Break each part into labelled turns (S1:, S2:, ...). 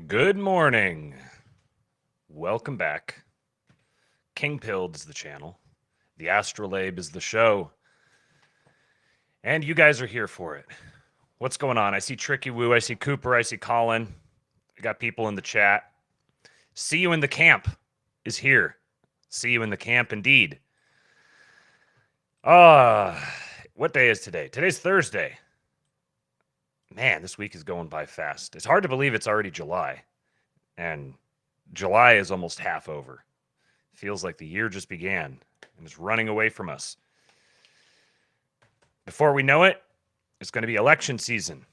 S1: Good morning. Welcome back. King Pilled is the channel. The ASTROLABE is the show. And you guys are here for it. What's going on? I see Tricky Woo, I see Cooper, I see Colin. I got people in the chat. See you in the camp is here. See you in the camp indeed. What day is today? Today's Thursday. Man, this week is going by fast. It's hard to believe it's already July. And July is almost half over. Feels like the year just began and is running away from us. Before we know it, it's going to be election season.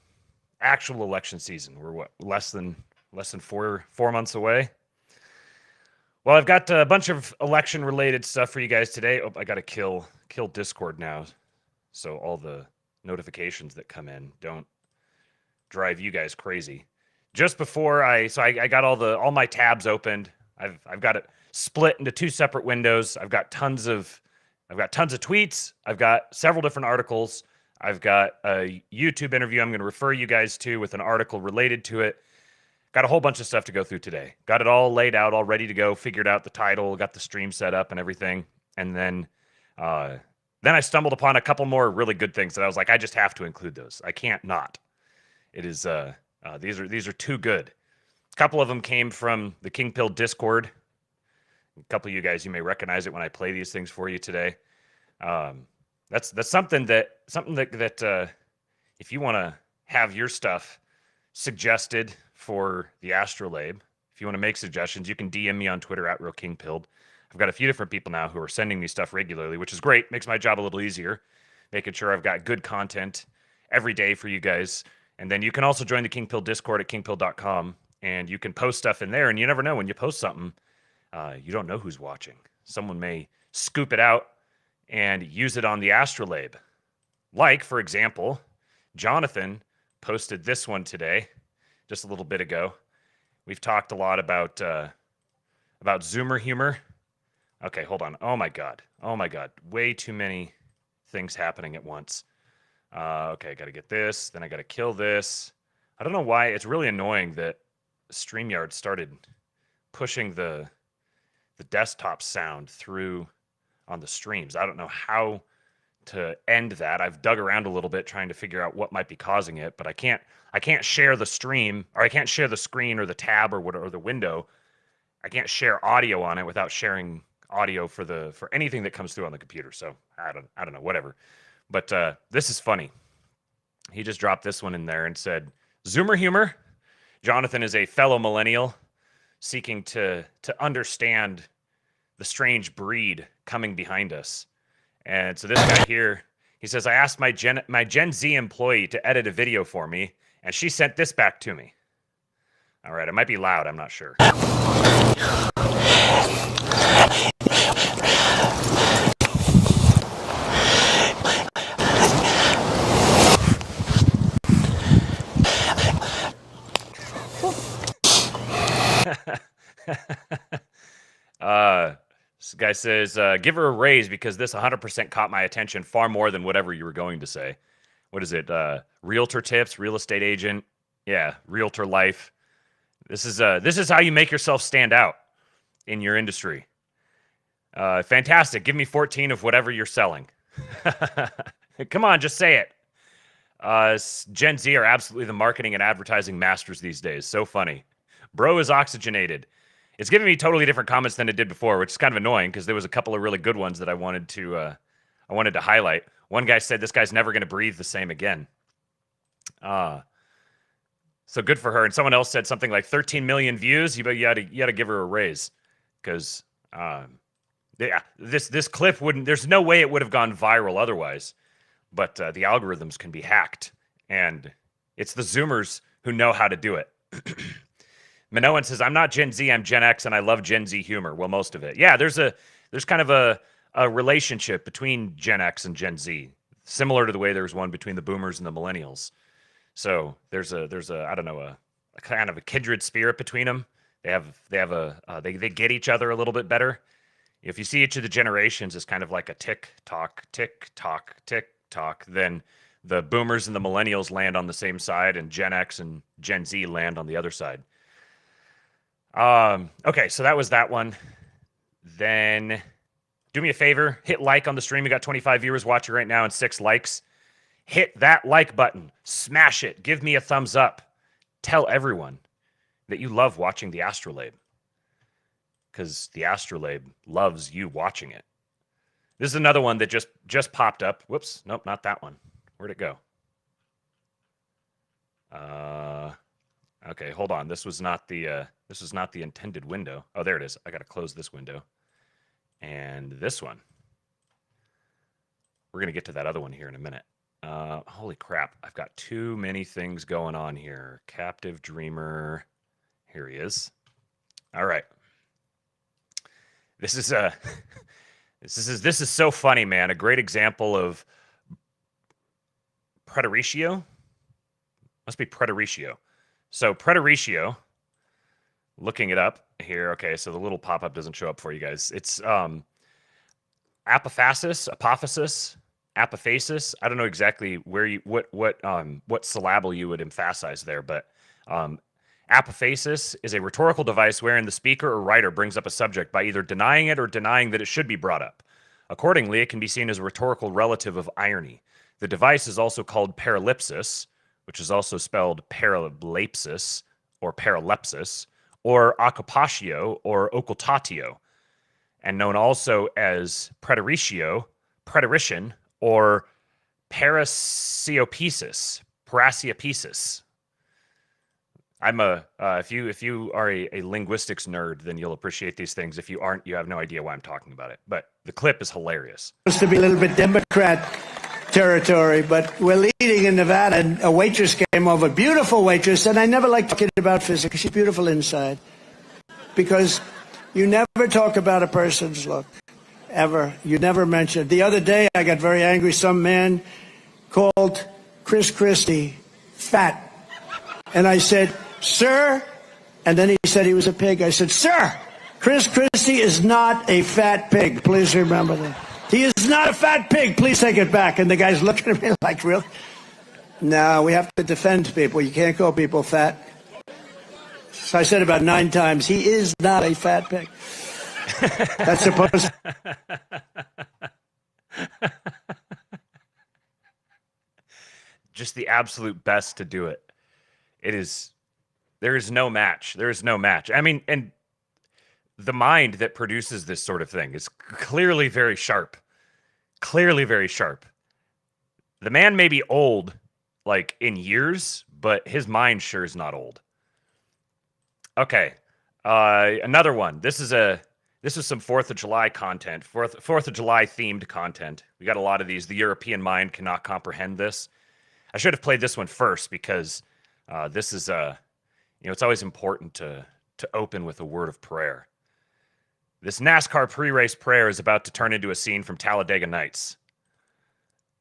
S1: Actual election season. We're what, less than 4 months away? Well, I've got a bunch of election related stuff for you guys today. Oh, I got to kill Discord now, so all the notifications that come in don't drive you guys crazy. Just before I got all my tabs opened. I've got it split into 2 separate windows. I've got tons of tweets. I've got several different articles. I've got a YouTube interview I'm going to refer you guys to with an article related to it. Got a whole bunch of stuff to go through today. Got it all laid out, all ready to go. Figured out the title, got the stream set up and everything. And then I stumbled upon a couple more really good things that I was like, I just have to include those. I can't not. It is these are too good. A couple of them came from the King Pill Discord. A couple of you guys, you may recognize it when I play these things for you today. That's something that if you want to have your stuff suggested for the ASTROLABE, if you want to make suggestions, you can DM me on Twitter at RealKingPilled. I've got a few different people now who are sending me stuff regularly, which is great. Makes my job a little easier, making sure I've got good content every day for you guys. And then you can also join the King Pill Discord at kingpill.com, and you can post stuff in there. And you never know, when you post something, you don't know who's watching. Someone may scoop it out and use it on the ASTROLABE. Like, for example, Jonathan posted this one today, just a little bit ago. We've talked a lot about Zoomer humor. Okay, hold on. Oh my God. Way too many things happening at once. Okay, I got to get this. Then I got to kill this. I don't know why. It's really annoying that StreamYard started pushing the desktop sound through on the streams. I don't know how to end that. I've dug around a little bit trying to figure out what might be causing it, but I can't share the stream, or I can't share the screen or the tab or whatever, or the window. I can't share audio on it without sharing audio for anything that comes through on the computer. So I don't know, whatever. But this is funny. He just dropped this one in there and said, Zoomer humor. Jonathan is a fellow millennial seeking to understand the strange breed coming behind us. And so this guy here, he says, I asked my Gen Z employee to edit a video for me, and she sent this back to me. All right, it might be loud. I'm not sure. This guy says, give her a raise because this 100% caught my attention far more than whatever you were going to say. What is it? Realtor tips, real estate agent. Yeah, realtor life. This is how you make yourself stand out in your industry. Fantastic. Give me 14 of whatever you're selling. Come on, just say it. Gen Z are absolutely the marketing and advertising masters these days. So funny. Bro is oxygenated. It's giving me totally different comments than it did before, which is kind of annoying because there was a couple of really good ones that I wanted to highlight. One guy said this guy's never going to breathe the same again. So good for her. And someone else said something like 13 million views. You got to give her a raise because this clip wouldn't. There's no way it would have gone viral otherwise. But the algorithms can be hacked, and it's the Zoomers who know how to do it. Minoan says, I'm not Gen Z, I'm Gen X, and I love Gen Z humor. Well, most of it. Yeah, there's kind of a relationship between Gen X and Gen Z, similar to the way there's one between the boomers and the millennials. So there's a I don't know, a kind of a kindred spirit between them. They get each other a little bit better. If you see each of the generations as kind of like a tick tock, tick talk, then the boomers and the millennials land on the same side, and Gen X and Gen Z land on the other side. Okay, so that was that one. Then do me a favor, hit like on the stream. We got 25 viewers watching right now and 6 likes. Hit that like button, smash it, give me a thumbs up. Tell everyone that you love watching the Astrolabe, because the Astrolabe loves you watching it. This is another one that just popped up. Whoops, nope, not that one. Where'd it go? Okay, hold on. This was not the intended window. Oh, there it is. I got to close this window. And this one. We're going to get to that other one here in a minute. Holy crap. I've got too many things going on here. Captive Dreamer. Here he is. All right. This is so funny, man. A great example of preteritio. Must be preteritio. So preteritio, looking it up here. Okay, so the little pop-up doesn't show up for you guys. It's apophasis, apophasis. I don't know exactly where you what syllable you would emphasize there, but apophasis is a rhetorical device wherein the speaker or writer brings up a subject by either denying it or denying that it should be brought up. Accordingly, it can be seen as a rhetorical relative of irony. The device is also called paralepsis, which is also spelled paralepsis or paralepsis, or occupatio or occultatio, and known also as preteritio, preterition, or parasiopesis, parasiopesis. I'm if you are a linguistics nerd, then you'll appreciate these things. If you aren't, you have no idea why I'm talking about it. But the clip is hilarious.
S2: Supposed to be a little bit Democrat territory, but we're leading in Nevada, and a waitress came over, beautiful waitress, and I never like talking about physics. She's beautiful inside, because you never talk about a person's look, ever. You never mention. The other day, I got very angry. Some man called Chris Christie fat, and I said, "Sir," and then he said he was a pig. I said, "Sir, Chris Christie is not a fat pig. Please remember that. He is not a fat pig. Please take it back." And the guy's looking at me like, really? No, we have to defend people. You can't call people fat. So I said about 9 times, he is not a fat pig. That's supposed
S1: Just the absolute best to do it. There is no match. There is no match. I mean, and the mind that produces this sort of thing is clearly very sharp. Clearly very sharp. The man may be old, like in years, but his mind sure is not old. Okay. Another one. This is some 4th of July content, 4th of July themed content. We got a lot of these. The European mind cannot comprehend this. I should have played this one first, because this is it's always important to open with a word of prayer. This NASCAR pre-race prayer is about to turn into a scene from Talladega Nights.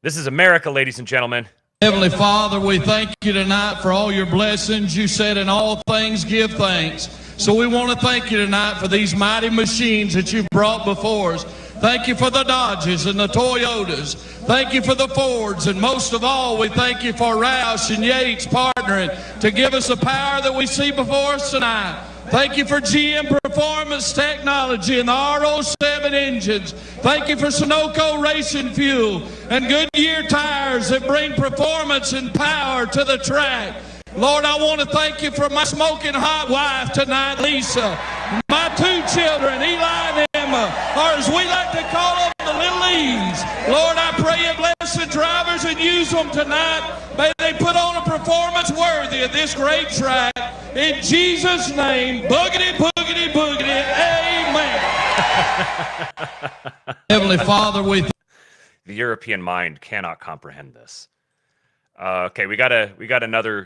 S1: This is America, ladies and gentlemen.
S3: Heavenly Father, we thank you tonight for all your blessings. You said in all things give thanks. So we want to thank you tonight for these mighty machines that you've brought before us. Thank you for the Dodges and the Toyotas. Thank you for the Fords. And most of all, we thank you for Roush and Yates partnering to give us the power that we see before us tonight. Thank you for GM Performance Technology and the R07 engines. Thank you for Sunoco Racing Fuel and Goodyear tires that bring performance and power to the track. Lord, I want to thank you for my smoking hot wife tonight, Lisa. My 2 children, Eli and Emma, or as we like to call them, the little E's. Lord, I pray you bless the drivers and use them tonight. May they put on a performance worthy of this great track. In Jesus' name, boogity, boogity, boogity, amen. Heavenly Father,
S1: the European mind cannot comprehend this. Okay, we got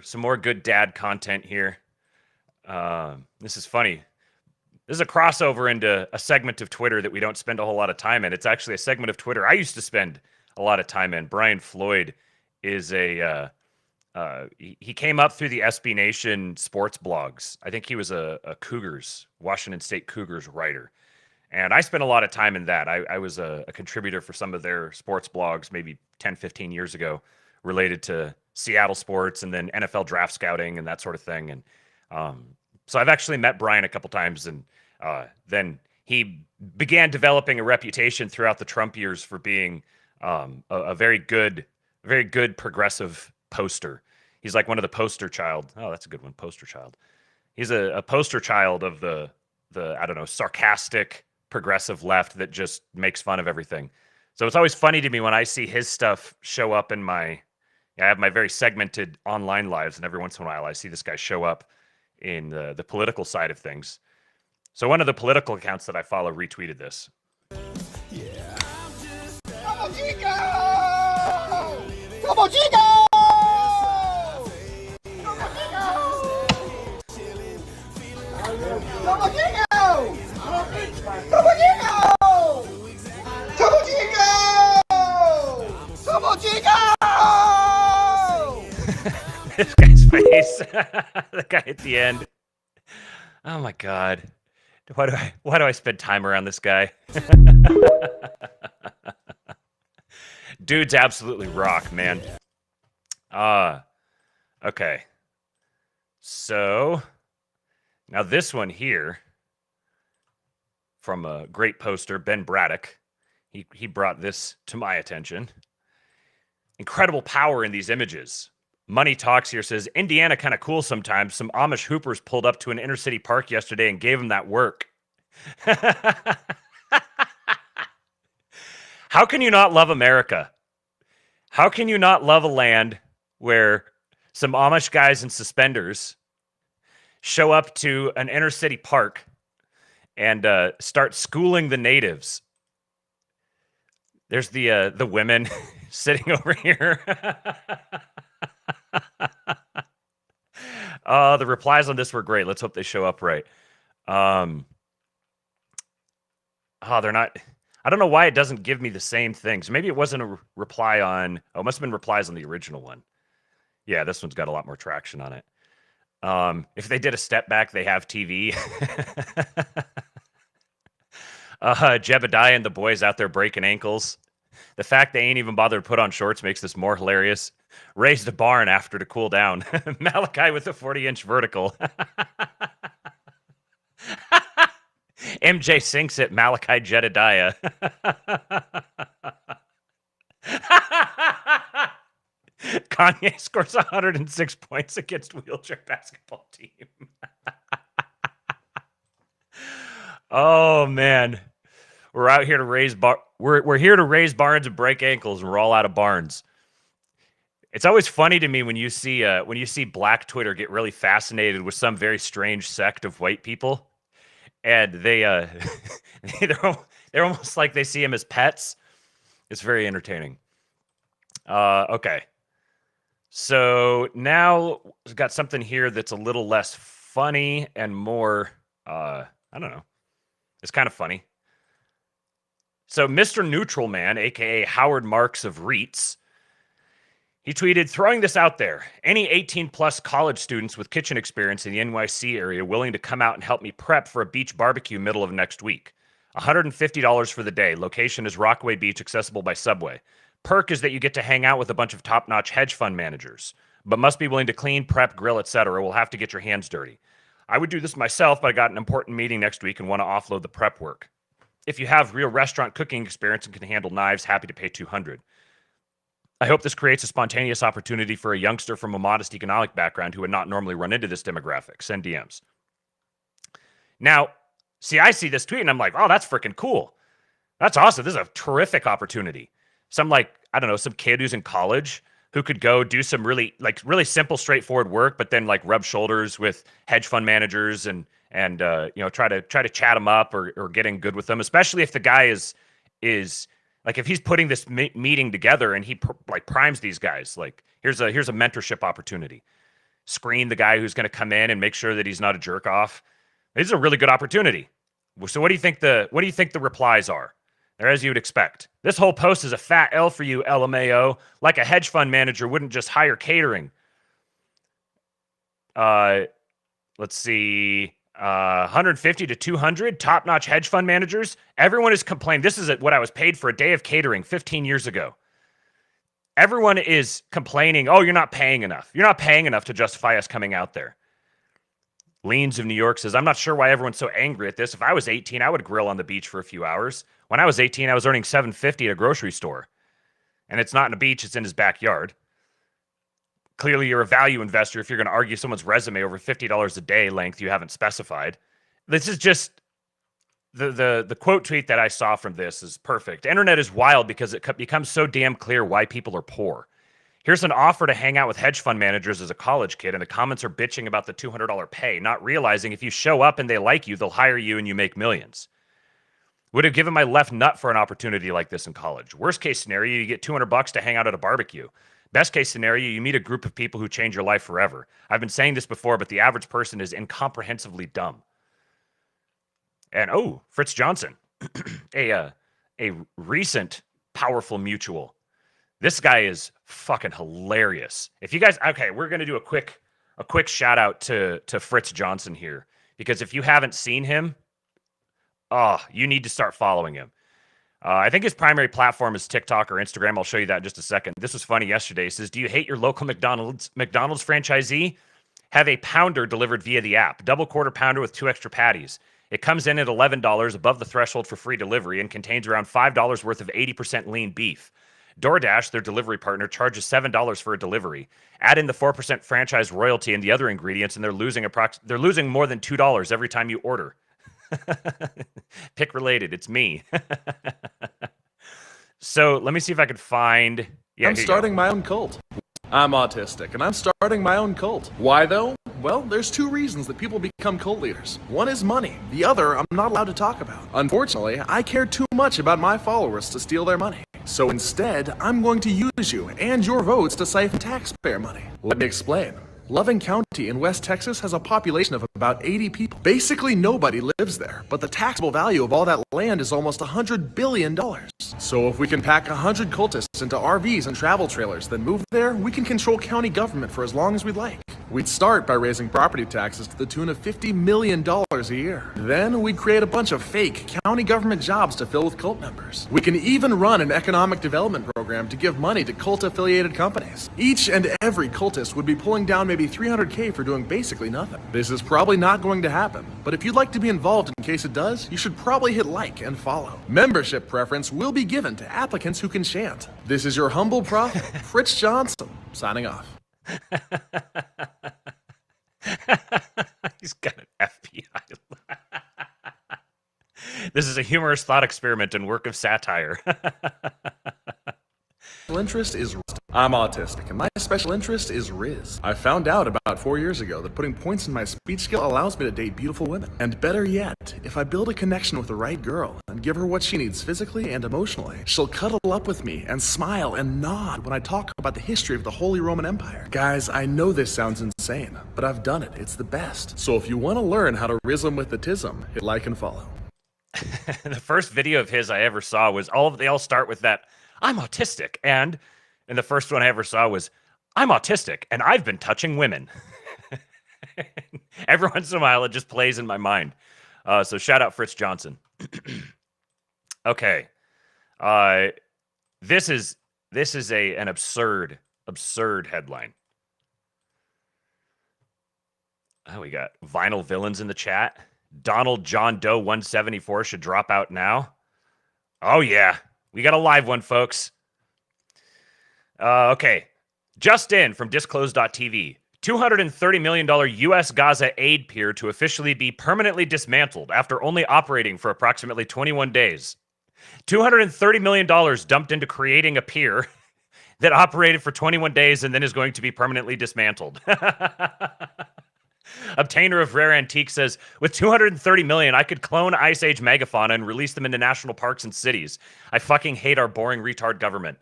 S1: some more good dad content here. This is funny. This is a crossover into a segment of Twitter that we don't spend a whole lot of time in. It's actually a segment of Twitter I used to spend a lot of time in. Brian Floyd is he came up through the SB Nation sports blogs. I think he was a Cougars, Washington State Cougars writer. And I spent a lot of time in that. I was a contributor for some of their sports blogs maybe 10, 15 years ago related to Seattle sports and then NFL draft scouting and that sort of thing. And so I've actually met Brian a couple times, and then he began developing a reputation throughout the Trump years for being a very good progressive poster. He's like one of the poster child. Oh, that's a good one, poster child. He's a poster child of the I don't know, sarcastic progressive left that just makes fun of everything. So it's always funny to me when I see his stuff show up in I have my very segmented online lives, and every once in a while I see this guy show up in the political side of things. So one of the political accounts that I follow retweeted this.
S4: Topo Chico! Topo Chico! Topo Chico! Topo Chico! Topo Chico! Topo Chico! Topo Chico!
S1: This guy's face. The guy at the end. Oh my God. Why do I spend time around this guy? Dude's absolutely rock, man. Okay. So now this one here from a great poster, Ben Braddock. He brought this to my attention. Incredible power in these images. Money Talks here says, Indiana kind of cool sometimes. Some Amish hoopers pulled up to an inner city park yesterday and gave them that work. How can you not love America? How can you not love a land where some Amish guys in suspenders show up to an inner city park and start schooling the natives? There's the women sitting over here. The replies on this were great. Let's hope they show up right. They're not. I don't know why it doesn't give me the same things. Maybe it wasn't a reply on. Oh, it must have been replies on the original one. Yeah, this one's got a lot more traction on it. If they did a step back, they have TV. Jebediah and the boys out there breaking ankles. The fact they ain't even bothered to put on shorts makes this more hilarious. Raised a barn after to cool down. Malachi with a 40-inch vertical. MJ sinks it. Malachi Jedediah. Kanye scores 106 points against wheelchair basketball team. Oh man, we're out here to raise we're here to raise barns and break ankles, and we're all out of barns. It's always funny to me when you see Black Twitter get really fascinated with some very strange sect of white people, and they're almost like they see him as pets. It's very entertaining. Okay. So now we've got something here that's a little less funny and more, I don't know. It's kind of funny. So Mr. Neutral Man, a.k.a. Howard Marks of REITs, he tweeted, throwing this out there. Any 18-plus college students with kitchen experience in the NYC area willing to come out and help me prep for a beach barbecue middle of next week. $150 for the day. Location is Rockaway Beach, accessible by subway. Perk is that you get to hang out with a bunch of top-notch hedge fund managers, but must be willing to clean, prep, grill, etc. We'll have to get your hands dirty. I would do this myself, but I got an important meeting next week and want to offload the prep work. If you have real restaurant cooking experience and can handle knives, happy to pay $200. I hope this creates a spontaneous opportunity for a youngster from a modest economic background who would not normally run into this demographic. Send DMs. Now, see, I see this tweet and I'm like, oh, that's freaking cool. That's awesome. This is a terrific opportunity. Some some kid who's in college who could go do some really simple, straightforward work, but then rub shoulders with hedge fund managers and try to chat them up or get in good with them, especially if the guy is if he's putting this meeting together and he primes these guys, here's a mentorship opportunity. Screen the guy who's going to come in and make sure that he's not a jerk off. This is a really good opportunity. So what do you think the replies are? They're as you would expect. This whole post is a fat L for you, LMAO. Like a hedge fund manager wouldn't just hire catering. Let's see. 150 to 200 top-notch hedge fund managers. Everyone is complaining. This is what I was paid for a day of catering 15 years ago. Everyone is complaining, oh, you're not paying enough. You're not paying enough to justify us coming out there. Leans of New York says, I'm not sure why everyone's so angry at this. If I was 18, I would grill on the beach for a few hours. When I was 18, I was earning $7.50 at a grocery store. And it's not in a beach, it's in his backyard. Clearly, you're a value investor if you're going to argue someone's resume over $50 a day length you haven't specified. This is just the quote tweet that I saw from this is perfect. Internet is wild because it becomes so damn clear why people are poor. Here's an offer to hang out with hedge fund managers as a college kid, and the comments are bitching about the $200 pay, not realizing if you show up and they like you, they'll hire you and you make millions. Would have given my left nut for an opportunity like this in college. Worst case scenario, you get $200 to hang out at a barbecue. Best case scenario, you meet a group of people who change your life forever. I've been saying this before, but the average person is incomprehensibly dumb. And Fritz Johnson, a recent powerful mutual. This guy is fucking hilarious. If you guys, okay, we're gonna do a quick shout out to Fritz Johnson here, because if you haven't seen him, you need to start following him. I think his primary platform is TikTok or Instagram. I'll show you that in just a second. This was funny yesterday. It says, do you hate your local McDonald's franchisee? Have a pounder delivered via the app. Double quarter pounder with 2 extra patties. It comes in at $11 above the threshold for free delivery and contains around $5 worth of 80% lean beef. DoorDash, their delivery partner, charges $7 for a delivery. Add in the 4% franchise royalty and the other ingredients, and they're losing more than $2 every time you order. Pick related. It's me. So let me see if I could find. Yeah,
S5: I'm starting my own cult. I'm autistic, and I'm starting my own cult. Why though? Well, there's 2 reasons that people become cult leaders. One is money. The other, I'm not allowed to talk about. Unfortunately, I care too much about my followers to steal their money. So instead, I'm going to use you and your votes to siphon taxpayer money. Let me explain. Loving County in West Texas has a population of about 80 people. Basically nobody lives there, but the taxable value of all that land is almost $100 billion. So if we can pack 100 cultists into RVs and travel trailers, then move there, we can control county government for as long as we'd like. We'd start by raising property taxes to the tune of $50 million a year. Then we'd create a bunch of fake county government jobs to fill with cult members. We can even run an economic development program to give money to cult-affiliated companies. Each and every cultist would be pulling down maybe $300K for doing basically nothing. This is probably not going to happen, but if you'd like to be involved in case it does, you should probably hit like and follow. Membership preference will be given to applicants who can chant. This is your humble prophet, Fritz Johnson, signing off.
S1: He's got an FBI. This is a humorous thought experiment and work of satire.
S5: Interest is I'm autistic, and my special interest is Riz. I found out about 4 years ago that putting points in my speech skill allows me to date beautiful women. And better yet, if I build a connection with the right girl and give her what she needs physically and emotionally, she'll cuddle up with me and smile and nod when I talk about the history of the Holy Roman Empire. Guys, I know this sounds insane, but I've done it. It's the best. So if you want to learn how to rizm with the tism, hit like and follow.
S1: The first video of his I ever saw was they all start with that, I'm autistic, and the first one I ever saw was, I'm autistic, and I've been touching women. Every once in a while, it just plays in my mind. So shout out Fritz Johnson. Okay. This is an absurd headline. Oh, we got vinyl villains in the chat. Donald John Doe 174 should drop out now. Oh, yeah. We got a live one, folks. Okay. Just in from disclosed.tv. $230 million U.S. Gaza aid pier to officially be permanently dismantled after only operating for approximately 21 days. $230 million dumped into creating a pier that operated for 21 days and then is going to be permanently dismantled. Obtainer of Rare Antique says, with $230 million, I could clone Ice Age megafauna and release them into national parks and cities. I fucking hate our boring retard government.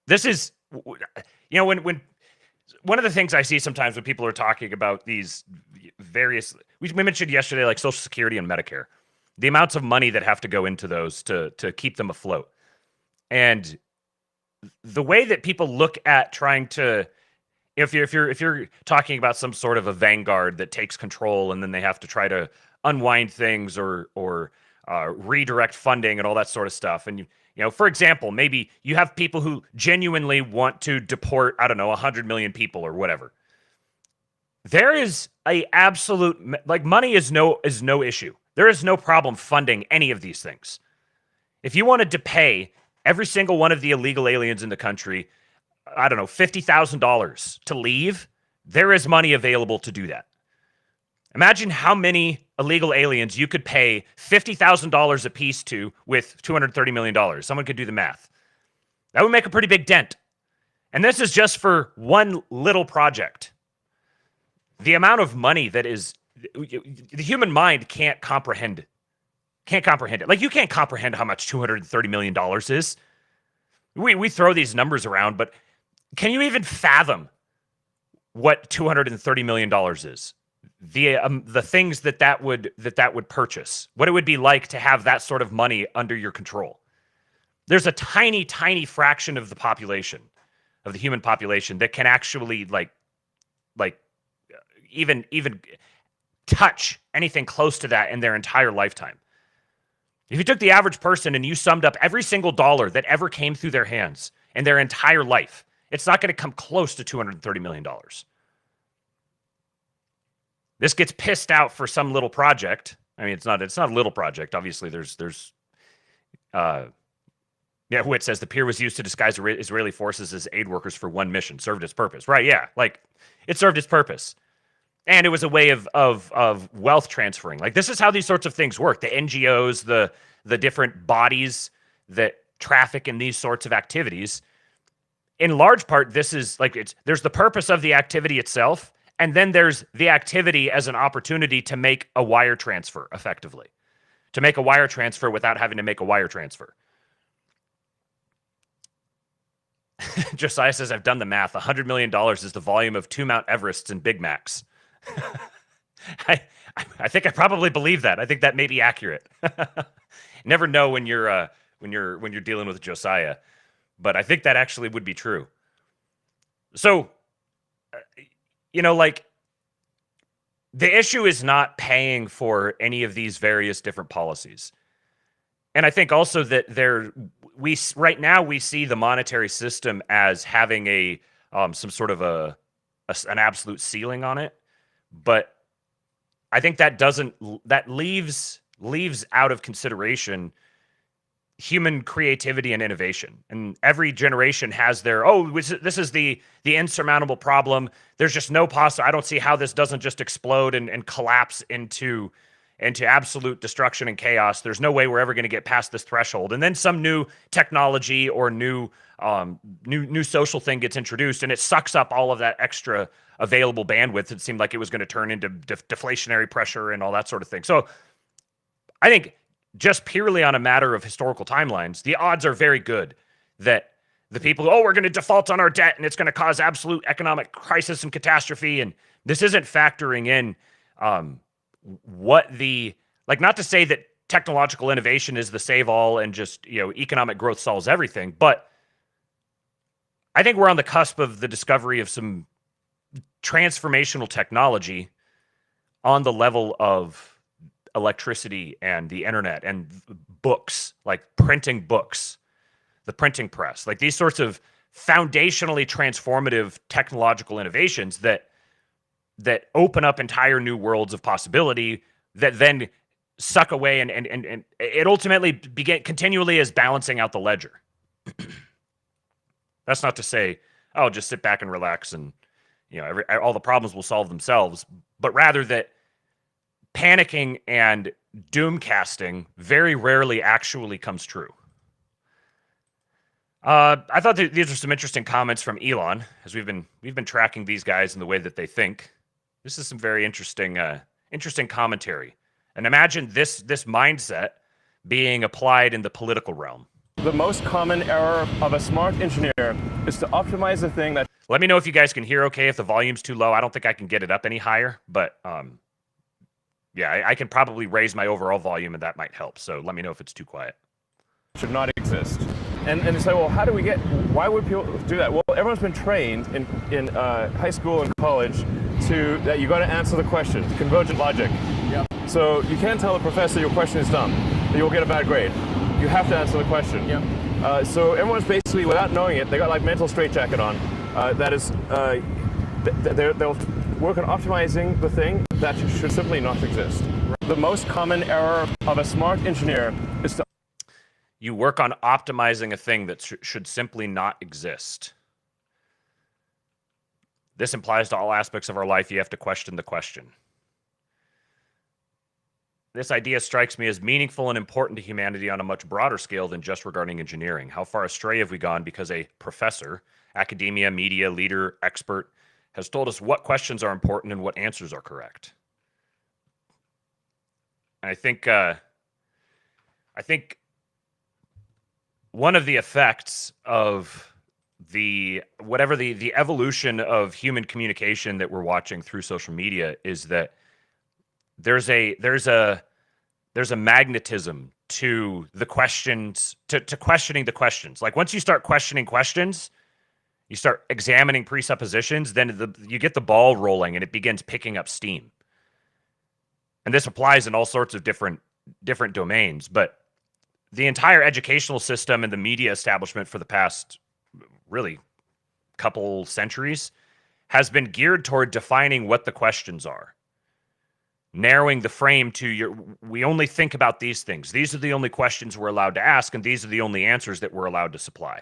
S1: This is, when one of the things I see sometimes when people are talking about these various, we mentioned yesterday, like Social Security and Medicare, the amounts of money that have to go into those to keep them afloat. And the way that people look at trying to if you're talking about some sort of a vanguard that takes control and then they have to try to unwind things or redirect funding and all that sort of stuff, and for example, maybe you have people who genuinely want to deport, I don't know, 100 million people or whatever. There is a absolute, like, money is no issue. There is no problem funding any of these things. If you wanted to pay every single one of the illegal aliens in the country, I don't know, $50,000 to leave, there is money available to do that. Imagine how many illegal aliens you could pay $50,000 a piece to with $230 million. Someone could do the math. That would make a pretty big dent. And this is just for one little project. The amount of money that is, the human mind can't comprehend it. Like, you can't comprehend how much $230 million is. We throw these numbers around, but can you even fathom what $230 million is? The things that would purchase, what it would be like to have that sort of money under your control. There's a tiny, tiny fraction of the population, of the human population, that can actually like even touch anything close to that in their entire lifetime. If you took the average person and you summed up every single dollar that ever came through their hands in their entire life, it's not going to come close to $230 million. This gets pissed out for some little project. I mean, it's not a little project. Obviously, Witt says the pier was used to disguise Israeli forces as aid workers for one mission, served its purpose. Right, yeah. Like, it served its purpose. And it was a way of wealth transferring. Like, this is how these sorts of things work. The NGOs, the different bodies that traffic in these sorts of activities. In large part, this is like, there's the purpose of the activity itself, and then there's the activity as an opportunity to make a wire transfer effectively. To make a wire transfer without having to make a wire transfer. Josiah says, I've done the math. $100 million is the volume of 2 Mount Everests and Big Macs. I think I probably believe that. I think that may be accurate. Never know when you're dealing with Josiah, but I think that actually would be true. So, like, the issue is not paying for any of these various different policies. And I think also that right now we see the monetary system as having a some sort of an absolute ceiling on it. But I think that leaves out of consideration human creativity and innovation. And every generation has their, this is the insurmountable problem. There's just no I don't see how this doesn't just explode and collapse into absolute destruction and chaos. There's no way we're ever going to get past this threshold. And then some new technology or new social thing gets introduced, and it sucks up all of that extra available bandwidth. It seemed like it was going to turn into deflationary pressure and all that sort of thing. So I think just purely on a matter of historical timelines, the odds are very good that the people, we're going to default on our debt and it's going to cause absolute economic crisis and catastrophe. And this isn't factoring in not to say that technological innovation is the save all and just, economic growth solves everything, but I think we're on the cusp of the discovery of some transformational technology on the level of electricity and the internet and books, like printing books, the printing press, like these sorts of foundationally transformative technological innovations that open up entire new worlds of possibility that then suck away and it ultimately continually is balancing out the ledger. That's not to say, just sit back and relax and all the problems will solve themselves, but rather that panicking and doom casting very rarely actually comes true. I thought that these are some interesting comments from Elon, as we've been tracking these guys and the way that they think. This is some very interesting commentary. And imagine this mindset being applied in the political realm.
S6: The most common error of a smart engineer is to optimize the thing that...
S1: Let me know if you guys can hear okay, if the volume's too low. I don't think I can get it up any higher, but I can probably raise my overall volume and that might help. So let me know if it's too quiet.
S6: Should not exist. And they say, well, why would people do that? Well, everyone's been trained in high school and college that you got to answer the question, convergent logic.
S7: Yep.
S6: So you can't tell the professor your question is dumb, that you'll get a bad grade. You have to answer the question.
S7: Yep.
S6: So everyone's basically, without knowing it, they got like mental straitjacket on. That is, they'll work on optimizing the thing that should simply not exist. The most common error of a smart engineer is to
S1: You work on optimizing a thing that should simply not exist. This implies to all aspects of our life you have to question the question. This idea strikes me as meaningful and important to humanity on a much broader scale than just regarding engineering. How far astray have we gone because a professor, academia, media, leader, expert, has told us what questions are important and what answers are correct? And I think one of the effects of the evolution of human communication that we're watching through social media is that there's a magnetism to the questions, to questioning the questions. Like once you start questioning questions, you start examining presuppositions, then you get the ball rolling and it begins picking up steam. And this applies in all sorts of different domains, but the entire educational system and the media establishment for the past really couple centuries has been geared toward defining what the questions are, narrowing the frame to we only think about these things. These are the only questions we're allowed to ask, and these are the only answers that we're allowed to supply.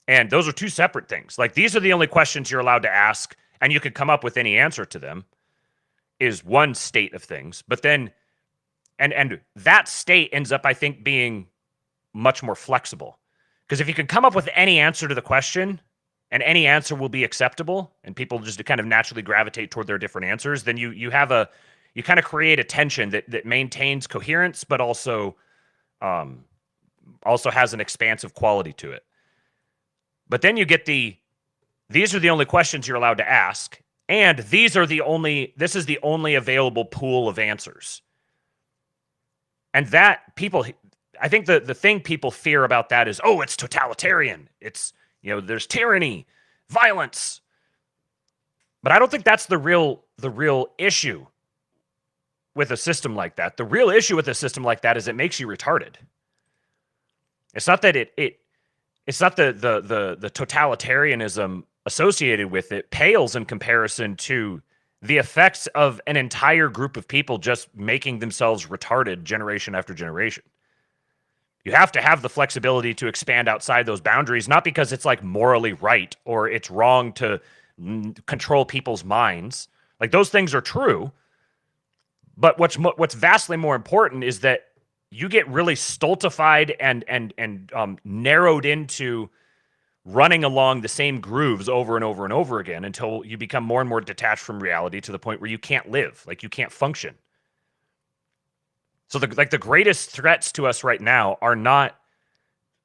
S1: And those are two separate things. Like these are the only questions you're allowed to ask, and you could come up with any answer to them is one state of things. But then And that state ends up, I think, being much more flexible. Because if you can come up with any answer to the question, and any answer will be acceptable, and people just kind of naturally gravitate toward their different answers, then you kind of create a tension that maintains coherence, but also has an expansive quality to it. But then you get these are the only questions you're allowed to ask, and this is the only available pool of answers. And that I think the thing people fear about that is, oh, it's totalitarian. It's, there's tyranny, violence. But I don't think that's the real issue with a system like that. The real issue with a system like that is it makes you retarded. It's not that it's not the totalitarianism associated with it pales in comparison to the effects of an entire group of people just making themselves retarded generation after generation. You have to have the flexibility to expand outside those boundaries, not because it's like morally right or it's wrong to control people's minds. Like those things are true. But what's vastly more important is that you get really stultified and narrowed into running along the same grooves over and over and over again until you become more and more detached from reality to the point where you can't live, like you can't function. So the greatest threats to us right now are not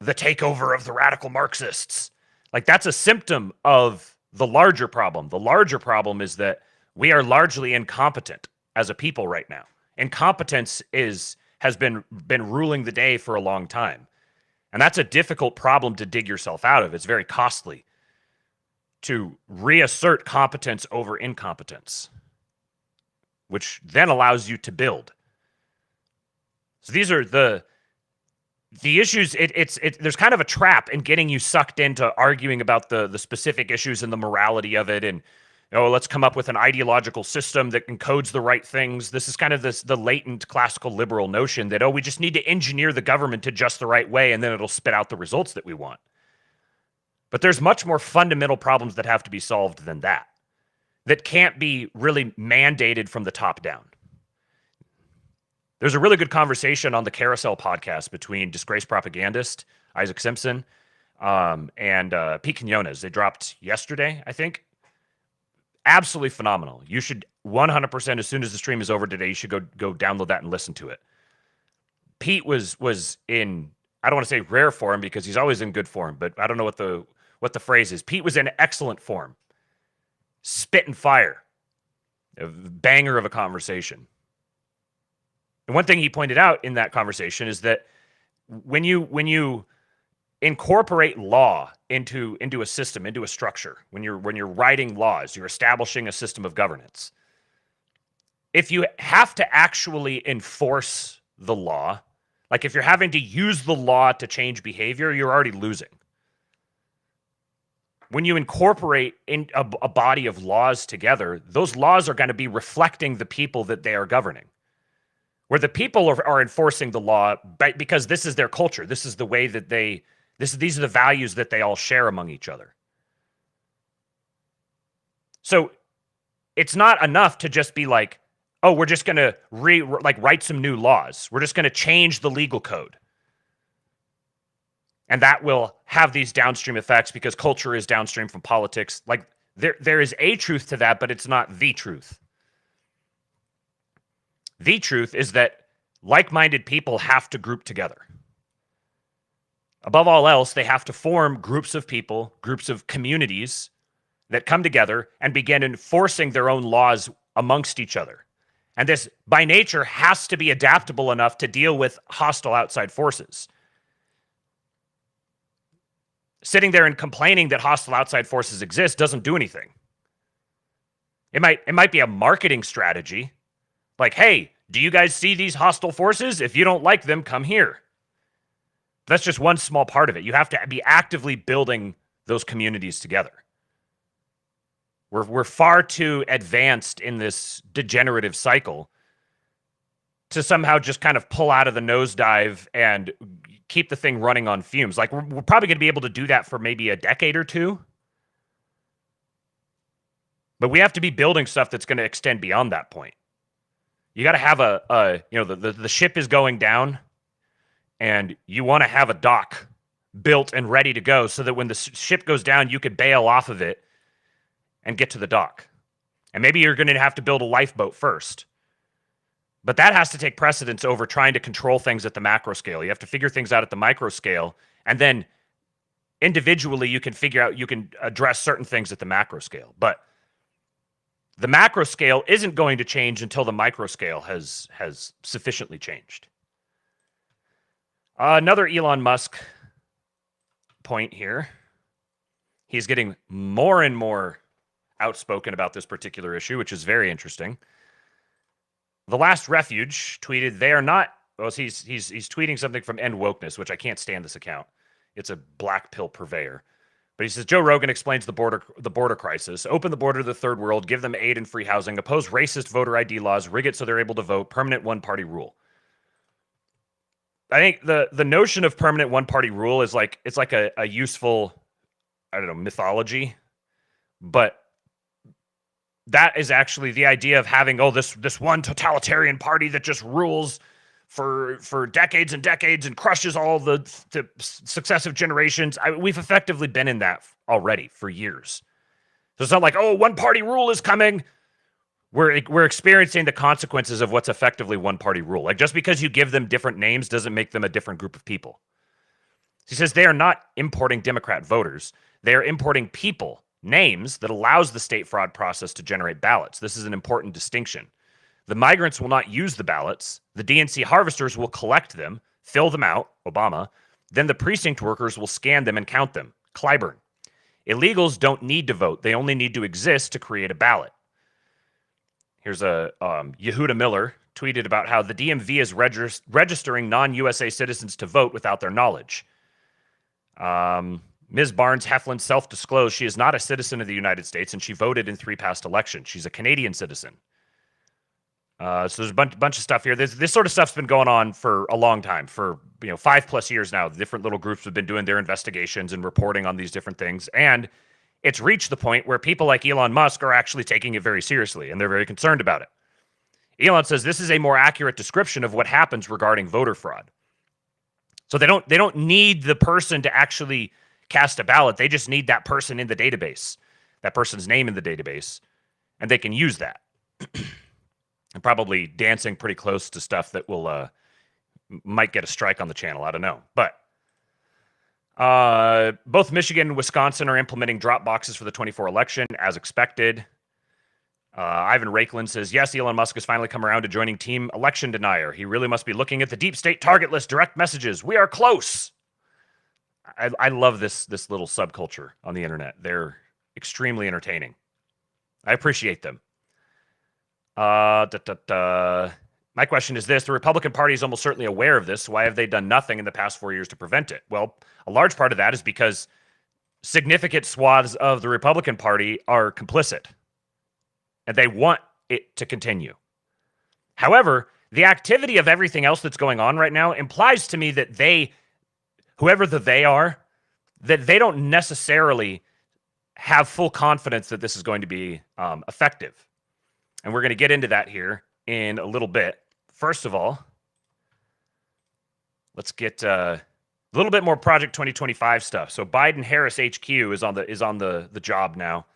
S1: the takeover of the radical Marxists. Like that's a symptom of the larger problem. The larger problem is that we are largely incompetent as a people right now. Incompetence has been ruling the day for a long time. And that's a difficult problem to dig yourself out of. It's very costly to reassert competence over incompetence, which then allows you to build. So these are the issues. There's kind of a trap in getting you sucked into arguing about the specific issues and the morality of it. And let's come up with an ideological system that encodes the right things. This is kind of the latent classical liberal notion that, we just need to engineer the government to just the right way, and then it'll spit out the results that we want. But there's much more fundamental problems that have to be solved than that can't be really mandated from the top down. There's a really good conversation on the Carousel podcast between disgraced propagandist Isaac Simpson and Pete Quinones. They dropped yesterday, I think. Absolutely phenomenal. You should 100%, as soon as the stream is over today, you should go download that and listen to it. Pete was in, I don't want to say rare form because he's always in good form, but I don't know what the phrase is. Pete was in excellent form. Spit and fire. A banger of a conversation. And one thing he pointed out in that conversation is that when you incorporate law into a system, into a structure, when you're writing laws, you're establishing a system of governance. If you have to actually enforce the law, like if you're having to use the law to change behavior, you're already losing. When you incorporate in a body of laws together, those laws are going to be reflecting the people that they are governing. Where the people are enforcing the law because this is their culture. This is the way that these are the values that they all share among each other. So it's not enough to just be like, oh, we're just going to write some new laws. We're just going to change the legal code. And that will have these downstream effects because culture is downstream from politics. Like there is a truth to that, but it's not the truth. The truth is that like-minded people have to group together. Above all else, they have to form groups of people, groups of communities that come together and begin enforcing their own laws amongst each other. And this, by nature, has to be adaptable enough to deal with hostile outside forces. Sitting there and complaining that hostile outside forces exist doesn't do anything. It might be a marketing strategy. Like, hey, do you guys see these hostile forces? If you don't like them, come here. That's just one small part of it. You have to be actively building those communities together. We're far too advanced in this degenerative cycle to somehow just kind of pull out of the nosedive and keep the thing running on fumes. Like, we're probably going to be able to do that for maybe a decade or two. But we have to be building stuff that's going to extend beyond that point. You got to have the ship is going down, and you want to have a dock built and ready to go so that when the ship goes down, you could bail off of it and get to the dock. And maybe you're going to have to build a lifeboat first. But that has to take precedence over trying to control things at the macro scale. You have to figure things out at the micro scale, and then individually you can address certain things at the macro scale. But the macro scale isn't going to change until the micro scale has sufficiently changed. Another Elon Musk point here. He's getting more and more outspoken about this particular issue, which is very interesting. The Last Refuge tweeted, they are not, well, he's tweeting something from End Wokeness, which I can't stand this account. It's a black pill purveyor. But he says, Joe Rogan explains the border crisis. Open the border to the third world, give them aid and free housing, oppose racist voter ID laws, rig it so they're able to vote, permanent one-party rule. I think the notion of permanent one-party rule is like, it's like a useful, I don't know, mythology. But that is actually the idea of having, this one totalitarian party that just rules for decades and decades and crushes all the successive generations. We've effectively been in that already for years. So it's not like, one party rule is coming. We're experiencing the consequences of what's effectively one party rule. Like, just because you give them different names doesn't make them a different group of people. He says they are not importing Democrat voters. They are importing people, names that allows the state fraud process to generate ballots. This is an important distinction. The migrants will not use the ballots. The DNC harvesters will collect them, fill them out, Obama. Then the precinct workers will scan them and count them, Clyburn. Illegals don't need to vote. They only need to exist to create a ballot. Here's a Yehuda Miller tweeted about how the DMV is registering non-USA citizens to vote without their knowledge. Ms. Barnes-Heflin self-disclosed she is not a citizen of the United States, and she voted in 3 past elections. She's a Canadian citizen. So there's a bunch of stuff here. This sort of stuff's been going on for a long time, for 5+ years now. The different little groups have been doing their investigations and reporting on these different things, and it's reached the point where people like Elon Musk are actually taking it very seriously, and they're very concerned about it. Elon says this is a more accurate description of what happens regarding voter fraud. So they don't need the person to actually cast a ballot. They just need that person in the database, that person's name in the database, and they can use that. And probably dancing pretty close to stuff that will might get a strike on the channel. I don't know. But both Michigan and Wisconsin are implementing drop boxes for the 24 election, as expected. Ivan Rakelin says, yes, Elon Musk has finally come around to joining Team Election Denier. He really must be looking at the deep state target list direct messages. We are close. I love this little subculture on the internet. They're extremely entertaining. I appreciate them. My question is this. The Republican Party is almost certainly aware of this. Why have they done nothing in the past 4 years to prevent it? Well, a large part of that is because significant swaths of the Republican Party are complicit, and they want it to continue. However, the activity of everything else that's going on right now implies to me that they, whoever they are, that they don't necessarily have full confidence that this is going to be effective. And we're going to get into that here in a little bit. First of all, let's get a little bit more Project 2025 stuff. So Biden-Harris HQ is on the job now.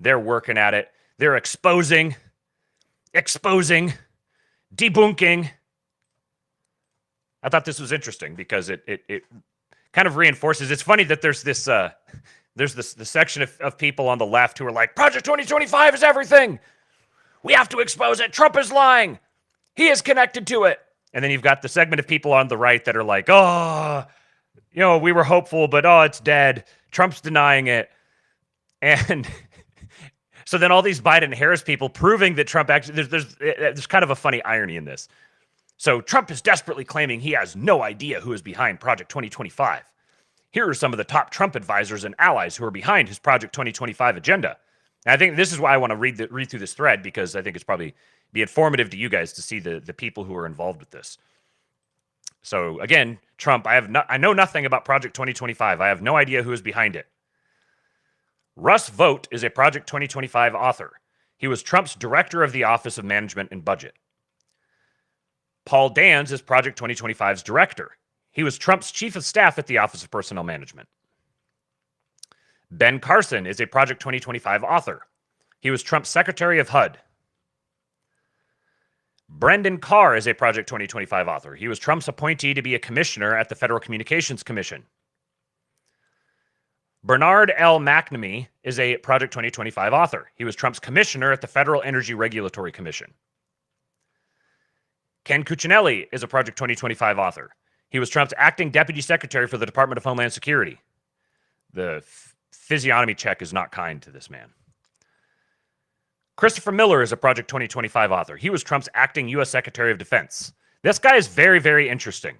S1: They're working at it. They're exposing, debunking. I thought this was interesting because it kind of reinforces. It's funny that there's this section of people on the left who are like, Project 2025 is everything. We have to expose it. Trump is lying. He is connected to it. And then you've got the segment of people on the right that are like, oh, we were hopeful, but it's dead. Trump's denying it. And so then all these Biden and Harris people proving that Trump actually, there's kind of a funny irony in this. So Trump is desperately claiming he has no idea who is behind Project 2025. Here are some of the top Trump advisors and allies who are behind his Project 2025 agenda. And I think this is why I want to read through this thread, because I think it's probably be informative to you guys to see the people who are involved with this. So again, Trump, I know nothing about Project 2025. I have no idea who is behind it. Russ Vought is a Project 2025 author. He was Trump's director of the Office of Management and Budget. Paul Dans is Project 2025's director. He was Trump's chief of staff at the Office of Personnel Management. Ben Carson is a Project 2025 author. He was Trump's secretary of HUD. Brendan Carr is a Project 2025 author. He was Trump's appointee to be a commissioner at the Federal Communications Commission. Bernard L. McNamee is a Project 2025 author. He was Trump's commissioner at the Federal Energy Regulatory Commission. Ken Cuccinelli is a Project 2025 author. He was Trump's acting deputy secretary for the Department of Homeland Security. The physiognomy check is not kind to this man. Christopher Miller is a Project 2025 author. He was Trump's acting U.S. Secretary of Defense. This guy is very, very interesting.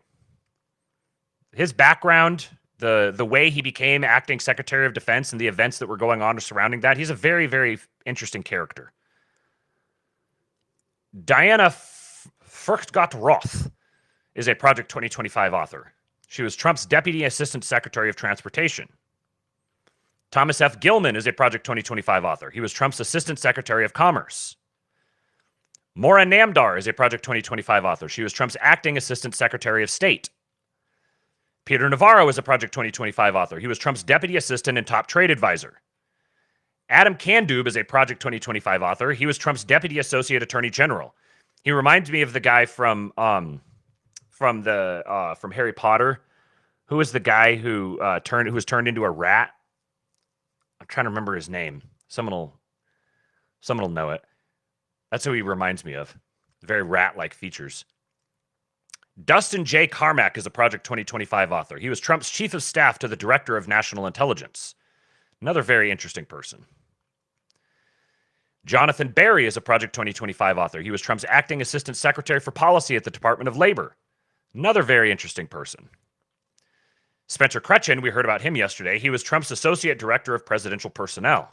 S1: His background, the way he became acting Secretary of Defense and the events that were going on surrounding that, he's a very, very interesting character. Diana Furchtgott-Roth is a Project 2025 author. She was Trump's Deputy Assistant Secretary of Transportation. Thomas F. Gilman is a Project 2025 author. He was Trump's Assistant Secretary of Commerce. Maura Namdar is a Project 2025 author. She was Trump's Acting Assistant Secretary of State. Peter Navarro is a Project 2025 author. He was Trump's Deputy Assistant and Top Trade Advisor. Adam Kandub is a Project 2025 author. He was Trump's Deputy Associate Attorney General. He reminds me of the guy from Harry Potter. Who was the guy who was turned into a rat? I'm trying to remember his name. Someone will know it. That's who he reminds me of. Very rat-like features. Dustin J. Carmack is a Project 2025 author. He was Trump's chief of staff to the Director of National Intelligence. Another very interesting person. Jonathan Barry is a Project 2025 author. He was Trump's acting assistant secretary for policy at the Department of Labor. Another very interesting person. Spencer Kretchen, we heard about him yesterday. He was Trump's associate director of presidential personnel.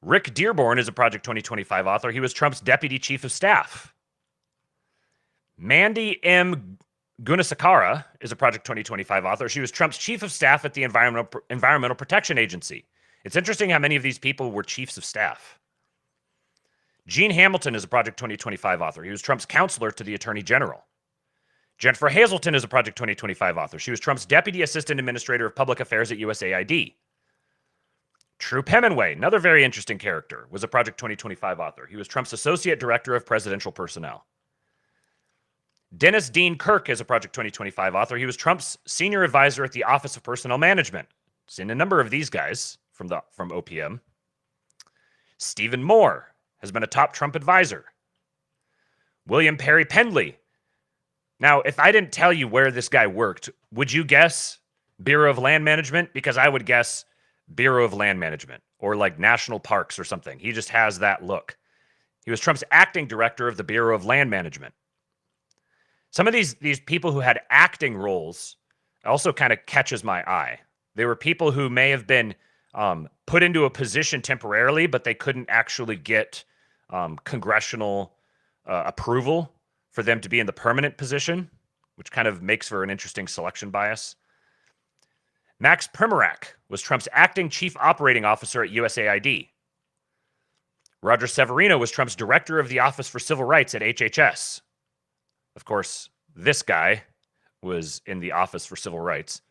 S1: Rick Dearborn is a Project 2025 author. He was Trump's deputy chief of staff. Mandy M. Gunasakara is a Project 2025 author. She was Trump's chief of staff at the Environmental Protection Agency. It's interesting how many of these people were chiefs of staff. Gene Hamilton is a Project 2025 author. He was Trump's counselor to the Attorney General. Jennifer Hazelton is a Project 2025 author. She was Trump's Deputy Assistant Administrator of Public Affairs at USAID. Troop Hemingway, another very interesting character, was a Project 2025 author. He was Trump's Associate Director of Presidential Personnel. Dennis Dean Kirk is a Project 2025 author. He was Trump's Senior Advisor at the Office of Personnel Management. Seen a number of these guys from OPM. Stephen Moore has been a top Trump advisor. William Perry Pendley Now, if I didn't tell you where this guy worked, would you guess Bureau of Land Management? Because I would guess Bureau of Land Management or like National Parks or something. He just has that look. He was Trump's acting director of the Bureau of Land Management. Some of these people who had acting roles also kind of catches my eye. They were people who may have been put into a position temporarily, but they couldn't actually get congressional approval for them to be in the permanent position, which kind of makes for an interesting selection bias. Max Primorak was Trump's acting chief operating officer at USAID. Roger Severino was Trump's director of the Office for Civil Rights at HHS. Of course, this guy was in the Office for Civil Rights.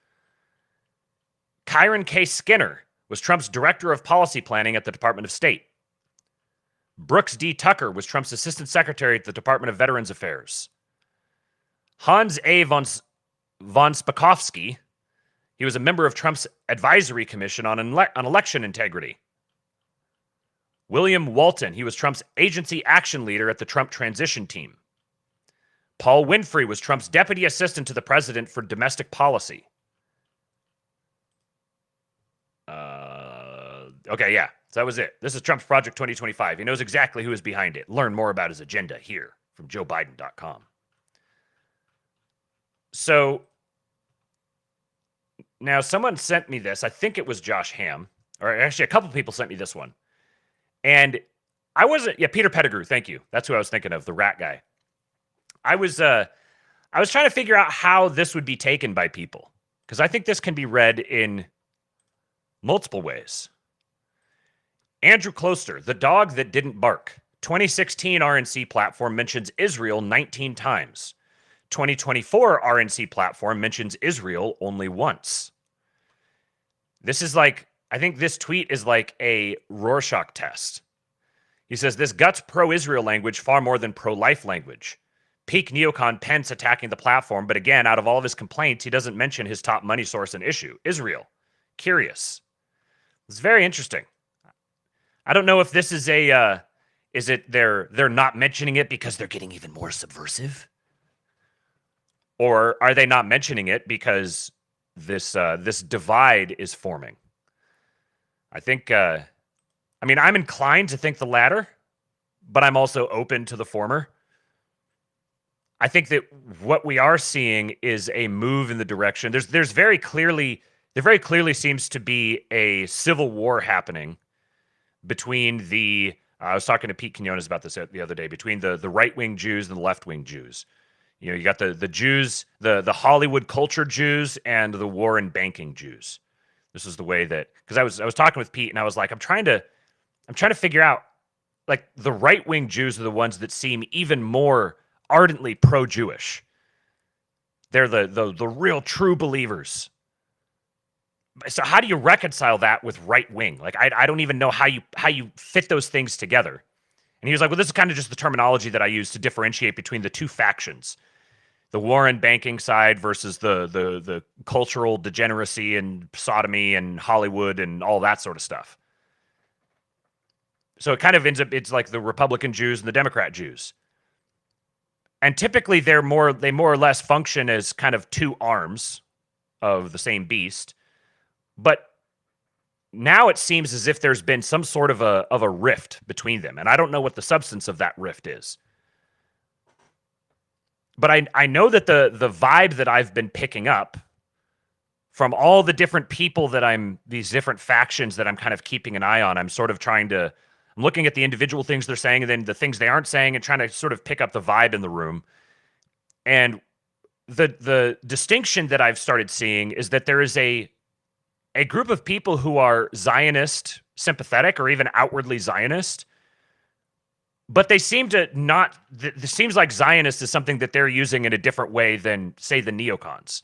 S1: Kyron K. Skinner was Trump's director of policy planning at the Department of State. Brooks D. Tucker was Trump's assistant secretary at the Department of Veterans Affairs. Hans A. von Spakovsky, he was a member of Trump's advisory commission on election integrity. William Walton, he was Trump's agency action leader at the Trump transition team. Paul Winfrey was Trump's deputy assistant to the president for domestic policy. Okay, yeah, so that was it. This is Trump's Project 2025. He knows exactly who is behind it. Learn more about his agenda here from JoeBiden.com. So now someone sent me this. I think it was Josh Ham, or actually a couple people sent me this one. And I wasn't, Peter Pettigrew, thank you. That's who I was thinking of, the rat guy. I was trying to figure out how this would be taken by people, because I think this can be read in multiple ways. Andrew Closter, the dog that didn't bark. 2016 RNC platform mentions Israel 19 times. 2024 RNC platform mentions Israel only once. This is like, I think this tweet is like a Rorschach test. He says, this guts pro-Israel language far more than pro-life language. Peak neocon Pence attacking the platform, but again, out of all of his complaints, he doesn't mention his top money source and issue, Israel. Curious. It's very interesting. I don't know if this is a, is it they're not mentioning it because they're getting even more subversive? Or are they not mentioning it because this divide is forming? I think, I'm inclined to think the latter, but I'm also open to the former. I think that what we are seeing is a move in the direction. There very clearly seems to be a civil war happening between the, I was talking to Pete Quinones about this the other day, between the right-wing Jews and the left-wing Jews. You know, you got the Jews, the Hollywood culture Jews and the war and banking Jews. This is the way that, because I was talking with Pete and I was like, I'm trying to figure out, like, the right-wing Jews are the ones that seem even more ardently pro-Jewish. They're the real true believers. So how do you reconcile that with right-wing? Like, I don't even know how you fit those things together. And he was like, well, this is kind of just the terminology that I use to differentiate between the two factions. The war and banking side versus the cultural degeneracy and sodomy and Hollywood and all that sort of stuff. So it kind of ends up, it's like the Republican Jews and the Democrat Jews. And typically they more or less function as kind of two arms of the same beast. But now it seems as if there's been some sort of a rift between them. And I don't know what the substance of that rift is. But I know that the vibe that I've been picking up from all the different people that these different factions that I'm kind of keeping an eye on, I'm sort of I'm looking at the individual things they're saying and then the things they aren't saying and trying to sort of pick up the vibe in the room. And the distinction that I've started seeing is that there is a group of people who are Zionist sympathetic or even outwardly Zionist, but they seem to not, it seems like Zionist is something that they're using in a different way than, say, the neocons.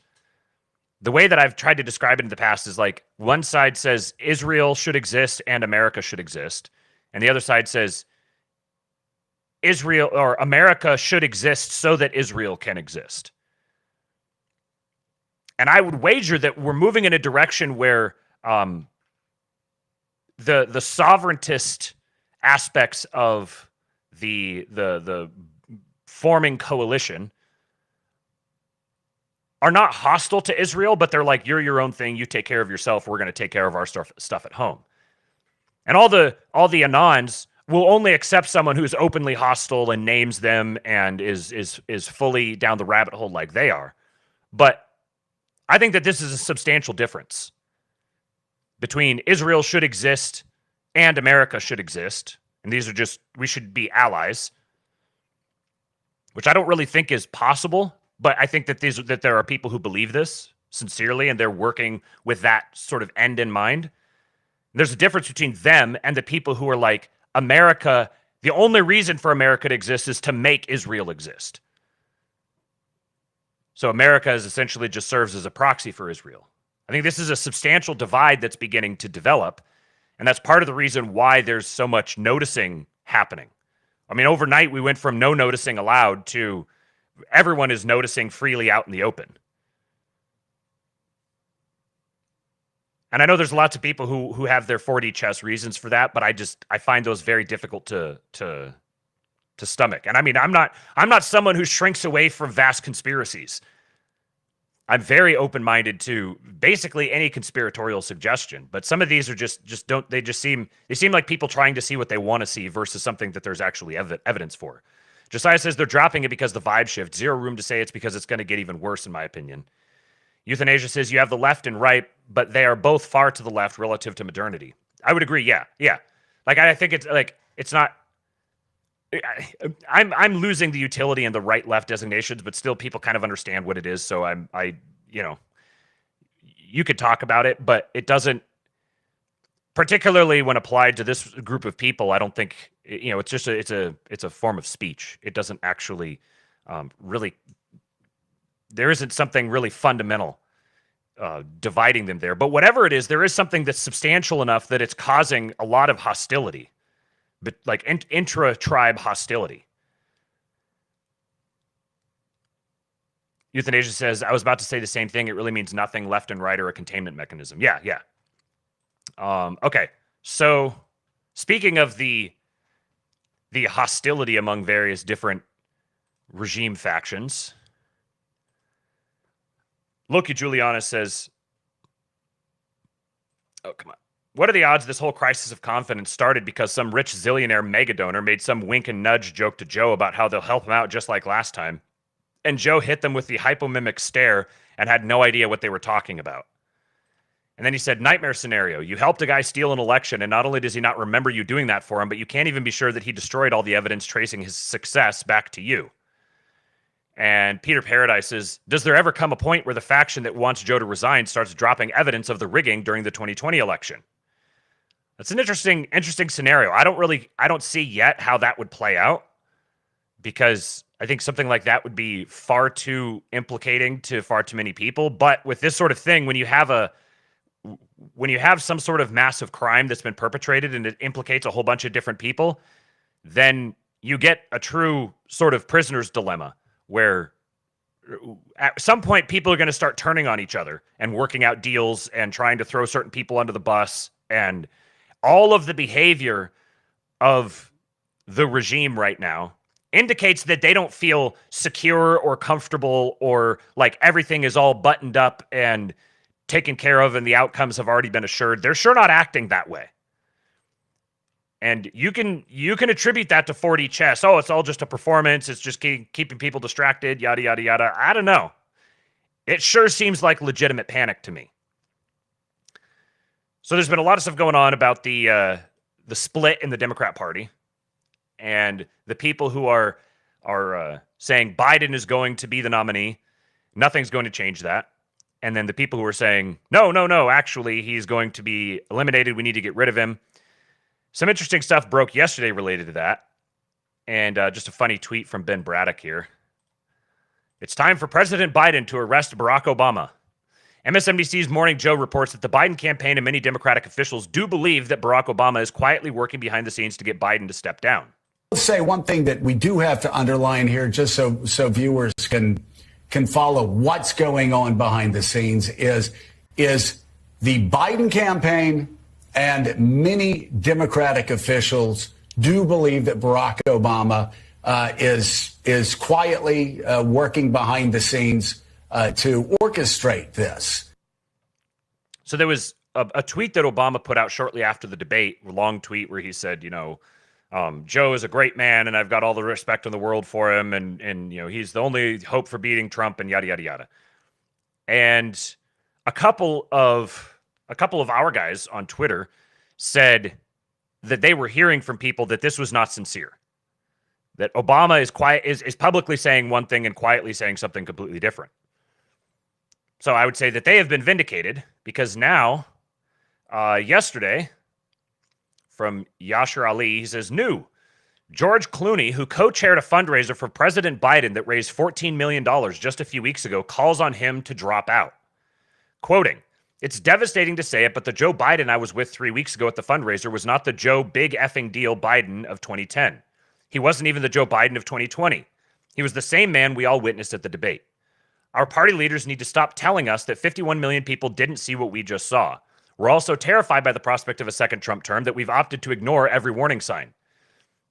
S1: The way that I've tried to describe it in the past is like one side says Israel should exist and America should exist. And the other side says Israel or America should exist so that Israel can exist. And I would wager that we're moving in a direction where the sovereigntist aspects of the forming coalition are not hostile to Israel, but they're like, you're your own thing. You take care of yourself. We're going to take care of our stuff at home. And all the Anons will only accept someone who's openly hostile and names them and is fully down the rabbit hole like they are. But I think that this is a substantial difference between Israel should exist and America should exist. And these are just, we should be allies, which I don't really think is possible. But I think that that there are people who believe this sincerely, and they're working with that sort of end in mind. There's a difference between them and the people who are like, America, the only reason for America to exist is to make Israel exist. So America is essentially just serves as a proxy for Israel. I think this is a substantial divide that's beginning to develop, and that's part of the reason why there's so much noticing happening. I mean, overnight we went from no noticing allowed to everyone is noticing freely out in the open. And I know there's lots of people who have their 4D chess reasons for that, but I find those very difficult to stomach. And I mean, I'm not someone who shrinks away from vast conspiracies. I'm very open-minded to basically any conspiratorial suggestion, but some of these are just seem like people trying to see what they want to see versus something that there's actually evidence for. Josiah says they're dropping it because the vibe shift. Zero room to say it's because it's going to get even worse, in my opinion. Euthanasia says you have the left and right, but they are both far to the left relative to modernity. I would agree. Yeah. Like, I think it's not. I'm losing the utility in the right-left designations, but still people kind of understand what it is. So you could talk about it, but it doesn't, particularly when applied to this group of people. I don't think, it's just it's a form of speech. It doesn't actually really, there isn't something really fundamental dividing them there. But whatever it is, there is something that's substantial enough that it's causing a lot of hostility. But like intra-tribe hostility. Euthanasia says, I was about to say the same thing. It really means nothing. Left and right are a containment mechanism. Yeah. Okay. So speaking of the hostility among various different regime factions, Loki Juliana says, oh, come on. What are the odds this whole crisis of confidence started because some rich zillionaire mega donor made some wink and nudge joke to Joe about how they'll help him out just like last time, and Joe hit them with the hypomimic stare and had no idea what they were talking about? And then he said, nightmare scenario. You helped a guy steal an election, and not only does he not remember you doing that for him, but you can't even be sure that he destroyed all the evidence tracing his success back to you. And Peter Paradise says, does there ever come a point where the faction that wants Joe to resign starts dropping evidence of the rigging during the 2020 election? That's an interesting scenario. I don't see yet how that would play out, because I think something like that would be far too implicating to far too many people. But with this sort of thing, when you have some sort of massive crime that's been perpetrated and it implicates a whole bunch of different people, then you get a true sort of prisoner's dilemma where at some point people are going to start turning on each other and working out deals and trying to throw certain people under the bus. And all of the behavior of the regime right now indicates that they don't feel secure or comfortable, or like everything is all buttoned up and taken care of and the outcomes have already been assured. They're sure not acting that way. And you can attribute that to 4D chess. Oh, it's all just a performance. It's just keeping people distracted, yada, yada, yada. I don't know. It sure seems like legitimate panic to me. So there's been a lot of stuff going on about the split in the Democrat Party, and the people who are saying Biden is going to be the nominee. Nothing's going to change that. And then the people who are saying, no, actually, he's going to be eliminated. We need to get rid of him. Some interesting stuff broke yesterday related to that. And just a funny tweet from Ben Braddock here. It's time for President Biden to arrest Barack Obama. MSNBC's Morning Joe reports that the Biden campaign and many Democratic officials do believe that Barack Obama is quietly working behind the scenes to get Biden to step down.
S7: I'll say one thing that we do have to underline here, just so viewers can follow what's going on behind the scenes, is the Biden campaign and many Democratic officials do believe that Barack Obama is quietly working behind the scenes to orchestrate this.
S1: So there was a tweet that Obama put out shortly after the debate, a long tweet where he said, Joe is a great man and I've got all the respect in the world for him. And he's the only hope for beating Trump and yada, yada, yada. And a couple of our guys on Twitter said that they were hearing from people that this was not sincere, that Obama is publicly saying one thing and quietly saying something completely different. So I would say that they have been vindicated because now, yesterday, from Yashar Ali, he says, new. George Clooney, who co-chaired a fundraiser for President Biden that raised $14 million just a few weeks ago, calls on him to drop out. Quoting, it's devastating to say it, but the Joe Biden I was with 3 weeks ago at the fundraiser was not the Joe big effing deal Biden of 2010. He wasn't even the Joe Biden of 2020. He was the same man we all witnessed at the debate. Our party leaders need to stop telling us that 51 million people didn't see what we just saw. We're also terrified by the prospect of a second Trump term that we've opted to ignore every warning sign.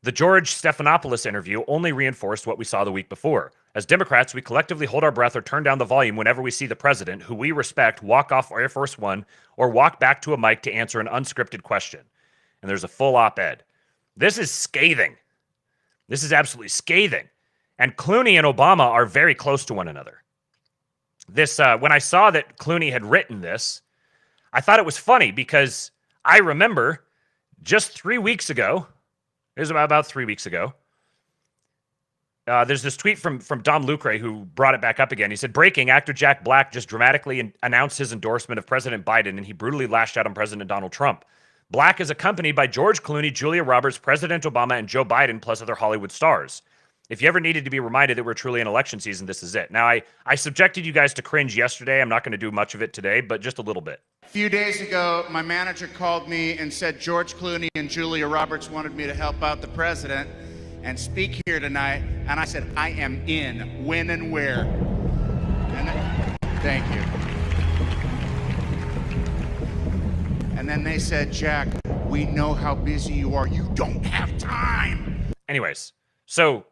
S1: The George Stephanopoulos interview only reinforced what we saw the week before. As Democrats, we collectively hold our breath or turn down the volume whenever we see the president, who we respect, walk off Air Force One or walk back to a mic to answer an unscripted question. And there's a full op-ed. This is scathing. This is absolutely scathing. And Clooney and Obama are very close to one another. This, when I saw that Clooney had written this, I thought it was funny because I remember just 3 weeks ago, it was about 3 weeks ago, there's this tweet from Dom Lucre who brought it back up again. He said, breaking, actor Jack Black just dramatically announced his endorsement of President Biden, and he brutally lashed out on President Donald Trump. Black is accompanied by George Clooney, Julia Roberts, President Obama, and Joe Biden, plus other Hollywood stars. If you ever needed to be reminded that we're truly in election season, this is it. Now, I subjected you guys to cringe yesterday. I'm not going to do much of it today, but just a little bit.
S8: A few days ago, my manager called me and said George Clooney and Julia Roberts wanted me to help out the president and speak here tonight. And I said, I am in. When and where? Thank you. And then they said, Jack, we know how busy you are. You don't have time.
S1: Anyways, so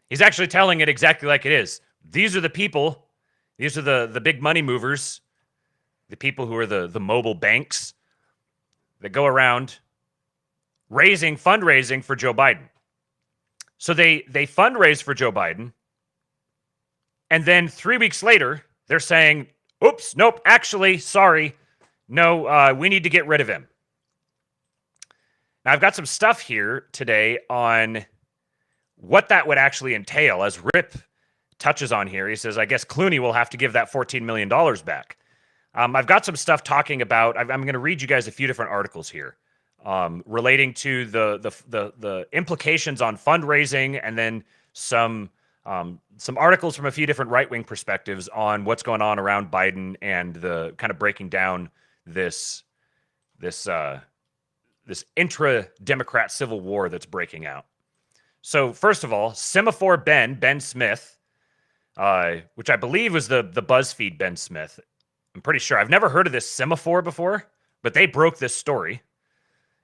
S1: he's actually telling it exactly like it is. These are the people. These are the big money movers. The people who are the mobile banks that go around fundraising for Joe Biden. So they fundraise for Joe Biden. And then 3 weeks later, they're saying, oops, nope, actually, sorry. No, we need to get rid of him. Now, I've got some stuff here today on what that would actually entail. As Rip touches on here, he says, I guess Clooney will have to give that $14 million back. I've got some stuff talking about, I'm going to read you guys a few different articles here relating to the implications on fundraising, and then some articles from a few different right-wing perspectives on what's going on around Biden and the kind of breaking down this intra-Democrat civil war that's breaking out. So first of all, Semaphore Ben Smith, which I believe was the BuzzFeed Ben Smith. I'm pretty sure. I've never heard of this Semaphore before, but they broke this story.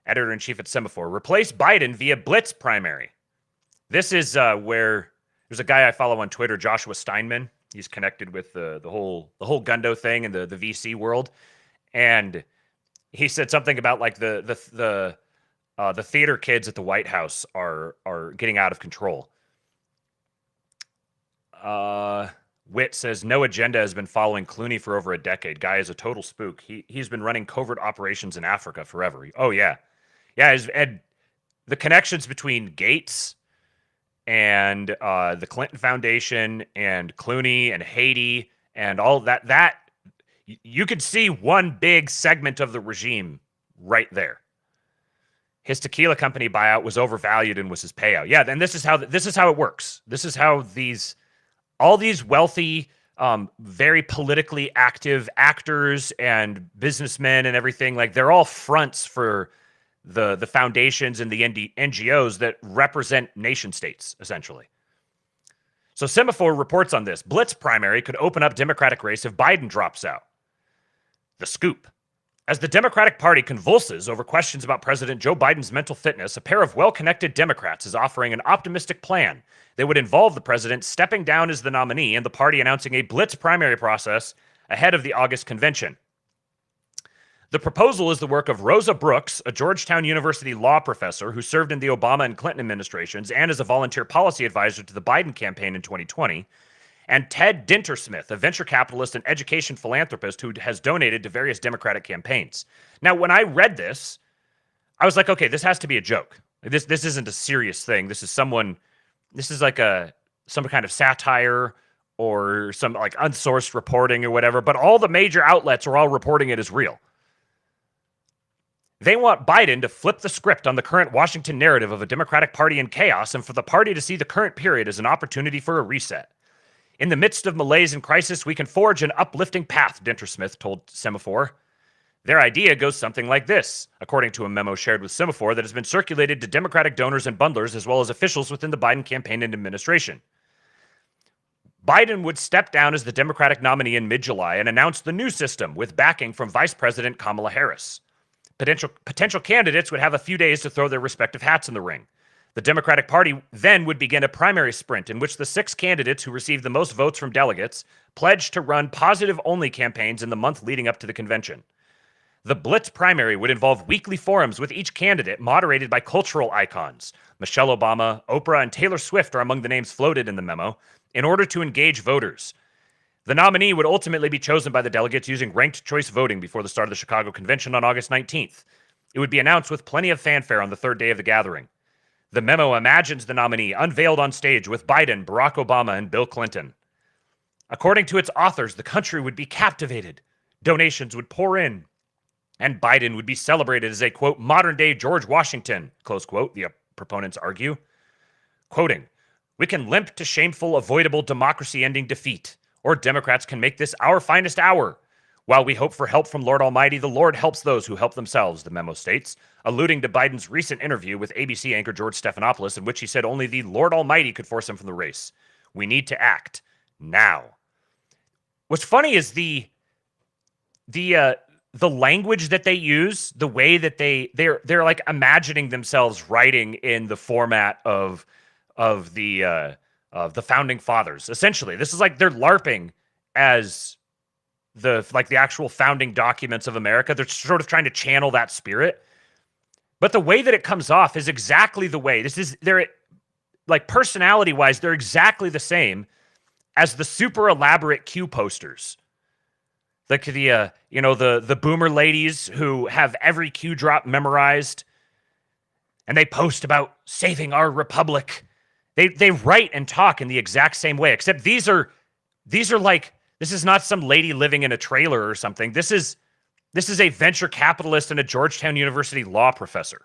S1: Editor-in-chief at Semaphore. Replaced Biden via Blitz Primary. This is where there's a guy I follow on Twitter, Joshua Steinman. He's connected with the whole Gundo thing and the VC world. And he said something about like the theater kids at the White House are getting out of control. Witt says no agenda has been following Clooney for over a decade. Guy is a total spook. He's been running covert operations in Africa forever. Oh yeah, and the connections between Gates and the Clinton Foundation and Clooney and Haiti and all that you could see one big segment of the regime right there. His tequila company buyout was overvalued and was his payout. Yeah, and this is how it works. This is how all these wealthy, very politically active actors and businessmen and everything, like they're all fronts for the foundations and the NGOs that represent nation states, essentially. So Semaphore reports on this. Blitz primary could open up Democratic race if Biden drops out. The Scoop. As the Democratic Party convulses over questions about President Joe Biden's mental fitness, a pair of well-connected Democrats is offering an optimistic plan that would involve the president stepping down as the nominee and the party announcing a Blitz primary process ahead of the August convention. The proposal is the work of Rosa Brooks, a Georgetown University law professor who served in the Obama and Clinton administrations and as a volunteer policy advisor to the Biden campaign in 2020, and Ted Dintersmith, a venture capitalist and education philanthropist who has donated to various Democratic campaigns. Now, when I read this, I was like, okay, this has to be a joke. This isn't a serious thing. This is like some kind of satire or some like unsourced reporting or whatever, but all the major outlets are all reporting it as real. They want Biden to flip the script on the current Washington narrative of a Democratic Party in chaos and for the party to see the current period as an opportunity for a reset. In the midst of malaise and crisis, we can forge an uplifting path, Dintersmith told Semaphore. Their idea goes something like this, according to a memo shared with Semaphore that has been circulated to Democratic donors and bundlers as well as officials within the Biden campaign and administration. Biden would step down as the Democratic nominee in mid-July and announce the new system with backing from Vice President Kamala Harris. Potential candidates would have a few days to throw their respective hats in the ring. The Democratic Party then would begin a primary sprint in which the 6 candidates who received the most votes from delegates pledged to run positive-only campaigns in the month leading up to the convention. The Blitz primary would involve weekly forums with each candidate moderated by cultural icons. Michelle Obama, Oprah, and Taylor Swift are among the names floated in the memo, in order to engage voters. The nominee would ultimately be chosen by the delegates using ranked choice voting before the start of the Chicago convention on August 19th. It would be announced with plenty of fanfare on the third day of the gathering. The memo imagines the nominee unveiled on stage with Biden, Barack Obama, and Bill Clinton. According to its authors, the country would be captivated, donations would pour in, and Biden would be celebrated as a, quote, modern-day George Washington, close quote, the proponents argue. Quoting, we can limp to shameful, avoidable democracy-ending defeat, or Democrats can make this our finest hour. While we hope for help from Lord Almighty, the Lord helps those who help themselves, the memo states, alluding to Biden's recent interview with ABC anchor George Stephanopoulos, in which he said only the Lord Almighty could force him from the race. We need to act now. What's funny is the language that they use, the way that they're like imagining themselves writing in the format of the founding fathers. Essentially, this is like they're LARPing as the actual founding documents of America. They're sort of trying to channel that spirit. But the way that it comes off is exactly the way. They're like personality-wise, they're exactly the same as the super elaborate Q posters. Like the boomer ladies who have every Q drop memorized and they post about saving our republic. They write and talk in the exact same way, except these are like, this is not some lady living in a trailer or something. This is a venture capitalist and a Georgetown University law professor.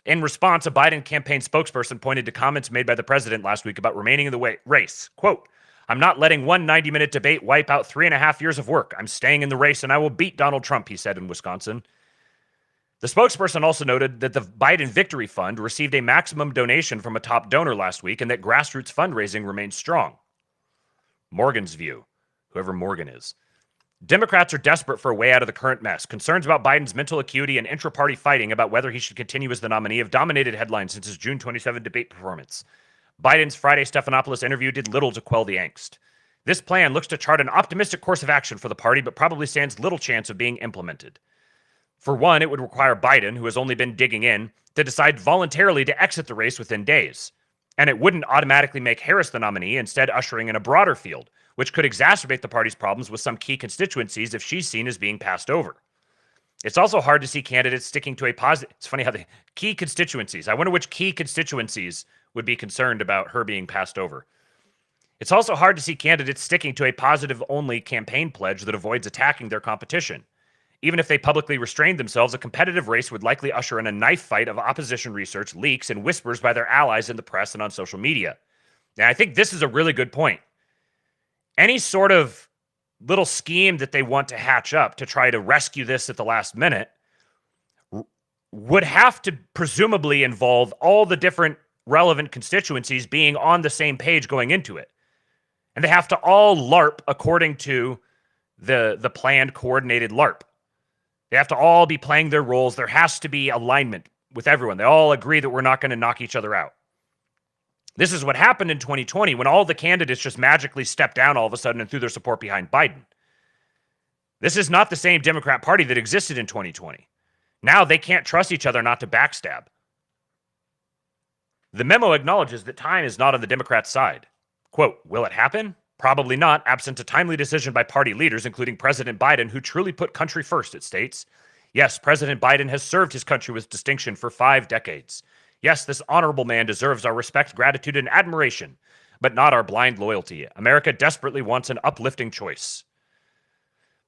S1: In response, a Biden campaign spokesperson pointed to comments made by the president last week about remaining in the race. Quote, I'm not letting one 90-minute debate wipe out 3.5 years of work. I'm staying in the race and I will beat Donald Trump, he said in Wisconsin. The spokesperson also noted that the Biden Victory Fund received a maximum donation from a top donor last week and that grassroots fundraising remains strong. Morgan's view, whoever Morgan is. Democrats are desperate for a way out of the current mess. Concerns about Biden's mental acuity and intra-party fighting about whether he should continue as the nominee have dominated headlines since his June 27 debate performance. Biden's Friday Stephanopoulos interview did little to quell the angst. This plan looks to chart an optimistic course of action for the party, but probably stands little chance of being implemented. For one, it would require Biden, who has only been digging in, to decide voluntarily to exit the race within days. And it wouldn't automatically make Harris the nominee, instead ushering in a broader field, which could exacerbate the party's problems with some key constituencies if she's seen as being passed over. It's also hard to see candidates sticking to a positive... It's funny how the key constituencies... I wonder which key constituencies would be concerned about her being passed over. It's also hard to see candidates sticking to a positive-only campaign pledge that avoids attacking their competition. Even if they publicly restrained themselves, a competitive race would likely usher in a knife fight of opposition research, leaks, and whispers by their allies in the press and on social media. Now, I think this is a really good point. Any sort of little scheme that they want to hatch up to try to rescue this at the last minute would have to presumably involve all the different relevant constituencies being on the same page going into it. And they have to all LARP according to the planned coordinated LARP. They have to all be playing their roles. There has to be alignment with everyone. They all agree that we're not going to knock each other out. This is what happened in 2020 when all the candidates just magically stepped down all of a sudden and threw their support behind Biden. This is not the same Democrat Party that existed in 2020. Now they can't trust each other not to backstab. The memo acknowledges that time is not on the Democrats' side. Quote, will it happen? Probably not, absent a timely decision by party leaders, including President Biden, who truly put country first, it states. Yes, President Biden has served his country with distinction for 5 decades. Yes, this honorable man deserves our respect, gratitude, and admiration, but not our blind loyalty. America desperately wants an uplifting choice.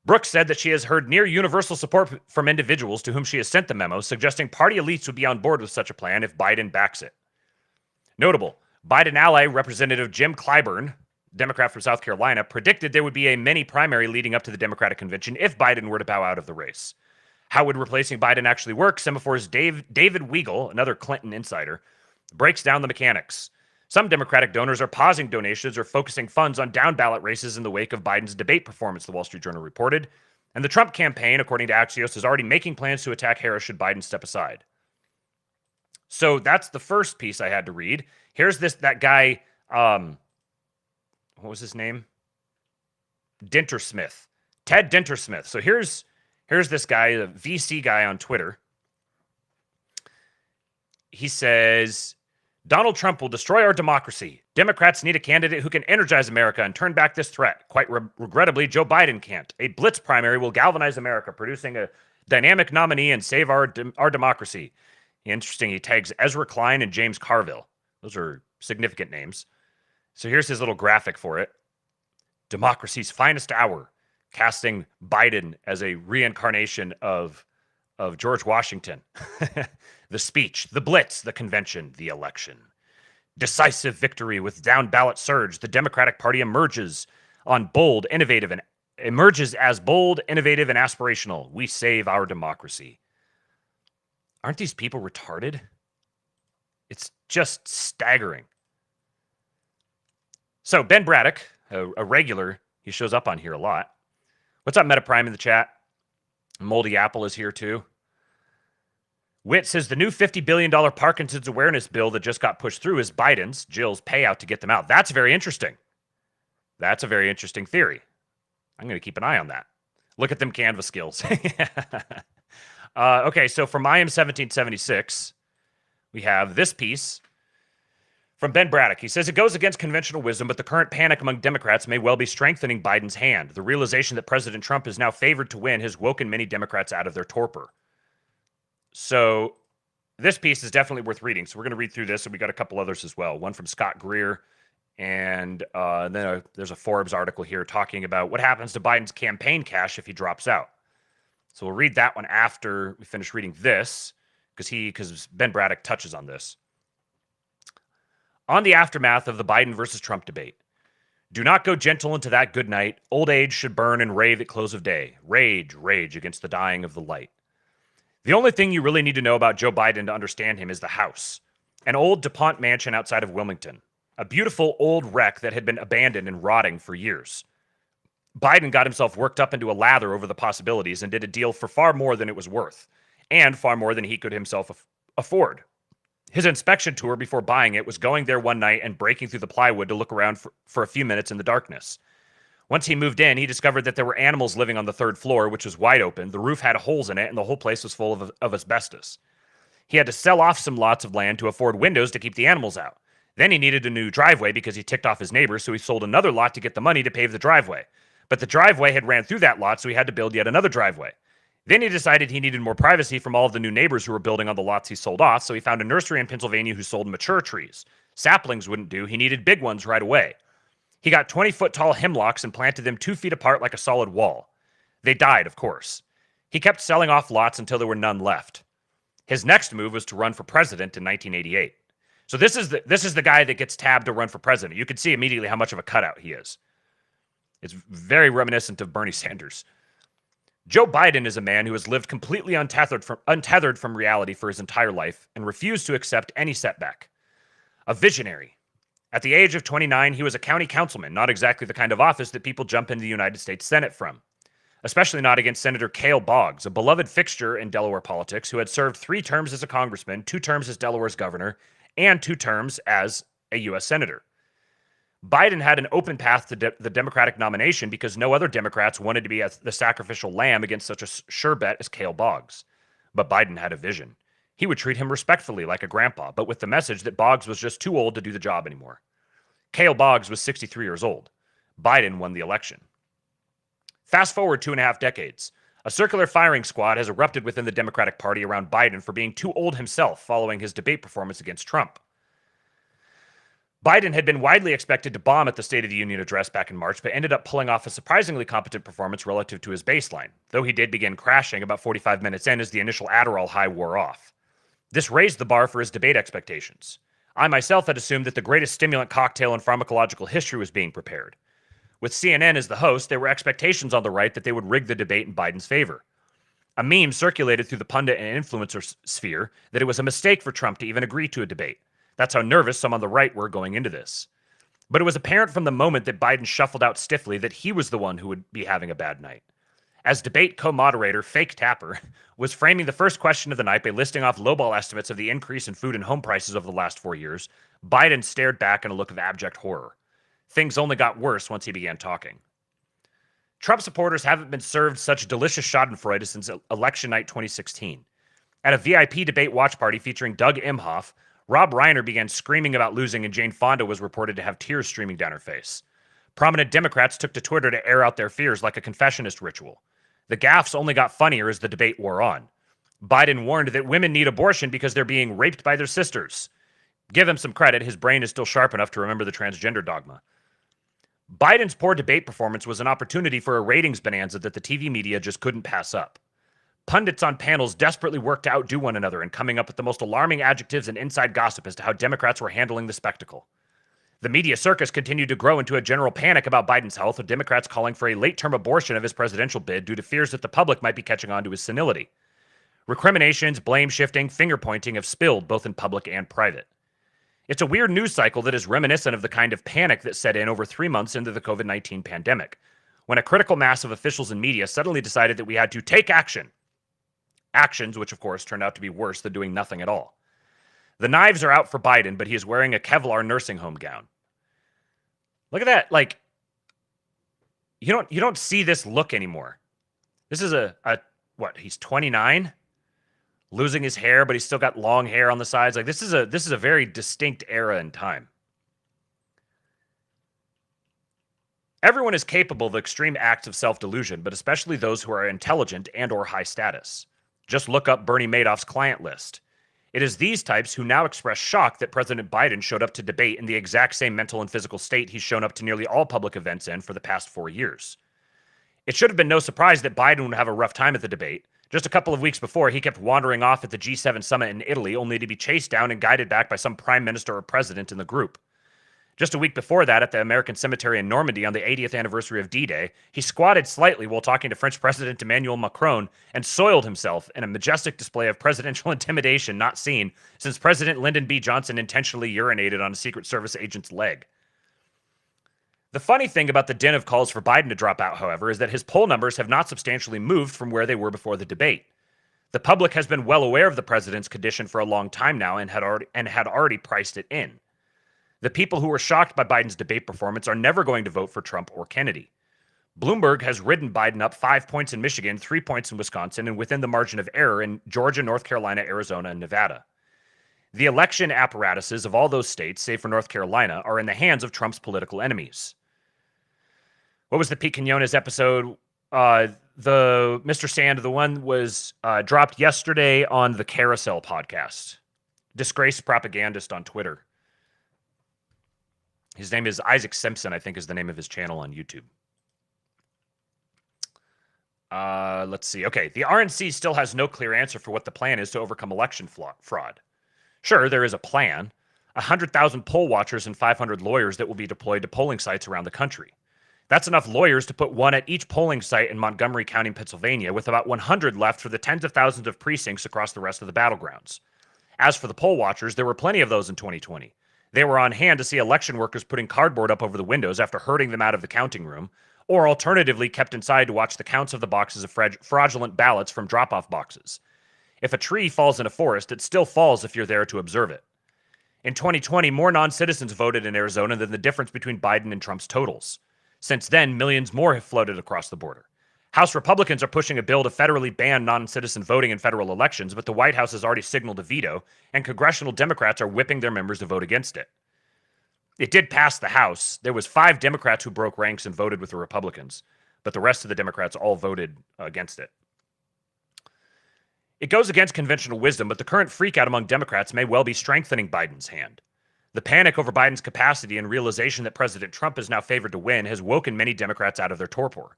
S1: Brooks said that she has heard near universal support from individuals to whom she has sent the memo, suggesting party elites would be on board with such a plan if Biden backs it. Notable, Biden ally Representative Jim Clyburn, Democrat from South Carolina, predicted there would be a mini primary leading up to the Democratic convention if Biden were to bow out of the race. How would replacing Biden actually work? Semaphor's David Weigel, another Clinton insider, breaks down the mechanics. Some Democratic donors are pausing donations or focusing funds on down-ballot races in the wake of Biden's debate performance, the Wall Street Journal reported. And the Trump campaign, according to Axios, is already making plans to attack Harris should Biden step aside. So that's the first piece I had to read. Here's that guy, what was his name? Dintersmith. Ted Dintersmith. So here's this guy, the VC guy on Twitter. He says, Donald Trump will destroy our democracy. Democrats need a candidate who can energize America and turn back this threat. Quite regrettably, Joe Biden can't. A Blitz primary will galvanize America, producing a dynamic nominee and save our democracy. Interesting, he tags Ezra Klein and James Carville. Those are significant names. So here's his little graphic for it. Democracy's finest hour, casting Biden as a reincarnation of George Washington. The speech, the blitz, the convention, the election. Decisive victory with down-ballot surge. The Democratic Party emerges as bold, innovative, and aspirational. We save our democracy. Aren't these people retarded? It's just staggering. So Ben Braddock, a regular, he shows up on here a lot. What's up, MetaPrime in the chat? Moldy Apple is here too. Witt says the new $50 billion Parkinson's awareness bill that just got pushed through is Biden's, Jill's payout to get them out. That's very interesting. That's a very interesting theory. I'm going to keep an eye on that. Look at them Canva skills. Okay, so from I Am 1776, we have this piece from Ben Braddock. He says, it goes against conventional wisdom, but the current panic among Democrats may well be strengthening Biden's hand. The realization that President Trump is now favored to win has woken many Democrats out of their torpor. So this piece is definitely worth reading. So we're going to read through this, and we got a couple others as well. One from Scott Greer, and then there's a Forbes article here talking about what happens to Biden's campaign cash if he drops out. So we'll read that one after we finish reading this, because Ben Braddock touches on this. On the aftermath of the Biden versus Trump debate, do not go gentle into that good night. Old age should burn and rave at close of day. Rage, rage against the dying of the light. The only thing you really need to know about Joe Biden to understand him is the house, an old DuPont mansion outside of Wilmington, a beautiful old wreck that had been abandoned and rotting for years. Biden got himself worked up into a lather over the possibilities and did a deal for far more than it was worth, and far more than he could himself afford. His inspection tour before buying it was going there one night and breaking through the plywood to look around for a few minutes in the darkness. Once he moved in, he discovered that there were animals living on the third floor, which was wide open. The roof had holes in it, and the whole place was full of asbestos. He had to sell off some lots of land to afford windows to keep the animals out. Then he needed a new driveway because he ticked off his neighbors, so he sold another lot to get the money to pave the driveway. But the driveway had ran through that lot, so he had to build yet another driveway. Then he decided he needed more privacy from all of the new neighbors who were building on the lots he sold off, so he found a nursery in Pennsylvania who sold mature trees. Saplings wouldn't do. He needed big ones right away. He got 20-foot-tall hemlocks and planted them 2 feet apart like a solid wall. They died, of course. He kept selling off lots until there were none left. His next move was to run for president in 1988. So this is the guy that gets tabbed to run for president. You can see immediately how much of a cutout he is. It's very reminiscent of Bernie Sanders. Joe Biden is a man who has lived completely untethered from reality for his entire life and refused to accept any setback. A visionary. At the age of 29, he was a county councilman, not exactly the kind of office that people jump into the United States Senate from. especially not against Senator Cale Boggs, a beloved fixture in Delaware politics who had served 3 terms as a congressman, 2 terms as Delaware's governor, and 2 terms as a U.S. senator. Biden had an open path to the Democratic nomination because no other Democrats wanted to be the sacrificial lamb against such a sure bet as Cale Boggs. But Biden had a vision. He would treat him respectfully like a grandpa, but with the message that Boggs was just too old to do the job anymore. Cale Boggs was 63 years old. Biden won the election. Fast forward 2.5 decades. A circular firing squad has erupted within the Democratic Party around Biden for being too old himself following his debate performance against Trump. Biden had been widely expected to bomb at the State of the Union address back in March, but ended up pulling off a surprisingly competent performance relative to his baseline, though he did begin crashing about 45 minutes in as the initial Adderall high wore off. This raised the bar for his debate expectations. I myself had assumed that the greatest stimulant cocktail in pharmacological history was being prepared. With CNN as the host, there were expectations on the right that they would rig the debate in Biden's favor. A meme circulated through the pundit and influencer sphere that it was a mistake for Trump to even agree to a debate. That's how nervous some on the right were going into this. But it was apparent from the moment that Biden shuffled out stiffly that he was the one who would be having a bad night. As debate co-moderator Fake Tapper was framing the first question of the night by listing off lowball estimates of the increase in food and home prices over the last 4 years, Biden stared back in a look of abject horror. Things only got worse once he began talking. Trump supporters haven't been served such delicious schadenfreude since election night 2016. At a VIP debate watch party featuring Doug Imhoff, Rob Reiner began screaming about losing, and Jane Fonda was reported to have tears streaming down her face. Prominent Democrats took to Twitter to air out their fears like a confessionist ritual. The gaffes only got funnier as the debate wore on. Biden warned that women need abortion because they're being raped by their sisters. Give him some credit, his brain is still sharp enough to remember the transgender dogma. Biden's poor debate performance was an opportunity for a ratings bonanza that the TV media just couldn't pass up. Pundits on panels desperately worked to outdo one another in coming up with the most alarming adjectives and inside gossip as to how Democrats were handling the spectacle. The media circus continued to grow into a general panic about Biden's health, with Democrats calling for a late-term abortion of his presidential bid due to fears that the public might be catching on to his senility. Recriminations, blame-shifting, finger-pointing have spilled both in public and private. It's a weird news cycle that is reminiscent of the kind of panic that set in over 3 months into the COVID-19 pandemic, when a critical mass of officials and media suddenly decided that we had to take action. Actions, which of course turned out to be worse than doing nothing at all. The knives are out for Biden, but he is wearing a Kevlar nursing home gown. Look at that. Like, you don't see this look anymore. This is what, he's 29? Losing his hair, but he's still got long hair on the sides. Like, this is a very distinct era in time. Everyone is capable of extreme acts of self-delusion, but especially those who are intelligent and or high status. Just look up Bernie Madoff's client list. It is these types who now express shock that President Biden showed up to debate in the exact same mental and physical state he's shown up to nearly all public events in for the past 4 years. It should have been no surprise that Biden would have a rough time at the debate. Just a couple of weeks before, he kept wandering off at the G7 summit in Italy, only to be chased down and guided back by some prime minister or president in the group. Just a week before that, at the American Cemetery in Normandy on the 80th anniversary of D-Day, he squatted slightly while talking to French President Emmanuel Macron and soiled himself in a majestic display of presidential intimidation not seen since President Lyndon B. Johnson intentionally urinated on a Secret Service agent's leg. The funny thing about the din of calls for Biden to drop out, however, is that his poll numbers have not substantially moved from where they were before the debate. The public has been well aware of the president's condition for a long time now and had already priced it in. The people who were shocked by Biden's debate performance are never going to vote for Trump or Kennedy. Bloomberg has ridden Biden up 5 points in Michigan, 3 points in Wisconsin, and within the margin of error in Georgia, North Carolina, Arizona, and Nevada. The election apparatuses of all those states, save for North Carolina, are in the hands of Trump's political enemies. What was the Pete Quinones episode? The Mr. Sand, the one was dropped yesterday on the Carousel podcast. Disgraced propagandist on Twitter. His name is Isaac Simpson, I think is the name of his channel on YouTube. Let's see. Okay, the RNC still has no clear answer for what the plan is to overcome election fraud. Sure, there is a plan. 100,000 poll watchers and 500 lawyers that will be deployed to polling sites around the country. That's enough lawyers to put one at each polling site in Montgomery County, Pennsylvania, with about 100 left for the tens of thousands of precincts across the rest of the battlegrounds. As for the poll watchers, there were plenty of those in 2020. They were on hand to see election workers putting cardboard up over the windows after herding them out of the counting room, or alternatively kept inside to watch the counts of the boxes of fraudulent ballots from drop-off boxes. If a tree falls in a forest, it still falls if you're there to observe it. In 2020, more non-citizens voted in Arizona than the difference between Biden and Trump's totals. Since then, millions more have flooded across the border. House Republicans are pushing a bill to federally ban non-citizen voting in federal elections, but the White House has already signaled a veto, and congressional Democrats are whipping their members to vote against it. It did pass the House. There was 5 Democrats who broke ranks and voted with the Republicans, but the rest of the Democrats all voted against it. It goes against conventional wisdom, but the current freakout among Democrats may well be strengthening Biden's hand. The panic over Biden's capacity and realization that President Trump is now favored to win has woken many Democrats out of their torpor.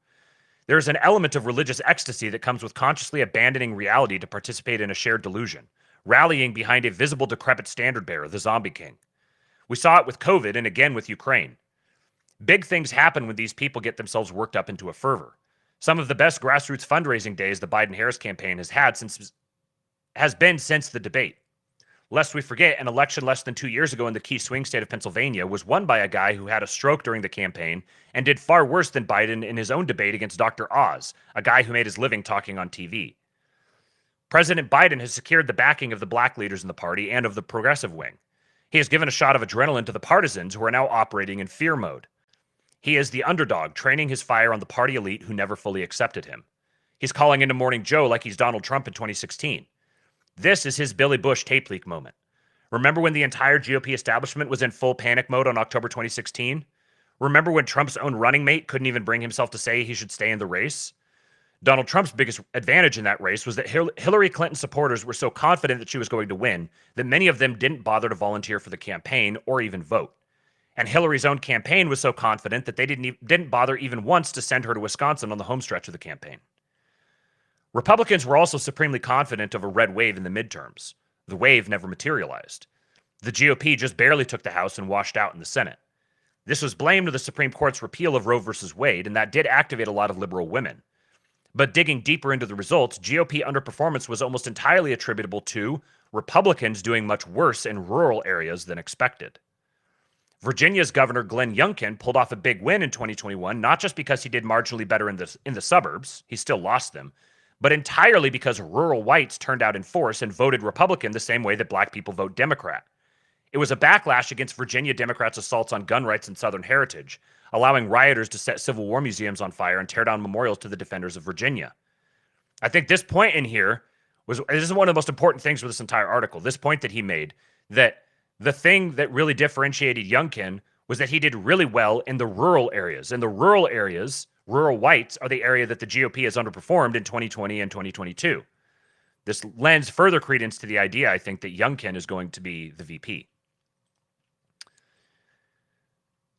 S1: There is an element of religious ecstasy that comes with consciously abandoning reality to participate in a shared delusion, rallying behind a visible decrepit standard bearer, the zombie king. We saw it with COVID and again with Ukraine. Big things happen when these people get themselves worked up into a fervor. Some of the best grassroots fundraising days the Biden-Harris campaign has been since the debate. Lest we forget, an election less than 2 years ago in the key swing state of Pennsylvania was won by a guy who had a stroke during the campaign and did far worse than Biden in his own debate against Dr. Oz, a guy who made his living talking on TV. President Biden has secured the backing of the black leaders in the party and of the progressive wing. He has given a shot of adrenaline to the partisans who are now operating in fear mode. He is the underdog, training his fire on the party elite who never fully accepted him. He's calling into Morning Joe like he's Donald Trump in 2016. This is his Billy Bush tape leak moment. Remember when the entire GOP establishment was in full panic mode on October 2016? Remember when Trump's own running mate couldn't even bring himself to say he should stay in the race? Donald Trump's biggest advantage in that race was that Hillary Clinton supporters were so confident that she was going to win that many of them didn't bother to volunteer for the campaign or even vote. And Hillary's own campaign was so confident that they didn't bother even once to send her to Wisconsin on the home stretch of the campaign. Republicans were also supremely confident of a red wave in the midterms. The wave never materialized. The GOP just barely took the House and washed out in the Senate. This was blamed to the Supreme Court's repeal of Roe v. Wade, and that did activate a lot of liberal women. But digging deeper into the results, GOP underperformance was almost entirely attributable to Republicans doing much worse in rural areas than expected. Virginia's Governor Glenn Youngkin pulled off a big win in 2021, not just because he did marginally better in the suburbs, he still lost them, but entirely because rural whites turned out in force and voted Republican the same way that black people vote Democrat. It was a backlash against Virginia Democrats' assaults on gun rights and Southern heritage, allowing rioters to set Civil War museums on fire and tear down memorials to the defenders of Virginia. I think this point in here this is one of the most important things for this entire article. This point that he made, that the thing that really differentiated Youngkin was that he did really well in the rural areas. In the rural areas, rural whites are the area that the GOP has underperformed in 2020 and 2022. This lends further credence to the idea, I think, that Youngkin is going to be the VP.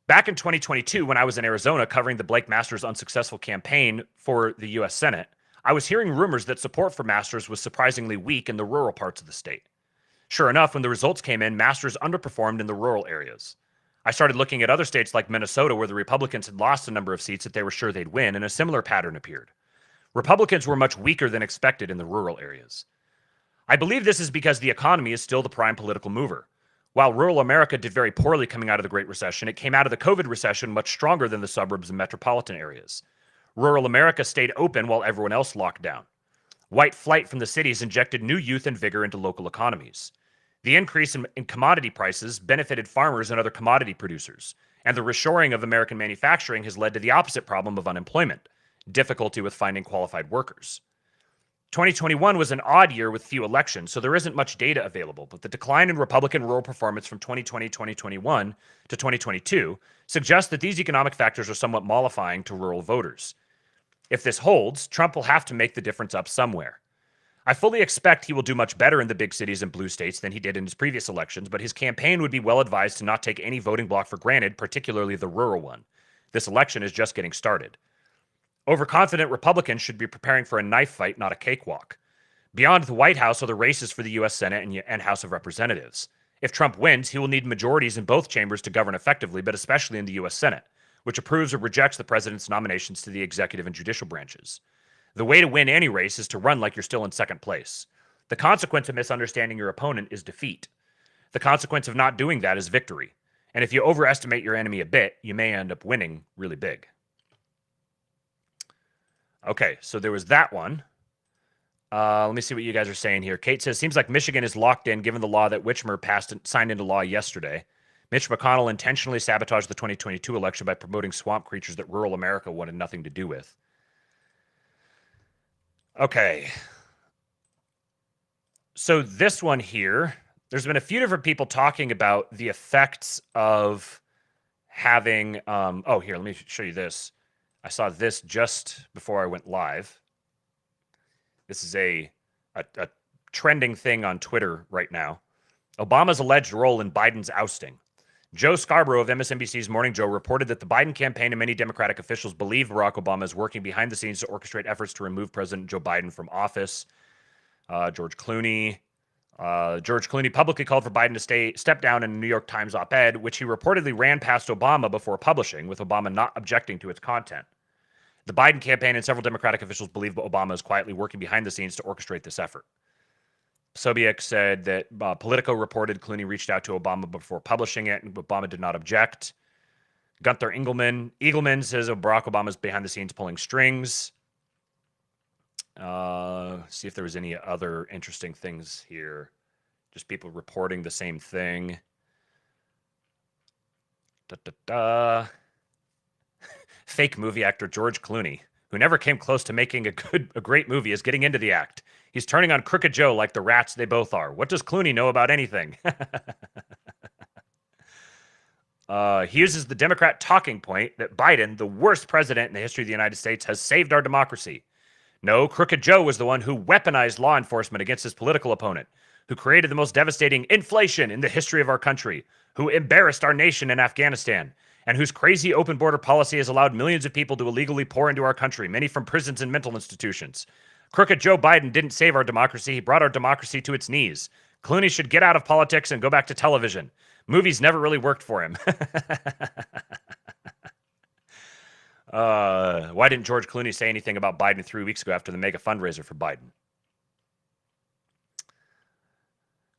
S1: Back in 2022, when I was in Arizona covering the Blake Masters' unsuccessful campaign for the U.S. Senate, I was hearing rumors that support for Masters was surprisingly weak in the rural parts of the state. Sure enough, when the results came in, Masters underperformed in the rural areas. I started looking at other states like Minnesota, where the Republicans had lost a number of seats that they were sure they'd win, and a similar pattern appeared. Republicans were much weaker than expected in the rural areas. I believe this is because the economy is still the prime political mover. While rural America did very poorly coming out of the Great Recession, it came out of the COVID recession much stronger than the suburbs and metropolitan areas. Rural America stayed open while everyone else locked down. White flight from the cities injected new youth and vigor into local economies. The increase in commodity prices benefited farmers and other commodity producers, and the reshoring of American manufacturing has led to the opposite problem of unemployment, difficulty with finding qualified workers. 2021 was an odd year with few elections, so there isn't much data available, but the decline in Republican rural performance from 2020-2021 to 2022 suggests that these economic factors are somewhat mollifying to rural voters. If this holds, Trump will have to make the difference up somewhere. I fully expect he will do much better in the big cities and blue states than he did in his previous elections, but his campaign would be well advised to not take any voting bloc for granted, particularly the rural one. This election is just getting started. Overconfident Republicans should be preparing for a knife fight, not a cakewalk. Beyond the White House are the races for the U.S. Senate and House of Representatives. If Trump wins, he will need majorities in both chambers to govern effectively, but especially in the U.S. Senate, which approves or rejects the president's nominations to the executive and judicial branches. The way to win any race is to run like you're still in second place. The consequence of misunderstanding your opponent is defeat. The consequence of not doing that is victory. And if you overestimate your enemy a bit, you may end up winning really big. Okay, so there was that one. Let me see what you guys are saying here. Kate says, seems like Michigan is locked in given the law that Whitmer signed into law yesterday. Mitch McConnell intentionally sabotaged the 2022 election by promoting swamp creatures that rural America wanted nothing to do with. Okay. So this one here, there's been a few different people talking about the effects of having, oh, here, let me show you this. I saw this just before I went live. This is a trending thing on Twitter right now. Obama's alleged role in Biden's ousting. Joe Scarborough of MSNBC's Morning Joe reported that the Biden campaign and many Democratic officials believe Barack Obama is working behind the scenes to orchestrate efforts to remove President Joe Biden from office. George Clooney publicly called for Biden to step down in a New York Times op-ed, which he reportedly ran past Obama before publishing, with Obama not objecting to its content. The Biden campaign and several Democratic officials believe Obama is quietly working behind the scenes to orchestrate this effort. Sobiek said that Politico reported Clooney reached out to Obama before publishing it, and Obama did not object. Gunther Eagleman says Barack Obama is behind the scenes pulling strings. See if there was any other interesting things here. Just people reporting the same thing. Fake movie actor George Clooney, who never came close to making a great movie, is getting into the act. He's turning on Crooked Joe like the rats they both are. What does Clooney know about anything? He uses the Democrat talking point that Biden, the worst president in the history of the United States, has saved our democracy. No, Crooked Joe was the one who weaponized law enforcement against his political opponent, who created the most devastating inflation in the history of our country, who embarrassed our nation in Afghanistan, and whose crazy open border policy has allowed millions of people to illegally pour into our country, many from prisons and mental institutions. Crooked Joe Biden didn't save our democracy. He brought our democracy to its knees. Clooney should get out of politics and go back to television. Movies never really worked for him. Why didn't George Clooney say anything about Biden 3 weeks ago after the mega fundraiser for Biden?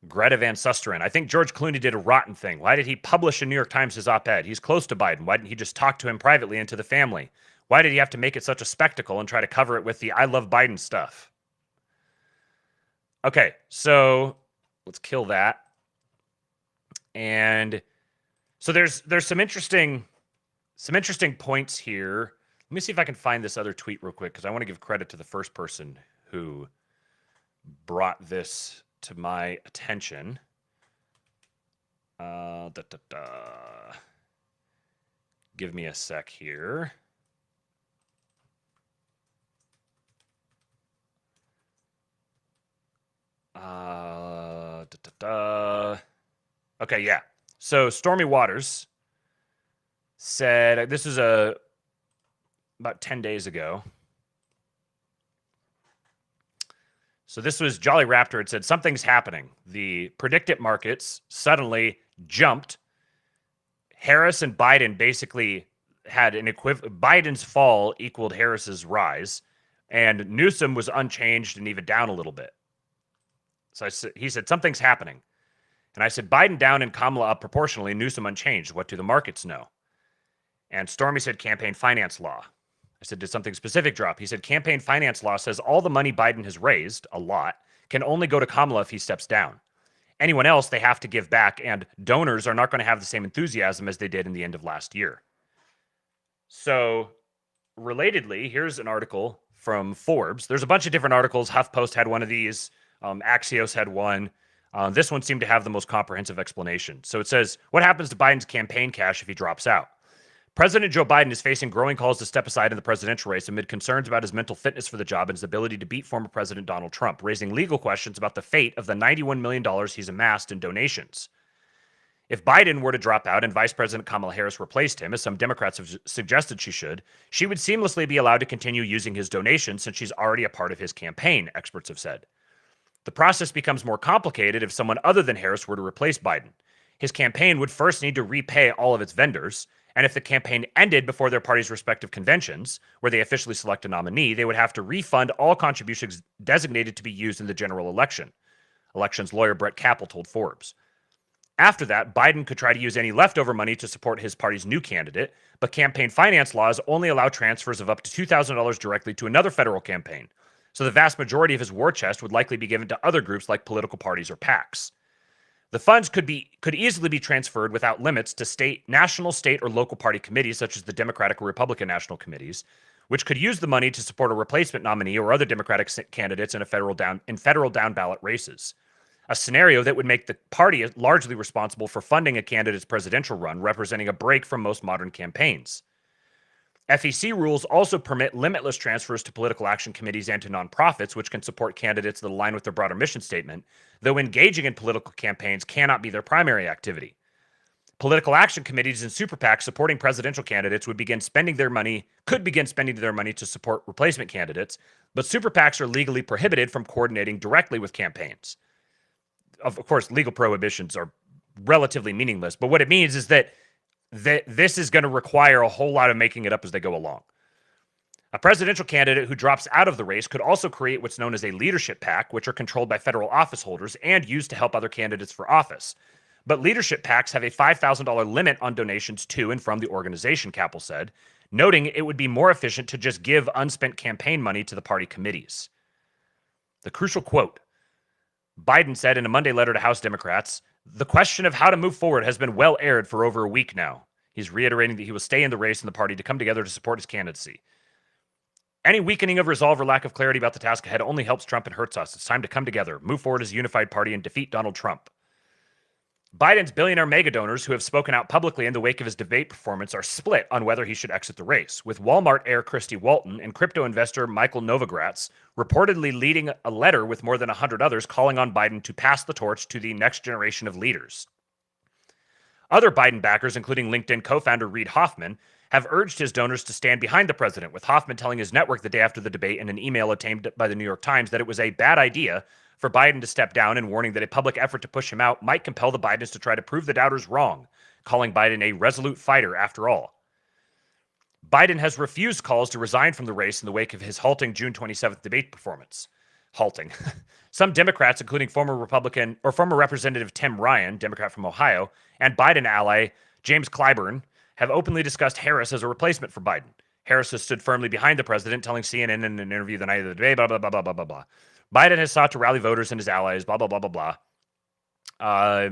S1: Greta Van Susteren. I think George Clooney did a rotten thing. Why did he publish in New York Times his op-ed? He's close to Biden. Why didn't he just talk to him privately and to the family? Why did he have to make it such a spectacle and try to cover it with the I love Biden stuff? Okay, so let's kill that. And so there's some interesting points here. Let me see if I can find this other tweet real quick, because I want to give credit to the first person who brought this to my attention. Give me a sec here. Okay, yeah. So Stormy Waters said, this is about 10 days ago. So this was Jolly Raptor. It said, something's happening. The predicted markets suddenly jumped. Harris and Biden basically had an equivalent. Biden's fall equaled Harris's rise, and Newsom was unchanged and even down a little bit. So he said, something's happening. And I said, Biden down and Kamala up proportionally, Newsom unchanged. What do the markets know? And Stormy said, campaign finance law. I said, did something specific drop? He said, campaign finance law says all the money Biden has raised, a lot, can only go to Kamala if he steps down. Anyone else, they have to give back, and donors are not going to have the same enthusiasm as they did in the end of last year. So, relatedly, here's an article from Forbes. There's a bunch of different articles. HuffPost had one of these. Axios had one. This one seemed to have the most comprehensive explanation. So it says, what happens to Biden's campaign cash if he drops out? President Joe Biden is facing growing calls to step aside in the presidential race amid concerns about his mental fitness for the job and his ability to beat former President Donald Trump, raising legal questions about the fate of the $91 million he's amassed in donations. If Biden were to drop out and Vice President Kamala Harris replaced him, as some Democrats have suggested she would seamlessly be allowed to continue using his donations since she's already a part of his campaign, experts have said. The process becomes more complicated if someone other than Harris were to replace Biden. His campaign would first need to repay all of its vendors, and if the campaign ended before their party's respective conventions, where they officially select a nominee, they would have to refund all contributions designated to be used in the general election. Elections lawyer Brett Capel told Forbes. After that, Biden could try to use any leftover money to support his party's new candidate, but campaign finance laws only allow transfers of up to $2,000 directly to another federal campaign. So the vast majority of his war chest would likely be given to other groups like political parties or PACs. The funds could easily be transferred without limits to national, state, or local party committees, such as the Democratic or Republican national committees, which could use the money to support a replacement nominee or other Democratic candidates in federal down ballot races. A scenario that would make the party largely responsible for funding a candidate's presidential run, representing a break from most modern campaigns. FEC rules also permit limitless transfers to political action committees and to nonprofits, which can support candidates that align with their broader mission statement, though engaging in political campaigns cannot be their primary activity. Political action committees and super PACs supporting presidential candidates could begin spending their money to support replacement candidates, but super PACs are legally prohibited from coordinating directly with campaigns. Of course, legal prohibitions are relatively meaningless, but what it means is that this is going to require a whole lot of making it up as they go along. A presidential candidate who drops out of the race could also create what's known as a leadership PAC, which are controlled by federal office holders and used to help other candidates for office. But leadership PACs have a $5,000 limit on donations to and from the organization, Capel said, noting it would be more efficient to just give unspent campaign money to the party committees. The crucial quote, Biden said in a Monday letter to House Democrats, "The question of how to move forward has been well aired for over a week now." He's reiterating that he will stay in the race and the party to come together to support his candidacy. Any weakening of resolve or lack of clarity about the task ahead only helps Trump and hurts us. It's time to come together, move forward as a unified party, and defeat Donald Trump. Biden's billionaire mega donors who have spoken out publicly in the wake of his debate performance are split on whether he should exit the race, with Walmart heir Christy Walton and crypto investor Michael Novogratz reportedly leading a letter with more than 100 others calling on Biden to pass the torch to the next generation of leaders. Other Biden backers, including LinkedIn co-founder Reid Hoffman, have urged his donors to stand behind the president, with Hoffman telling his network the day after the debate in an email obtained by the New York Times that it was a bad idea for Biden to step down and warning that a public effort to push him out might compel the Bidens to try to prove the doubters wrong, calling Biden a resolute fighter after all. Biden has refused calls to resign from the race in the wake of his halting June 27th debate performance. Halting. Some Democrats, including former Representative Tim Ryan, Democrat from Ohio, and Biden ally James Clyburn, have openly discussed Harris as a replacement for Biden. Harris has stood firmly behind the president, telling CNN in an interview the night of the debate, blah, blah, blah, blah, blah, blah, blah. Biden has sought to rally voters and his allies, blah, blah, blah, blah, blah.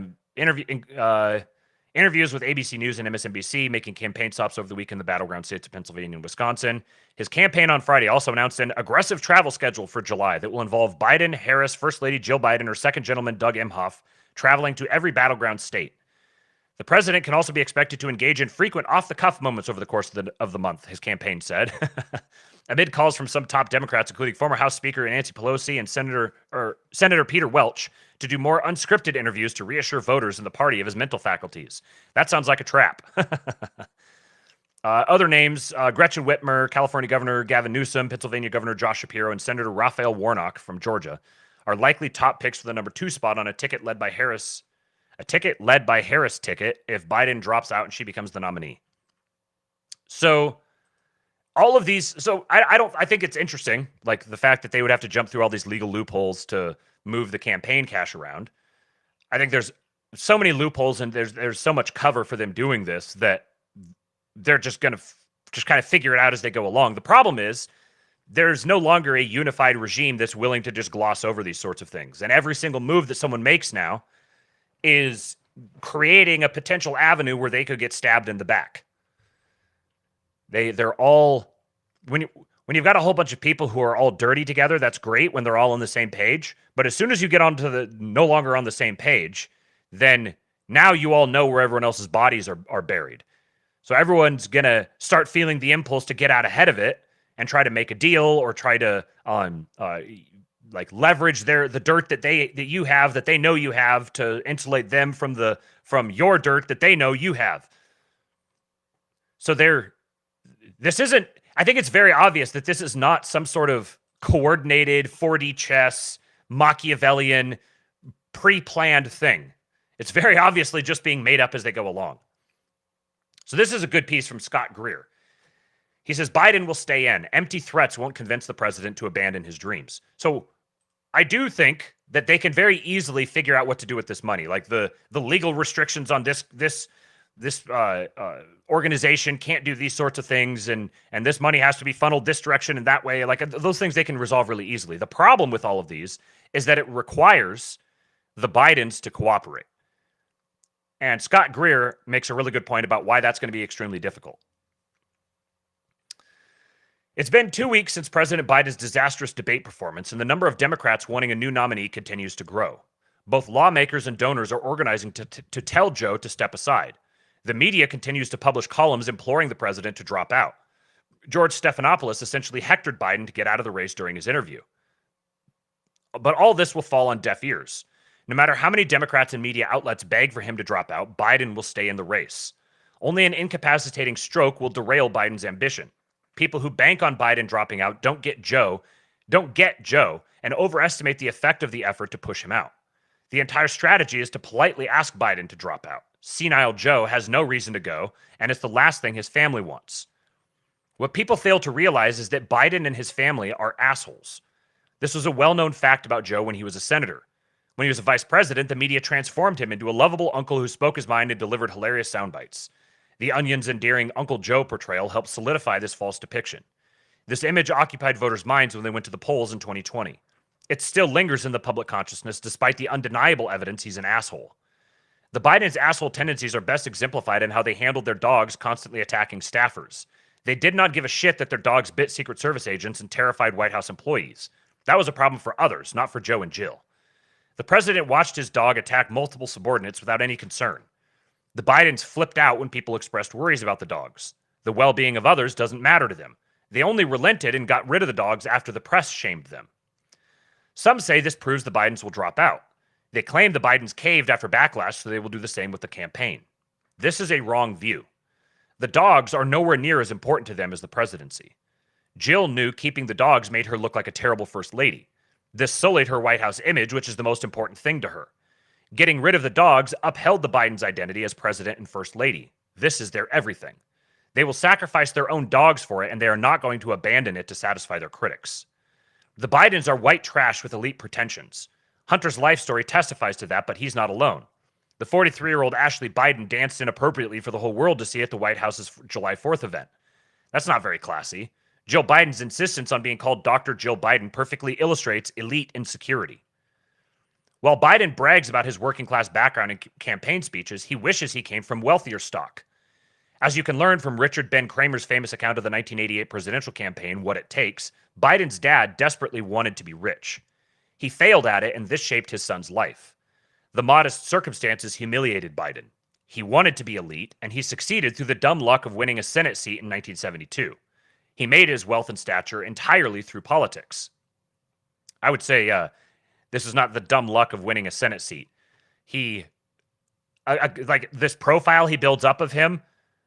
S1: Interviews with ABC News and MSNBC, making campaign stops over the week in the battleground states of Pennsylvania and Wisconsin. His campaign on Friday also announced an aggressive travel schedule for July that will involve Biden, Harris, First Lady Jill Biden, or Second Gentleman Doug Emhoff traveling to every battleground state. The president can also be expected to engage in frequent off-the-cuff moments over the course of the month, his campaign said. Amid calls from some top Democrats, including former House Speaker Nancy Pelosi and Senator Peter Welch, to do more unscripted interviews to reassure voters in the party of his mental faculties. That sounds like a trap. Other names, Gretchen Whitmer, California Governor Gavin Newsom, Pennsylvania Governor Josh Shapiro, and Senator Raphael Warnock from Georgia are likely top picks for the number 2 spot on a ticket led by Harris ticket if Biden drops out and she becomes the nominee. So all of these, I think it's interesting, like the fact that they would have to jump through all these legal loopholes to move the campaign cash around. I think there's so many loopholes and there's so much cover for them doing this that they're just going to just kind of figure it out as they go along. The problem is there's no longer a unified regime that's willing to just gloss over these sorts of things. And every single move that someone makes now is creating a potential avenue where they could get stabbed in the back. They're all, when you've got a whole bunch of people who are all dirty together, that's great when they're all on the same page. But as soon as you get onto the no longer on the same page, then now you all know where everyone else's bodies are buried. So everyone's going to start feeling the impulse to get out ahead of it and try to make a deal or try to leverage the dirt that they know you have to insulate them from your dirt that they know you have. So I think it's very obvious that this is not some sort of coordinated 4D chess, Machiavellian, pre-planned thing. It's very obviously just being made up as they go along. So this is a good piece from Scott Greer. He says, Biden will stay in. Empty threats won't convince the president to abandon his dreams. So I do think that they can very easily figure out what to do with this money. Like the legal restrictions on this organization can't do these sorts of things, and this money has to be funneled this direction and that way. Like those things they can resolve really easily. The problem with all of these is that it requires the Bidens to cooperate. And Scott Greer makes a really good point about why that's going to be extremely difficult. It's been 2 weeks since President Biden's disastrous debate performance, and the number of Democrats wanting a new nominee continues to grow. Both lawmakers and donors are organizing to tell Joe to step aside. The media continues to publish columns imploring the president to drop out. George Stephanopoulos essentially hectored Biden to get out of the race during his interview. But all this will fall on deaf ears. No matter how many Democrats and media outlets beg for him to drop out, Biden will stay in the race. Only an incapacitating stroke will derail Biden's ambition. People who bank on Biden dropping out don't get Joe, and overestimate the effect of the effort to push him out. The entire strategy is to politely ask Biden to drop out. Senile Joe has no reason to go, and it's the last thing his family wants. What people fail to realize is that Biden and his family are assholes. This was a well-known fact about Joe when he was a senator. When he was a vice president, the media transformed him into a lovable uncle who spoke his mind and delivered hilarious sound bites. The Onion's endearing Uncle Joe portrayal helped solidify this false depiction. This image occupied voters' minds when they went to the polls in 2020. It still lingers in the public consciousness despite the undeniable evidence he's an asshole. The Biden's asshole tendencies are best exemplified in how they handled their dogs constantly attacking staffers. They did not give a shit that their dogs bit Secret Service agents and terrified White House employees. That was a problem for others, not for Joe and Jill. The president watched his dog attack multiple subordinates without any concern. The Bidens flipped out when people expressed worries about the dogs. The well-being of others doesn't matter to them. They only relented and got rid of the dogs after the press shamed them. Some say this proves the Bidens will drop out. They claim the Bidens caved after backlash, so they will do the same with the campaign. This is a wrong view. The dogs are nowhere near as important to them as the presidency. Jill knew keeping the dogs made her look like a terrible first lady. This sullied her White House image, which is the most important thing to her. Getting rid of the dogs upheld the Bidens' identity as president and first lady. This is their everything. They will sacrifice their own dogs for it, and they are not going to abandon it to satisfy their critics. The Bidens are white trash with elite pretensions. Hunter's life story testifies to that, but he's not alone. The 43-year-old Ashley Biden danced inappropriately for the whole world to see at the White House's July 4th event. That's not very classy. Jill Biden's insistence on being called Dr. Jill Biden perfectly illustrates elite insecurity. While Biden brags about his working-class background in campaign speeches, he wishes he came from wealthier stock. As you can learn from Richard Ben Cramer's famous account of the 1988 presidential campaign, What It Takes, Biden's dad desperately wanted to be rich. He failed at it, and this shaped his son's life. The modest circumstances humiliated Biden. He wanted to be elite, and he succeeded through the dumb luck of winning a Senate seat in 1972. He made his wealth and stature entirely through politics. I would say this is not the dumb luck of winning a Senate seat. He, like this profile he builds up of him,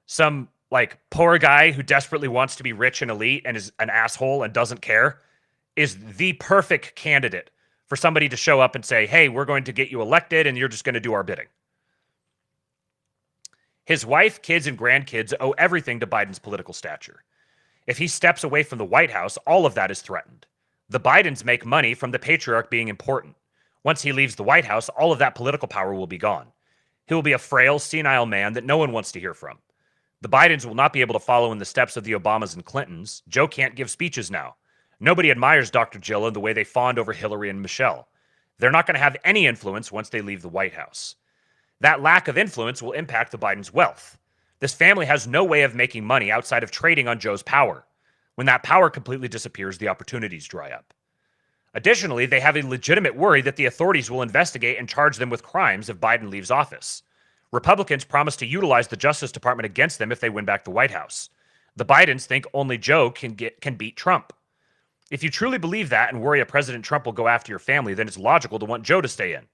S1: some like poor guy who desperately wants to be rich and elite and is an asshole and doesn't care, is the perfect candidate for somebody to show up and say, hey, we're going to get you elected and you're just going to do our bidding. His wife, kids, and grandkids owe everything to Biden's political stature. If he steps away from the White House, all of that is threatened. The Bidens make money from the patriarch being important. Once he leaves the White House, all of that political power will be gone. He will be a frail, senile man that no one wants to hear from. The Bidens will not be able to follow in the steps of the Obamas and Clintons. Joe can't give speeches now. Nobody admires Dr. Jill and the way they fawned over Hillary and Michelle. They're not going to have any influence once they leave the White House. That lack of influence will impact the Bidens' wealth. This family has no way of making money outside of trading on Joe's power. When that power completely disappears, the opportunities dry up. Additionally, they have a legitimate worry that the authorities will investigate and charge them with crimes if Biden leaves office. Republicans promise to utilize the Justice Department against them if they win back the White House. The Bidens think only Joe can beat Trump. If you truly believe that and worry a President Trump will go after your family, then it's logical to want Joe to stay in.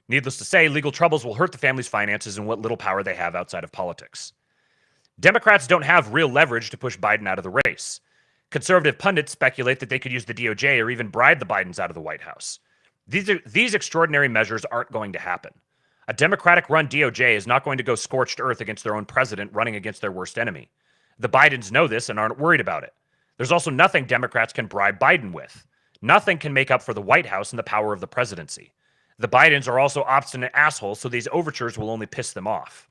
S1: Needless to say, legal troubles will hurt the family's finances and what little power they have outside of politics. Democrats don't have real leverage to push Biden out of the race. Conservative pundits speculate that they could use the DOJ or even bribe the Bidens out of the White House. These extraordinary measures aren't going to happen. A Democratic-run DOJ is not going to go scorched earth against their own president running against their worst enemy. The Bidens know this and aren't worried about it. There's also nothing Democrats can bribe Biden with. Nothing can make up for the White House and the power of the presidency. The Bidens are also obstinate assholes, so these overtures will only piss them off.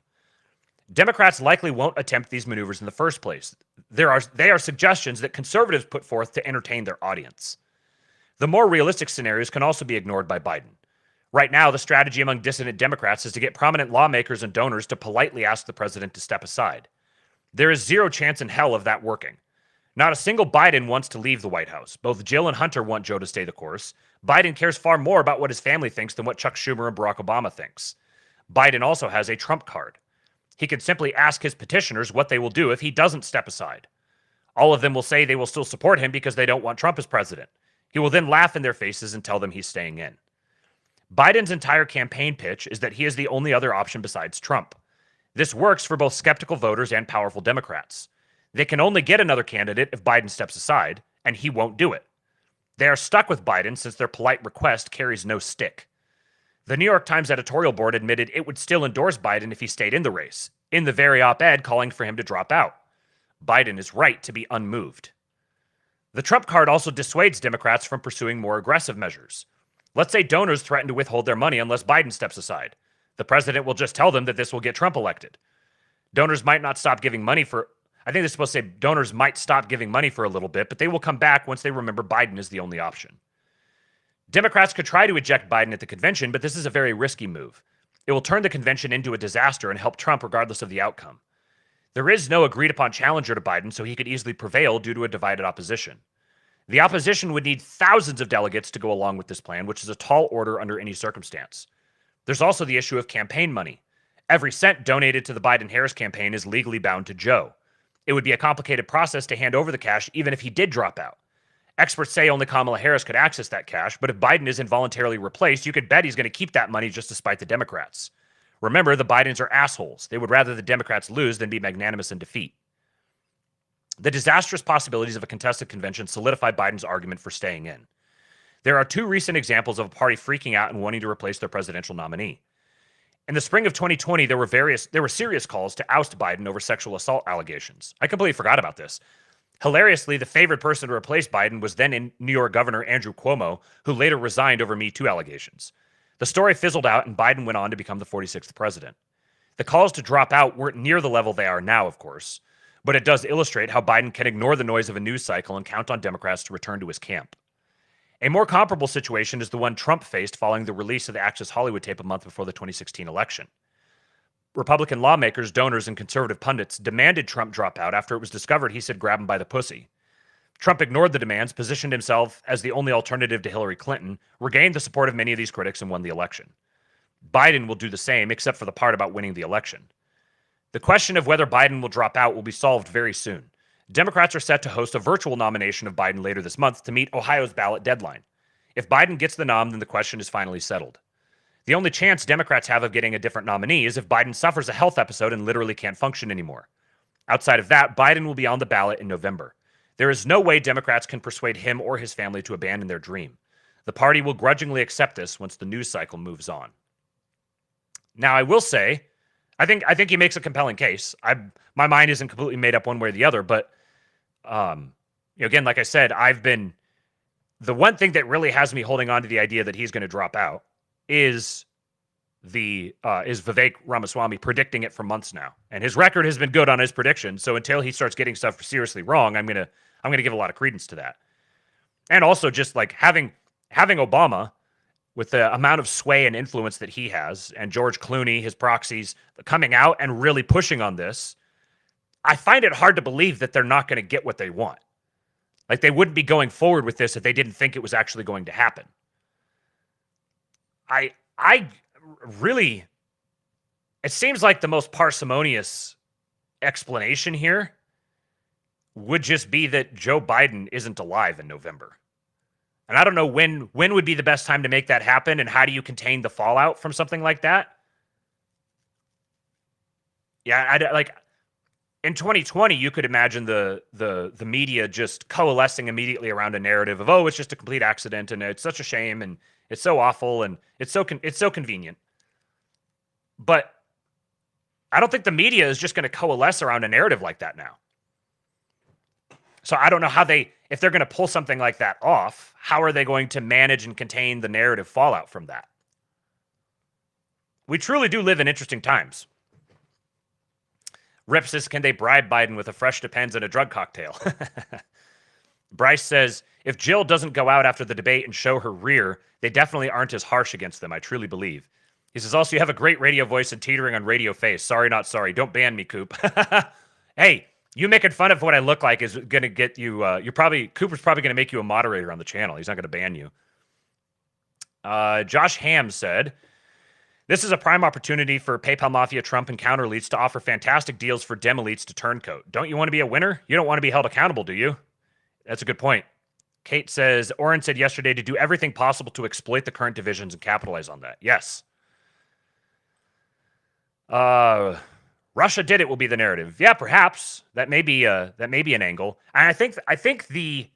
S1: Democrats likely won't attempt these maneuvers in the first place. They are suggestions that conservatives put forth to entertain their audience. The more realistic scenarios can also be ignored by Biden. Right now, the strategy among dissident Democrats is to get prominent lawmakers and donors to politely ask the president to step aside. There is zero chance in hell of that working. Not a single Biden wants to leave the White House. Both Jill and Hunter want Joe to stay the course. Biden cares far more about what his family thinks than what Chuck Schumer and Barack Obama thinks. Biden also has a trump card. He can simply ask his petitioners what they will do if he doesn't step aside. All of them will say they will still support him because they don't want Trump as president. He will then laugh in their faces and tell them he's staying in. Biden's entire campaign pitch is that he is the only other option besides Trump. This works for both skeptical voters and powerful Democrats. They can only get another candidate if Biden steps aside, and he won't do it. They are stuck with Biden since their polite request carries no stick. The New York Times editorial board admitted it would still endorse Biden if he stayed in the race, in the very op-ed calling for him to drop out. Biden is right to be unmoved. The Trump card also dissuades Democrats from pursuing more aggressive measures. Let's say donors threaten to withhold their money unless Biden steps aside. The president will just tell them that this will get Trump elected. Donors might not stop giving money for... I think they're supposed to say donors might stop giving money for a little bit, but they will come back once they remember Biden is the only option. Democrats could try to eject Biden at the convention, but this is a very risky move. It will turn the convention into a disaster and help Trump regardless of the outcome. There is no agreed-upon challenger to Biden, so he could easily prevail due to a divided opposition. The opposition would need thousands of delegates to go along with this plan, which is a tall order under any circumstance. There's also the issue of campaign money. Every cent donated to the Biden-Harris campaign is legally bound to Joe. It would be a complicated process to hand over the cash even if he did drop out. Experts say only Kamala Harris could access that cash, but if Biden is involuntarily replaced, you could bet he's going to keep that money just to spite the Democrats. Remember, the Bidens are assholes. They would rather the Democrats lose than be magnanimous in defeat. The disastrous possibilities of a contested convention solidify Biden's argument for staying in. There are two recent examples of a party freaking out and wanting to replace their presidential nominee. In the spring of 2020, there were serious calls to oust Biden over sexual assault allegations. I completely forgot about this. Hilariously, the favored person to replace Biden was then in New York Governor Andrew Cuomo, who later resigned over Me Too allegations. The story fizzled out, and Biden went on to become the 46th president. The calls to drop out weren't near the level they are now, of course, but it does illustrate how Biden can ignore the noise of a news cycle and count on Democrats to return to his camp. A more comparable situation is the one Trump faced following the release of the Access Hollywood tape a month before the 2016 election. Republican lawmakers, donors, and conservative pundits demanded Trump drop out after it was discovered he said grab him by the pussy. Trump ignored the demands, positioned himself as the only alternative to Hillary Clinton, regained the support of many of these critics, and won the election. Biden will do the same, except for the part about winning the election. The question of whether Biden will drop out will be solved very soon. Democrats are set to host a virtual nomination of Biden later this month to meet Ohio's ballot deadline. If Biden gets the nom, then the question is finally settled. The only chance Democrats have of getting a different nominee is if Biden suffers a health episode and literally can't function anymore. Outside of that, Biden will be on the ballot in November. There is no way Democrats can persuade him or his family to abandon their dream. The party will grudgingly accept this once the news cycle moves on. Now, I will say, I think he makes a compelling case. My mind isn't completely made up one way or the other, but again, like I said, the one thing that really has me holding on to the idea that he's going to drop out is Vivek Ramaswamy predicting it for months now, and his record has been good on his predictions. So until he starts getting stuff seriously wrong, I'm gonna give a lot of credence to that. And also just like having Obama, with the amount of sway and influence that he has, and George Clooney, his proxies, coming out and really pushing on this, I find it hard to believe that they're not going to get what they want. Like, they wouldn't be going forward with this if they didn't think it was actually going to happen. I really, it seems like the most parsimonious explanation here would just be that Joe Biden isn't alive in November. And I don't know when would be the best time to make that happen, and how do you contain the fallout from something like that? Yeah, like in 2020, you could imagine the media just coalescing immediately around a narrative of, oh, it's just a complete accident, and it's such a shame, and it's so awful, and it's so convenient. But I don't think the media is just going to coalesce around a narrative like that now. So I don't know how if they're going to pull something like that off, how are they going to manage and contain the narrative fallout from that? We truly do live in interesting times. Rip says, can they bribe Biden with a fresh Depends and a drug cocktail? Bryce says, if Jill doesn't go out after the debate and show her rear, they definitely aren't as harsh against them, I truly believe. He says, also, you have a great radio voice and teetering on radio face. Sorry, not sorry. Don't ban me, Coop. Hey, you making fun of what I look like is going to get you, Cooper's probably going to make you a moderator on the channel. He's not going to ban you. Josh Ham said, this is a prime opportunity for PayPal Mafia, Trump, and counter elites to offer fantastic deals for Dem elites to turncoat. Don't you want to be a winner? You don't want to be held accountable, do you? That's a good point. Kate says, Oren said yesterday to do everything possible to exploit the current divisions and capitalize on that. Yes. Russia did it will be the narrative. Yeah, perhaps. That may be an angle. And I think the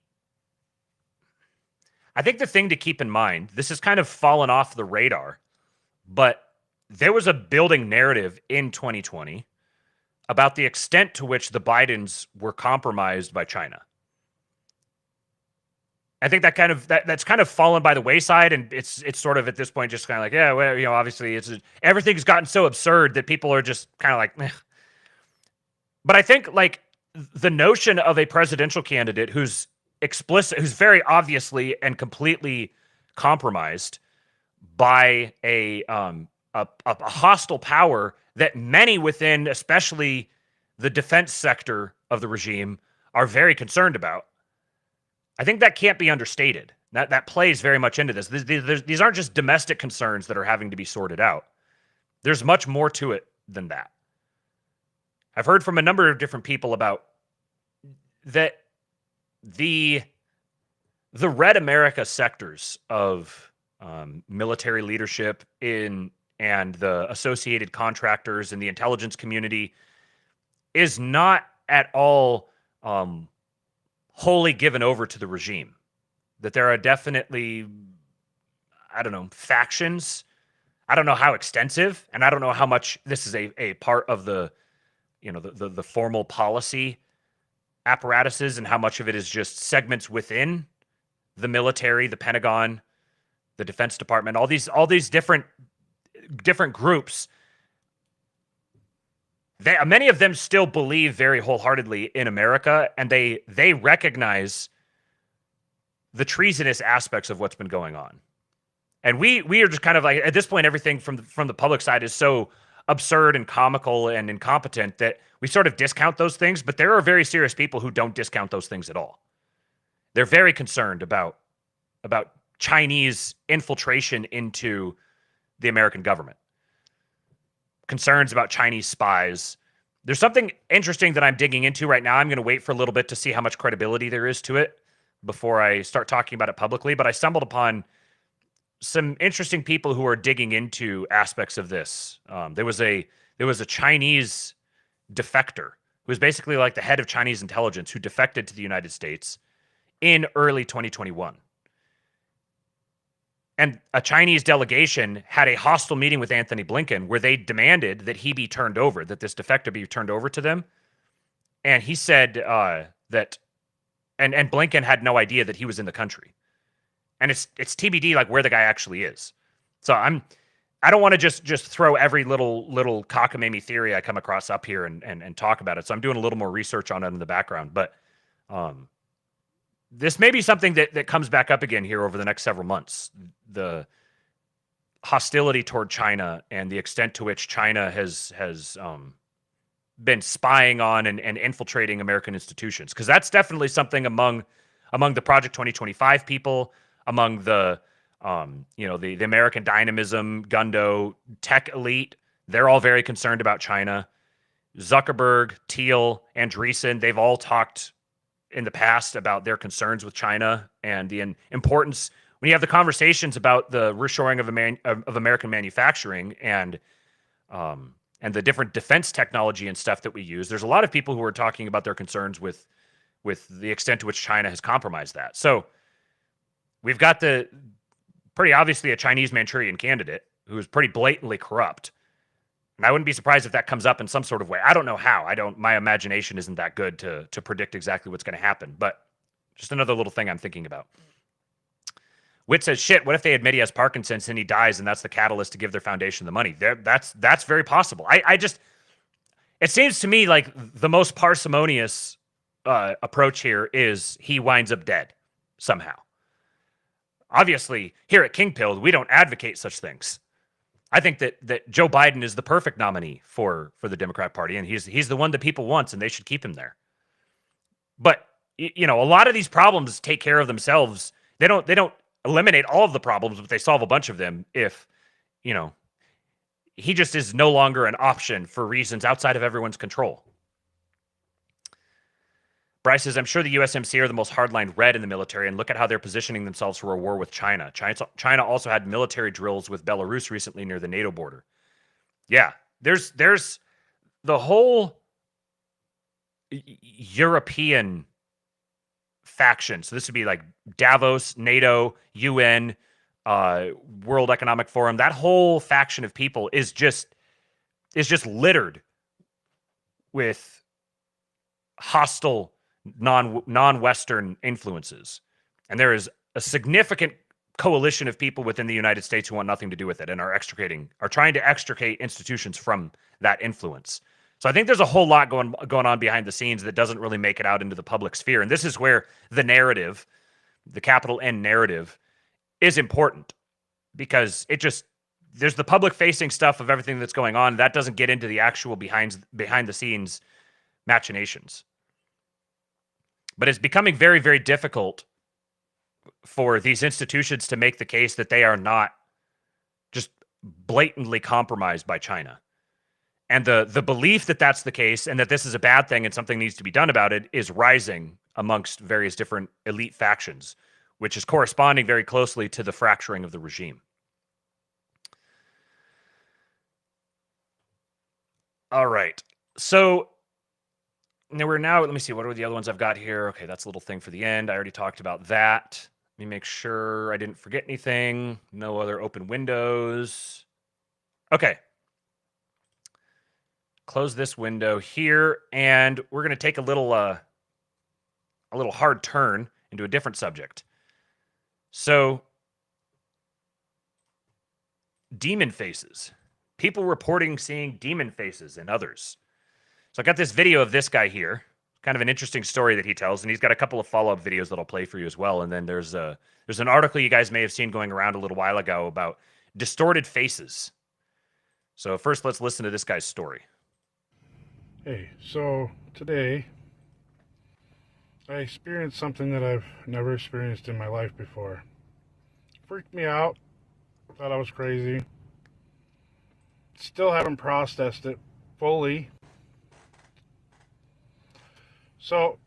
S1: thing to keep in mind, this has kind of fallen off the radar, but there was a building narrative in 2020 about the extent to which the Bidens were compromised by China. I think that's kind of fallen by the wayside, and it's sort of at this point just kind of like, yeah, well, you know, obviously everything's gotten so absurd that people are just kind of like, meh. But I think like the notion of a presidential candidate who's very obviously and completely compromised by a hostile power that many within, especially the defense sector of the regime, are very concerned about. I think that can't be understated. That plays very much into this. These aren't just domestic concerns that are having to be sorted out. There's much more to it than that. I've heard from a number of different people about that the Red America sectors of military leadership and the associated contractors and the intelligence community is not at all wholly given over to the regime. That there are definitely, I don't know, factions. I don't know how extensive, and I don't know how much this is a part of the formal policy apparatuses, and how much of it is just segments within the military, the Pentagon, the Defense Department, all these different groups. Many of them still believe very wholeheartedly in America, and they recognize the treasonous aspects of what's been going on. And we are just kind of like, at this point, everything from the public side is so absurd and comical and incompetent that we sort of discount those things, but there are very serious people who don't discount those things at all. They're very concerned about Chinese infiltration into the American government. Concerns about Chinese spies. There's something interesting that I'm digging into right now. I'm going to wait for a little bit to see how much credibility there is to it before I start talking about it publicly, but I stumbled upon some interesting people who are digging into aspects of this. There was a Chinese defector who was basically like the head of Chinese intelligence who defected to the United States in early 2021. And a Chinese delegation had a hostile meeting with Anthony Blinken where they demanded that he be turned over, that this defector be turned over to them. And he said that, and Blinken had no idea that he was in the country. And it's TBD like where the guy actually is. So I don't want to just throw every little cockamamie theory I come across up here and talk about it. So I'm doing a little more research on it in the background. But this may be something that comes back up again here over the next several months. The hostility toward China and the extent to which China has been spying on and infiltrating American institutions. Because that's definitely something among the Project 2025 people, among the American dynamism, Gundo, tech elite. They're all very concerned about China. Zuckerberg, Thiel, Andreessen, they've all talked in the past about their concerns with China and the importance. When you have the conversations about the reshoring of American manufacturing and the different defense technology and stuff that we use, there's a lot of people who are talking about their concerns with the extent to which China has compromised that. So we've got pretty obviously a Chinese Manchurian candidate who is pretty blatantly corrupt. And I wouldn't be surprised if that comes up in some sort of way. I don't know how. My imagination isn't that good to predict exactly what's going to happen, but just another little thing I'm thinking about. Witt says, shit, what if they admit he has Parkinson's and he dies and that's the catalyst to give their foundation the money? That's very possible. It seems to me like the most parsimonious approach here is he winds up dead somehow. Obviously, here at King Pill, we don't advocate such things. I think that Joe Biden is the perfect nominee for the Democrat Party, and he's the one that people want, and they should keep him there. But a lot of these problems take care of themselves. They don't eliminate all of the problems, but they solve a bunch of them if, he just is no longer an option for reasons outside of everyone's control. Bryce says, I'm sure the USMC are the most hardline red in the military, and look at how they're positioning themselves for a war with China. China also had military drills with Belarus recently near the NATO border. Yeah, there's the whole European faction. So this would be like Davos, NATO, UN, World Economic Forum. That whole faction of people is just littered with hostile non-Western influences. And there is a significant coalition of people within the United States who want nothing to do with it and are trying to extricate institutions from that influence. So I think there's a whole lot going on behind the scenes that doesn't really make it out into the public sphere. And this is where the narrative, the capital N narrative, is important, because there's the public facing stuff of everything that's going on. That doesn't get into the actual behind the scenes machinations. But it's becoming very, very difficult for these institutions to make the case that they are not just blatantly compromised by China. And the belief that that's the case and that this is a bad thing and something needs to be done about it is rising amongst various different elite factions, which is corresponding very closely to the fracturing of the regime. All right. So let me see, what are the other ones I've got here? Okay, that's a little thing for the end. I already talked about that. Let me make sure I didn't forget anything. No other open windows. Okay. Close this window here, and we're going to take a little hard turn into a different subject. So, demon faces. People reporting seeing demon faces in others. So I got this video of this guy here, kind of an interesting story that he tells, and he's got a couple of follow-up videos that I'll play for you as well. And then there's an article you guys may have seen going around a little while ago about distorted faces. So first, let's listen to this guy's story.
S9: Hey, so today I experienced something that I've never experienced in my life before. Freaked me out. Thought I was crazy. Still haven't processed it fully. So,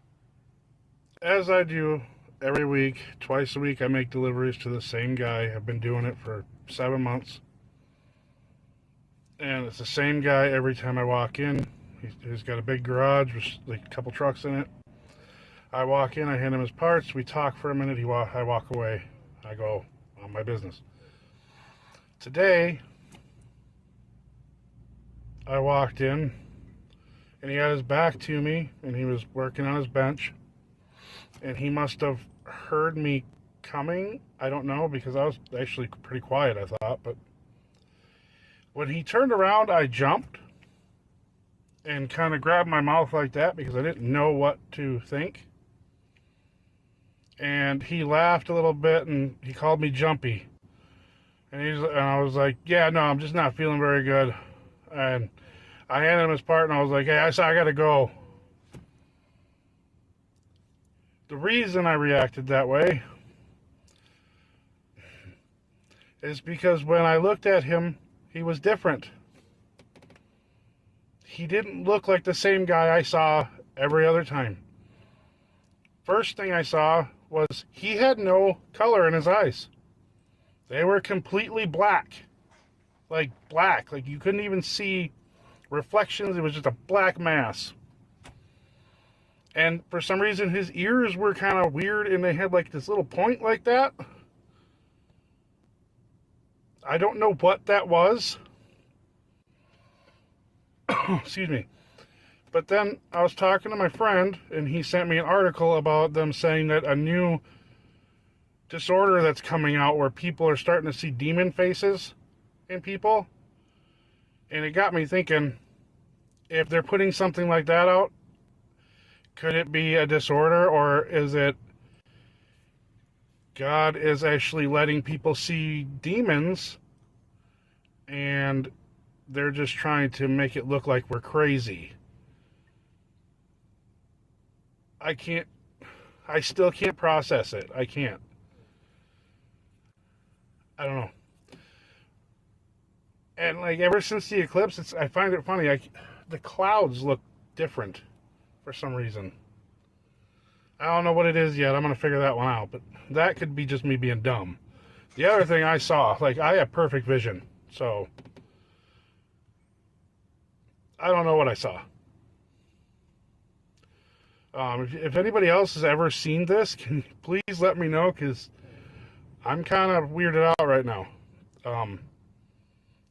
S9: as I do every week, twice a week, I make deliveries to the same guy. I've been doing it for 7 months. And it's the same guy every time I walk in. He's got a big garage with like a couple trucks in it. I walk in, I hand him his parts, we talk for a minute, I walk away. I go on my business. Today, I walked in, and he had his back to me, and he was working on his bench, and he must have heard me coming. I don't know, because I was actually pretty quiet, I thought, but when he turned around, I jumped and kind of grabbed my mouth like that because I didn't know what to think. And he laughed a little bit, and he called me jumpy. And I was like, yeah, no, I'm just not feeling very good. And I handed him his part, and I was like, hey, I got to go. The reason I reacted that way is because when I looked at him, he was different. He didn't look like the same guy I saw every other time. First thing I saw was he had no color in his eyes. They were completely black. Like you couldn't even see reflections. It was just a black mass. And for some reason his ears were kind of weird, and they had like this little point like that. I don't know what that was. Excuse me. But then I was talking to my friend, and he sent me an article about them saying that a new disorder that's coming out where people are starting to see demon faces in people. And it got me thinking, if they're putting something like that out, could it be a disorder, or is it God is actually letting people see demons and they're just trying to make it look like we're crazy? I still can't process it. I can't. I don't know. And like ever since the eclipse, I find it funny. The clouds look different for some reason. I don't know what it is yet. I'm gonna figure that one out. But that could be just me being dumb. The other thing I saw, like I have perfect vision, so I don't know what I saw. If anybody else has ever seen this, can you please let me know, because I'm kind of weirded out right now.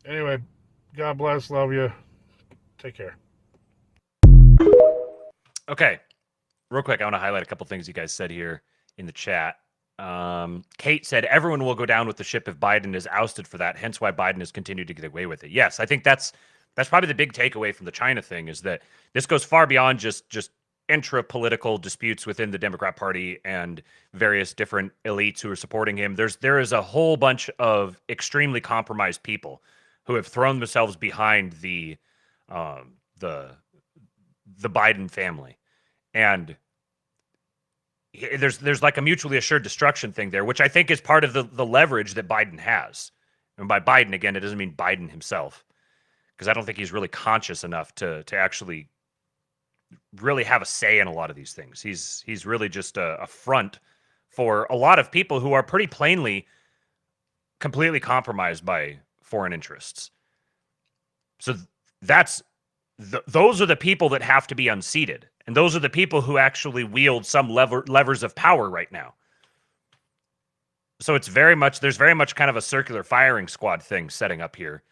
S9: Anyway, God bless, love you, take care.
S1: Okay, real quick, I want to highlight a couple things you guys said here in the chat. Kate said, everyone will go down with the ship if Biden is ousted for that, hence why Biden has continued to get away with it. Yes, I think that's probably the big takeaway from the China thing, is that this goes far beyond just intra-political disputes within the Democrat Party and various different elites who are supporting him. There is a whole bunch of extremely compromised people who have thrown themselves behind the Biden family, and there's like a mutually assured destruction thing there, which I think is part of the leverage that Biden has. And by Biden, again, it doesn't mean Biden himself, because I don't think he's really conscious enough to actually really have a say in a lot of these things. He's really just a front for a lot of people who are pretty plainly completely compromised by foreign interests. So those are the people that have to be unseated, and those are the people who actually wield some levers of power right now. So there's very much kind of a circular firing squad thing setting up here,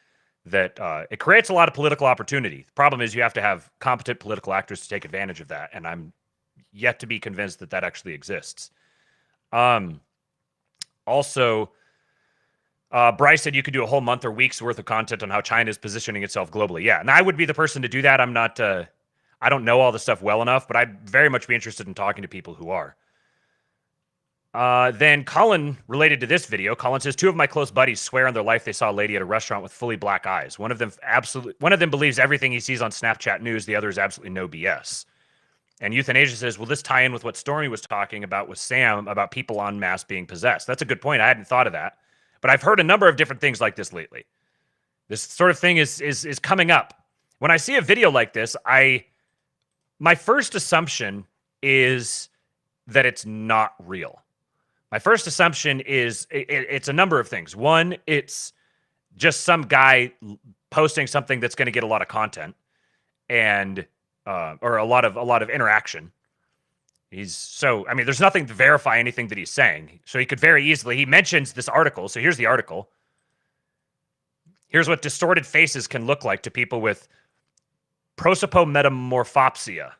S1: that it creates a lot of political opportunity. The problem is you have to have competent political actors to take advantage of that, and I'm yet to be convinced that that actually exists. Also, Bryce said you could do a whole month or week's worth of content on how China is positioning itself globally. Yeah, and I would be the person to do that. I'm not, I don't know all this stuff well enough, but I'd very much be interested in talking to people who are. Then Colin, related to this video, Colin says, 2 of my close buddies swear on their life they saw a lady at a restaurant with fully black eyes. One of them believes everything he sees on Snapchat news. The other is absolutely no BS. And Euthanasia says, will this tie in with what Stormy was talking about with Sam about people en masse being possessed? That's a good point. I hadn't thought of that, but I've heard a number of different things like this lately. This sort of thing is coming up. When I see a video like this, my first assumption is that it's not real. My first assumption is it's a number of things. One, it's just some guy posting something that's going to get a lot of content and or a lot of interaction. There's nothing to verify anything that he's saying. So he could very easily, he mentions this article. So here's the article. Here's what distorted faces can look like to people with prosopometamorphopsia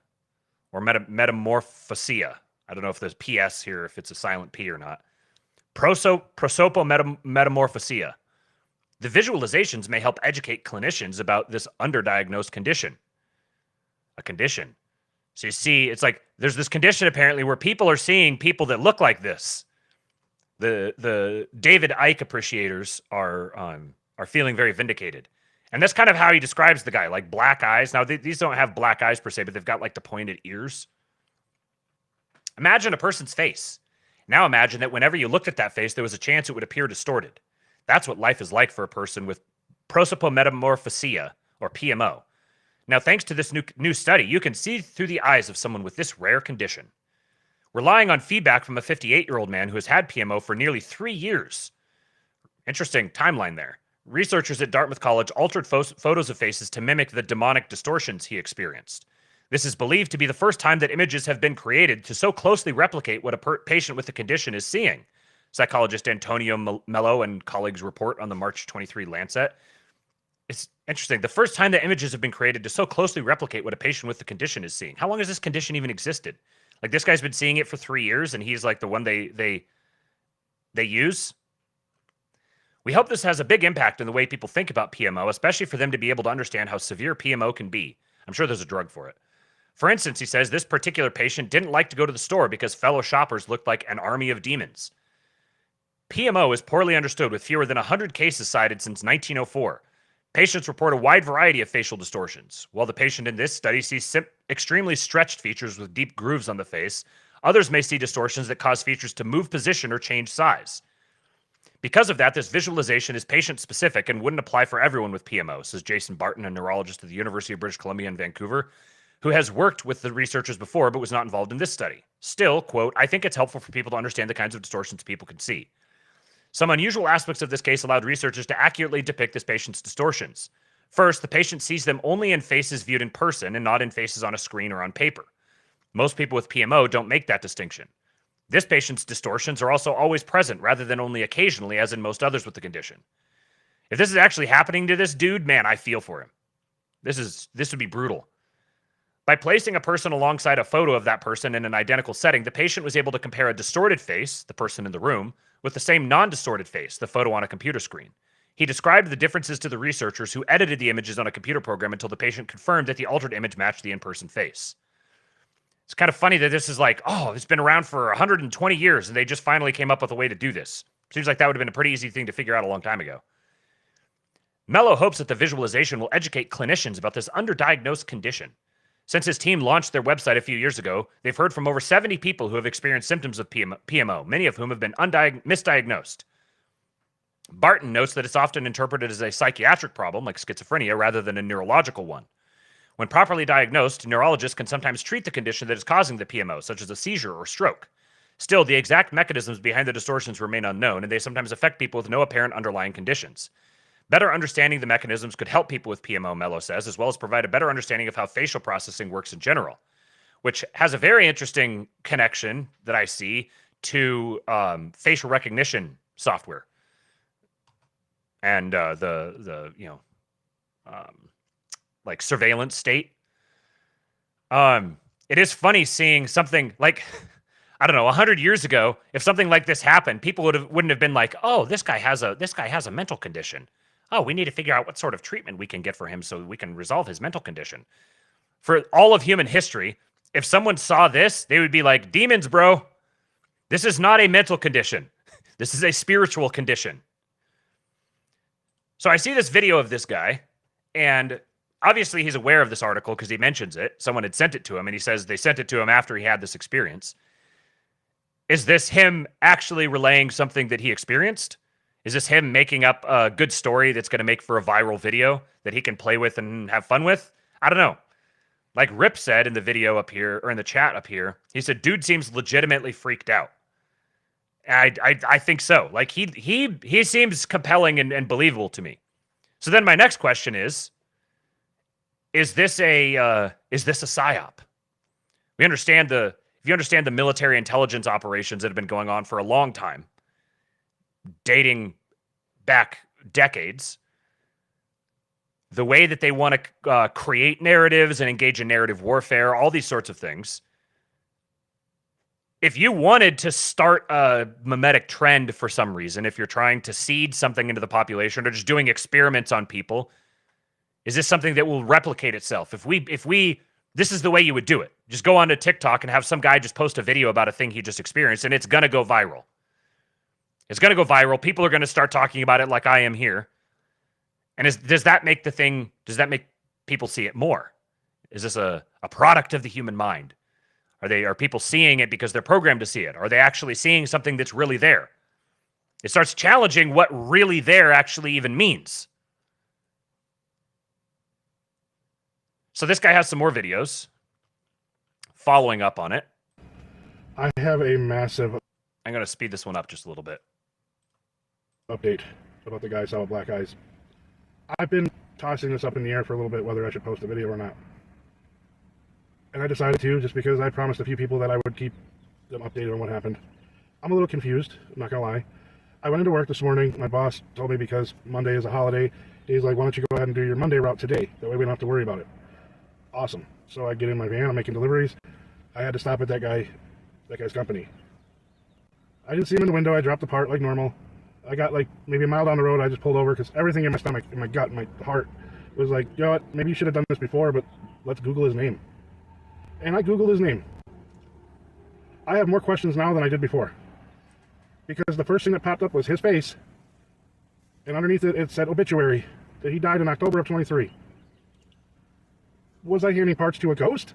S1: or metamorphosia. I don't know if there's PS here, if it's a silent P or not. Prosopometamorphosia. The visualizations may help educate clinicians about this underdiagnosed condition. A condition. So you see, it's like there's this condition apparently where people are seeing people that look like this. The David Icke appreciators are feeling very vindicated. And that's kind of how he describes the guy, like black eyes. Now, these don't have black eyes per se, but they've got like the pointed ears. Imagine a person's face. Now imagine that whenever you looked at that face, there was a chance it would appear distorted. That's what life is like for a person with prosopometamorphosia, or PMO. Now, thanks to this new study, you can see through the eyes of someone with this rare condition. Relying on feedback from a 58-year-old man who has had PMO for nearly 3 years. Interesting timeline there. Researchers at Dartmouth College altered photos of faces to mimic the demonic distortions he experienced. This is believed to be the first time that images have been created to so closely replicate what a patient with the condition is seeing. Psychologist Antonio Mello and colleagues report on the March 23 Lancet. It's interesting. The first time that images have been created to so closely replicate what a patient with the condition is seeing. How long has this condition even existed? Like, this guy's been seeing it for 3 years, and he's like the one they they use? We hope this has a big impact in the way people think about PMO, especially for them to be able to understand how severe PMO can be. I'm sure there's a drug for it. For instance, he says this particular patient didn't like to go to the store because fellow shoppers looked like an army of demons. PMO is poorly understood, with fewer than 100 cases cited since 1904. Patients report a wide variety of facial distortions. While the patient in this study sees extremely stretched features with deep grooves on the face, others may see distortions that cause features to move position or change size. Because of that, this visualization is patient-specific and wouldn't apply for everyone with PMO, says Jason Barton, a neurologist at the University of British Columbia in Vancouver, who has worked with the researchers before but was not involved in this study. Still, quote, I think it's helpful for people to understand the kinds of distortions people can see. Some unusual aspects of this case allowed researchers to accurately depict this patient's distortions. First, the patient sees them only in faces viewed in person and not in faces on a screen or on paper. Most people with PMO don't make that distinction. This patient's distortions are also always present rather than only occasionally, as in most others with the condition. If this is actually happening to this dude, man, I feel for him. This would be brutal. By placing a person alongside a photo of that person in an identical setting, the patient was able to compare a distorted face, the person in the room, with the same non-distorted face, the photo on a computer screen. He described the differences to the researchers who edited the images on a computer program until the patient confirmed that the altered image matched the in-person face. It's kind of funny that this is like, oh, it's been around for 120 years and they just finally came up with a way to do this. Seems like that would have been a pretty easy thing to figure out a long time ago. Mello hopes that the visualization will educate clinicians about this underdiagnosed condition. Since his team launched their website a few years ago, they've heard from over 70 people who have experienced symptoms of PMO, many of whom have been misdiagnosed. Barton notes that it's often interpreted as a psychiatric problem, like schizophrenia, rather than a neurological one. When properly diagnosed, neurologists can sometimes treat the condition that is causing the PMO, such as a seizure or stroke. Still, the exact mechanisms behind the distortions remain unknown, and they sometimes affect people with no apparent underlying conditions. Better understanding the mechanisms could help people with PMO, Mello says, as well as provide a better understanding of how facial processing works in general, which has a very interesting connection that I see to facial recognition software and like surveillance state. It is funny seeing something like, I don't know, 100 years ago, if something like this happened, people wouldn't have been like, oh, this guy has a mental condition. Oh, we need to figure out what sort of treatment we can get for him so we can resolve his mental condition. For all of human history, if someone saw this, they would be like, demons, bro. This is not a mental condition. This is a spiritual condition. So I see this video of this guy, and obviously he's aware of this article because he mentions it. Someone had sent it to him, and he says they sent it to him after he had this experience. Is this him actually relaying something that he experienced? Is this him making up a good story that's going to make for a viral video that he can play with and have fun with? I don't know. Like Rip said in the video up here, or in the chat up here, he said, dude seems legitimately freaked out. I think so. Like he seems compelling and believable to me. So then my next question is this a psyop? If you understand the military intelligence operations that have been going on for a long time, dating back decades, the way that they want to create narratives and engage in narrative warfare, all these sorts of things. If you wanted to start a mimetic trend for some reason, if you're trying to seed something into the population or just doing experiments on people, is this something that will replicate itself? If we, this is the way you would do it. Just go onto TikTok and have some guy just post a video about a thing he just experienced, and it's going to go viral. It's going to go viral. People are going to start talking about it like I am here. And does that make people see it more? Is this a product of the human mind? Are people seeing it because they're programmed to see it? Are they actually seeing something that's really there? It starts challenging what really there actually even means. So this guy has some more videos following up on it.
S9: I have a massive...
S1: I'm going to speed this one up just a little bit.
S9: Update about the guy saw with black eyes. I've been tossing this up in the air for a little bit whether I should post a video or not. And I decided to just because I promised a few people that I would keep them updated on what happened. I'm a little confused, I'm not going to lie. I went into work this morning. My boss told me because Monday is a holiday, he's like, why don't you go ahead and do your Monday route today? That way we don't have to worry about it. Awesome. So I get in my van, I'm making deliveries. I had to stop at that guy's company. I didn't see him in the window. I dropped the part like normal. I got like maybe a mile down the road. I just pulled over because everything in my stomach, in my gut, in my heart was like, you know what, maybe you should have done this before, but let's Google his name. And I Googled his name. I have more questions now than I did before. Because the first thing that popped up was his face, and underneath it, it said obituary, that he died in October of 23. Was I hearing parts to a ghost?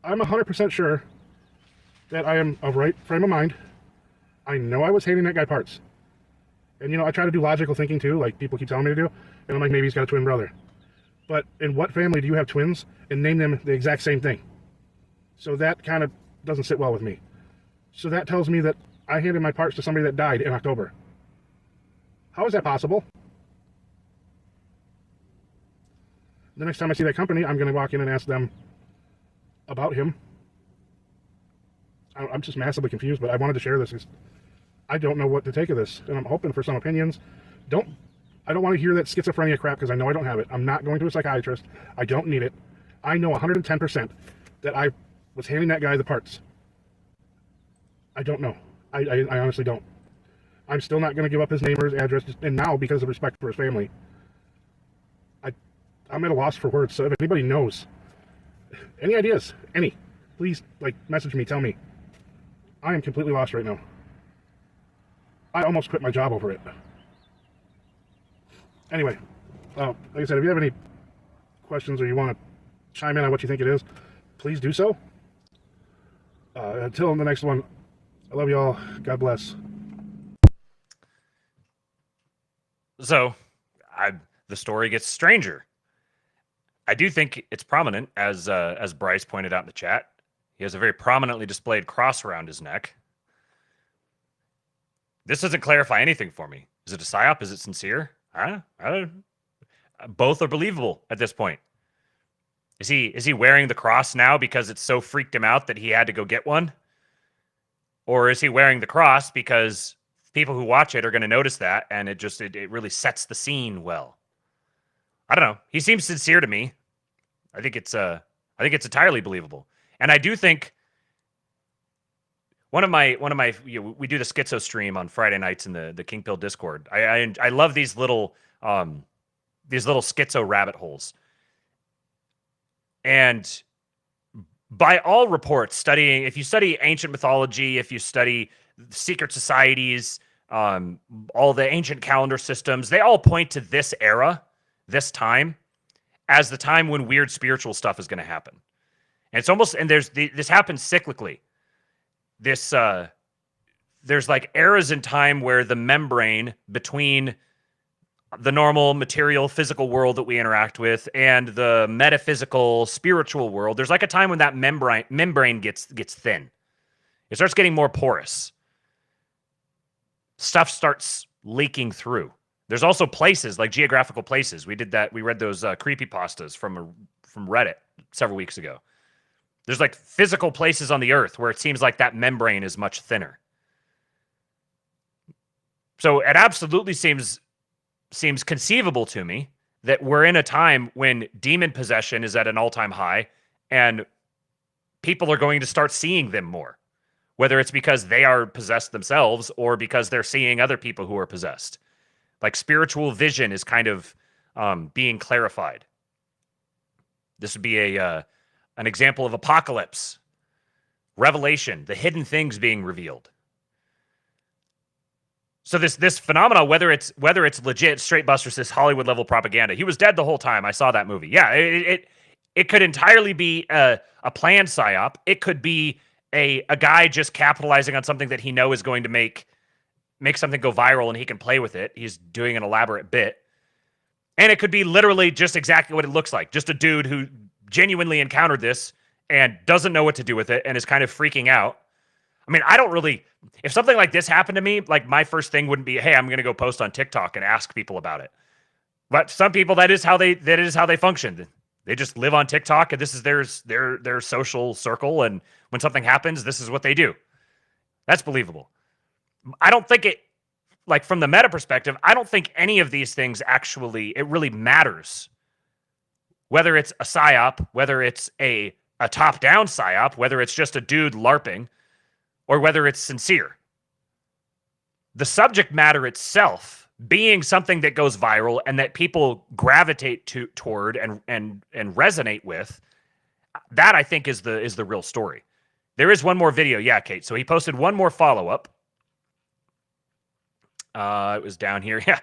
S9: I'm 100% sure that I am of right frame of mind. I know I was handing that guy parts. And, you know, I try to do logical thinking, too, like people keep telling me to do. And I'm like, maybe he's got a twin brother. But in what family do you have twins and name them the exact same thing? So that kind of doesn't sit well with me. So that tells me that I handed my parts to somebody that died in October. How is that possible? The next time I see that company, I'm going to walk in and ask them about him. I'm just massively confused, but I wanted to share this because I don't know what to take of this, and I'm hoping for some opinions. I don't want to hear that schizophrenia crap because I know I don't have it. I'm not going to a psychiatrist. I don't need it. I know 110% that I was handing that guy the parts. I don't know. I honestly don't. I'm still not going to give up his name or his address, and now because of respect for his family, I'm at a loss for words. So if anybody knows any ideas, please message me, tell me. I am completely lost right now. I almost quit my job over it. Anyway, like I said, if you have any questions or you want to chime in on what you think it is, please do so. Until the next one, I love you all. God bless.
S1: So, the story gets stranger. I do think it's prominent, as Bryce pointed out in the chat. He has a very prominently displayed cross around his neck. This doesn't clarify anything for me. Is it a psyop? Is it sincere? Both are believable at this point. Is he wearing the cross now because it's so freaked him out that he had to go get one? Or is he wearing the cross because people who watch it are going to notice that, and it really sets the scene well? I don't know. He seems sincere to me. I think it's entirely believable. And I do think one of my we do the schizo stream on Friday nights in the King Pill Discord. I love these little schizo rabbit holes. And by all reports, if you study ancient mythology, if you study secret societies, all the ancient calendar systems, they all point to this era, this time, as the time when weird spiritual stuff is going to happen. And it's almost, and this happens cyclically. There's like eras in time where the membrane between the normal material physical world that we interact with and the metaphysical spiritual world, there's like a time when that membrane gets thin. It starts getting more porous. Stuff starts leaking through. There's also places, like geographical places. We read those creepypastas from Reddit several weeks ago. There's like physical places on the earth where it seems like that membrane is much thinner. So it absolutely seems conceivable to me that we're in a time when demon possession is at an all-time high and people are going to start seeing them more, whether it's because they are possessed themselves or because they're seeing other people who are possessed. Like spiritual vision is kind of being clarified. This would be an example of apocalypse, revelation, the hidden things being revealed. So this phenomena, whether it's legit, straight Buster says Hollywood level propaganda. He was dead the whole time. I saw that movie. Yeah, it could entirely be a planned psyop. It could be a guy just capitalizing on something that he knows is going to make something go viral and he can play with it. He's doing an elaborate bit. And it could be literally just exactly what it looks like. Just a dude who genuinely encountered this and doesn't know what to do with it and is kind of freaking out. I mean, if something like this happened to me, like my first thing wouldn't be, hey, I'm going to go post on TikTok and ask people about it. But some people, that is how they function. They just live on TikTok and this is their social circle. And when something happens, this is what they do. That's believable. I don't think it, like from the meta perspective, I don't think any of these things actually, it really matters whether it's a psyop, whether it's a top-down psyop, whether it's just a dude LARPing, or whether it's sincere. The subject matter itself being something that goes viral and that people gravitate toward and resonate with, that I think is the real story. There is one more video, yeah, Kate. So he posted one more follow-up. It was down here. Yeah,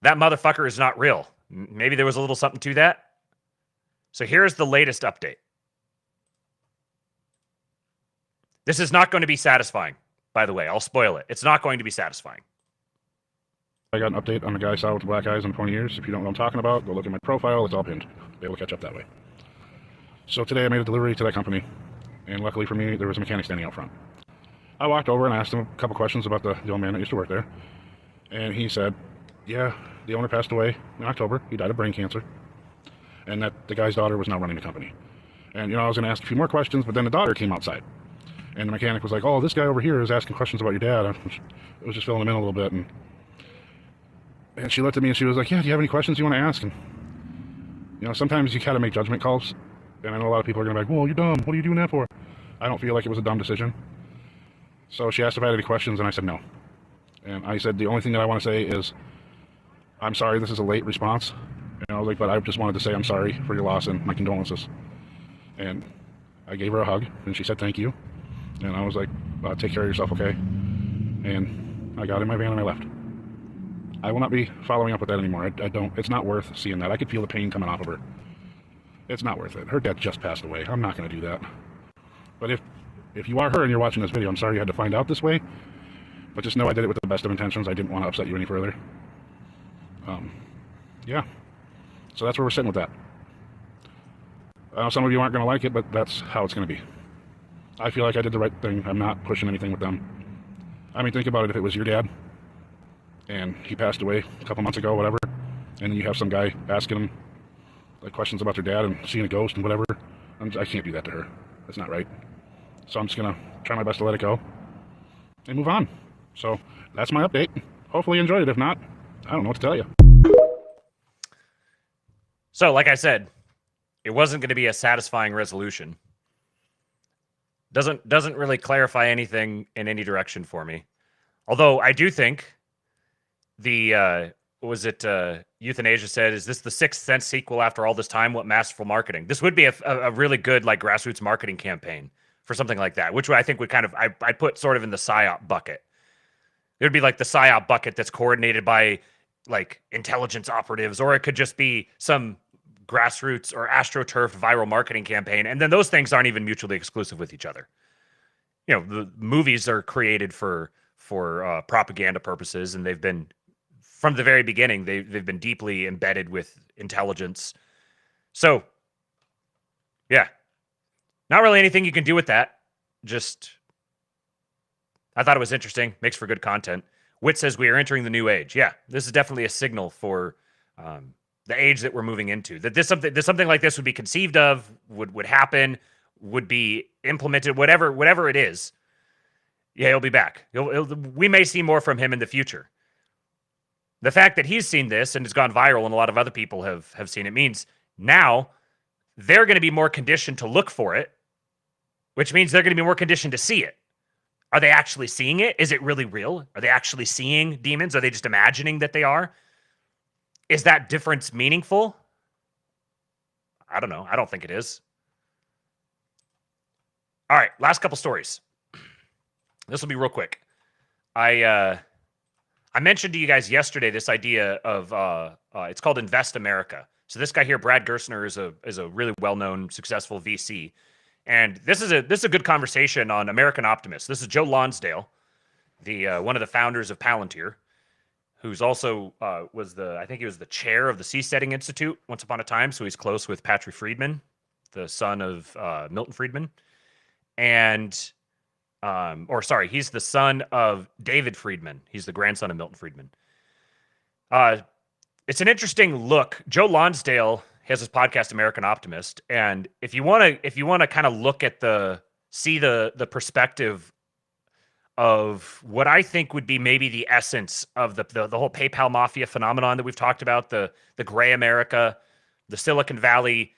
S1: that motherfucker is not real. Maybe there was a little something to that. So here's the latest update. This is not going to be satisfying, by the way. I'll spoil it. It's not going to be satisfying.
S9: I got an update on the guy I saw with the black eyes and pointy ears. If you don't know what I'm talking about, go look at my profile. It's all pinned. Be able to catch up that way. So today I made a delivery to that company, and luckily for me, there was a mechanic standing out front. I walked over and asked him a couple questions about the old man that used to work there, and he said, yeah, the owner passed away in October. He died of brain cancer, and that the guy's daughter was now running the company. And, I was going to ask a few more questions, but then the daughter came outside. And the mechanic was like, oh, this guy over here is asking questions about your dad. I was just filling him in a little bit. And she looked at me and she was like, yeah, do you have any questions you want to ask? And, sometimes you kind of make judgment calls. And I know a lot of people are going to be like, well, you're dumb. What are you doing that for? I don't feel like it was a dumb decision. So she asked if I had any questions, and I said no. And I said, the only thing that I want to say is, I'm sorry this is a late response. And I was like, but I just wanted to say I'm sorry for your loss and my condolences. And I gave her a hug, and she said thank you. And I was like, take care of yourself, okay? And I got in my van and I left. I will not be following up with that anymore. I don't. It's not worth seeing that. I could feel the pain coming off of her. It's not worth it. Her dad just passed away. I'm not going to do that. But if you are her and you're watching this video, I'm sorry you had to find out this way. But just know I did it with the best of intentions. I didn't want to upset you any further. Yeah. So that's where we're sitting with that. Some of you aren't going to like it, but that's how it's going to be. I feel like I did the right thing. I'm not pushing anything with them. I mean, think about it. If it was your dad and he passed away a couple months ago, whatever, and then you have some guy asking him like questions about their dad and seeing a ghost and whatever, I can't do that to her. That's not right. So I'm just going to try my best to let it go and move on. So that's my update. Hopefully you enjoyed it. If not, I don't know what to tell you.
S1: So, like I said, it wasn't going to be a satisfying resolution. Doesn't really clarify anything in any direction for me. Although I do think the Euthanasia said, is this the Sixth Sense sequel after all this time? What masterful marketing. This would be a really good like grassroots marketing campaign for something like that, which I think would kind of, I put sort of in the PSYOP bucket. It would be like the PSYOP bucket that's coordinated by like intelligence operatives, or it could just be some grassroots or astroturf viral marketing campaign. And then those things aren't even mutually exclusive with each other. The movies are created for propaganda purposes, and they've been, from the very beginning, they've been deeply embedded with intelligence. So, yeah, not really anything you can do with that. Just, I thought it was interesting. Makes for good content. Wit says we are entering the new age. Yeah, this is definitely a signal for the age that we're moving into. That something like this would be conceived of, would happen, would be implemented, whatever it is. Yeah, he'll be back. We may see more from him in the future. The fact that he's seen this and it's gone viral and a lot of other people have seen it means now they're going to be more conditioned to look for it, which means they're going to be more conditioned to see it. Are they actually seeing it? Is it really real? Are they actually seeing demons? Are they just imagining that they are? Is that difference meaningful? I don't know. I don't think it is. All right, last couple stories. This will be real quick. I mentioned to you guys yesterday this idea of it's called Invest America. So this guy here, Brad Gerstner, is a really well-known, successful VC, and this is a good conversation on American Optimists. This is Joe Lonsdale, the one of the founders of Palantir, who's also I think he was the chair of the Seasteading Institute once upon a time. So he's close with Patrick Friedman, the son of Milton Friedman, and he's the son of David Friedman. He's the grandson of Milton Friedman. It's an interesting look. Joe Lonsdale has his podcast American Optimist, and if you want to kind of look at the perspective of what I think would be maybe the essence of the whole PayPal mafia phenomenon that we've talked about, the gray America, the Silicon Valley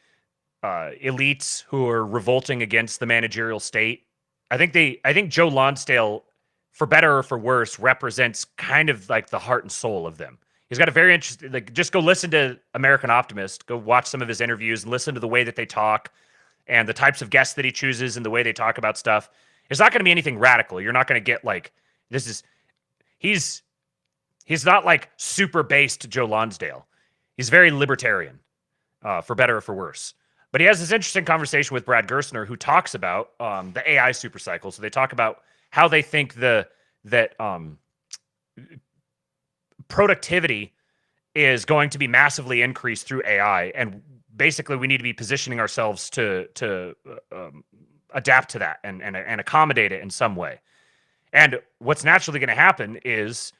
S1: elites who are revolting against the managerial state. I think Joe Lonsdale, for better or for worse, represents kind of like the heart and soul of them. He's got a very interesting, like, just go listen to American Optimist, go watch some of his interviews and listen to the way that they talk and the types of guests that he chooses and the way they talk about stuff. It's not going to be anything radical. You're not going to get like, he's not like super based Joe Lonsdale. He's very libertarian, for better or for worse. But he has this interesting conversation with Brad Gerstner, who talks about the AI supercycle. So they talk about how they think that productivity is going to be massively increased through AI, and basically we need to be positioning ourselves to adapt to that and accommodate it in some way. And what's naturally going to happen is,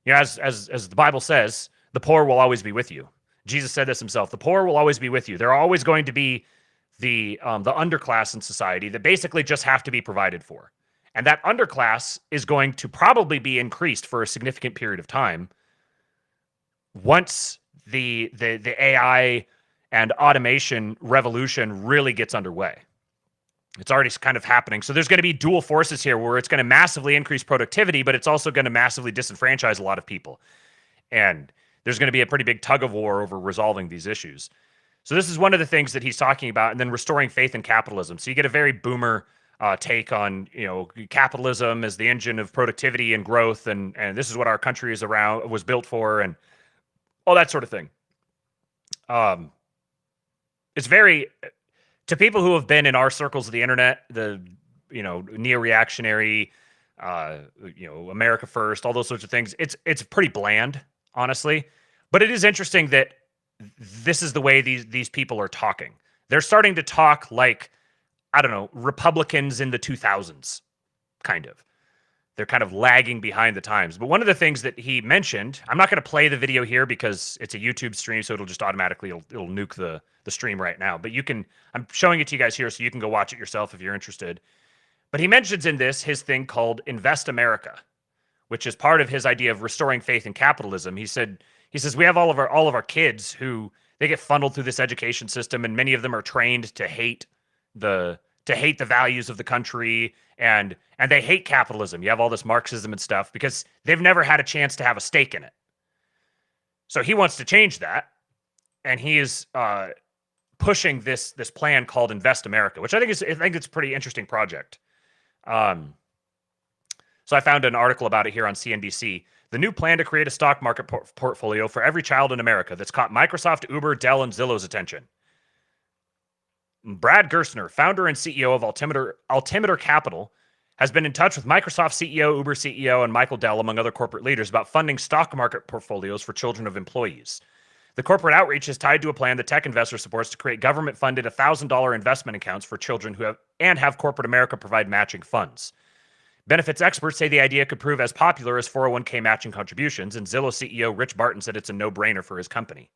S1: as the Bible says, the poor will always be with you. Jesus said this himself: the poor will always be with you. There are always going to be the underclass in society that basically just have to be provided for. And that underclass is going to probably be increased for a significant period of time once the AI and automation revolution really gets underway. It's already kind of happening. So there's going to be dual forces here where it's going to massively increase productivity, but it's also going to massively disenfranchise a lot of people. And there's going to be a pretty big tug of war over resolving these issues. So this is one of the things that he's talking about, and then restoring faith in capitalism. So you get a very boomer take on, capitalism as the engine of productivity and growth, and this is what our country was built for, and all that sort of thing. It's very, to people who have been in our circles of the internet, the neo-reactionary, America First, all those sorts of things. It's pretty bland, honestly, but it is interesting that this is the way these people are talking. They're starting to talk like, I don't know, Republicans in the 2000s, kind of. They're kind of lagging behind the times. But one of the things that he mentioned, I'm not going to play the video here because it's a YouTube stream, so it'll just automatically, it'll nuke the stream right now. But I'm showing it to you guys here so you can go watch it yourself if you're interested. But he mentions in this his thing called Invest America, which is part of his idea of restoring faith in capitalism. He says we have all of our kids who they get funneled through this education system, and many of them are trained to hate the values of the country, and they hate capitalism. You have all this Marxism and stuff because they've never had a chance to have a stake in it. So he wants to change that, and he is pushing this plan called Invest America, which I think it's a pretty interesting project. So I found an article about it here on CNBC. The new plan to create a stock market portfolio for every child in America that's caught Microsoft, Uber, Dell, and Zillow's attention. Brad Gerstner, founder and CEO of Altimeter Capital, has been in touch with Microsoft CEO, Uber CEO, and Michael Dell, among other corporate leaders, about funding stock market portfolios for children of employees. The corporate outreach is tied to a plan the tech investor supports to create government-funded $1,000 investment accounts for children who have corporate America provide matching funds. Benefits experts say the idea could prove as popular as 401k matching contributions, and Zillow CEO Rich Barton said it's a no-brainer for his company.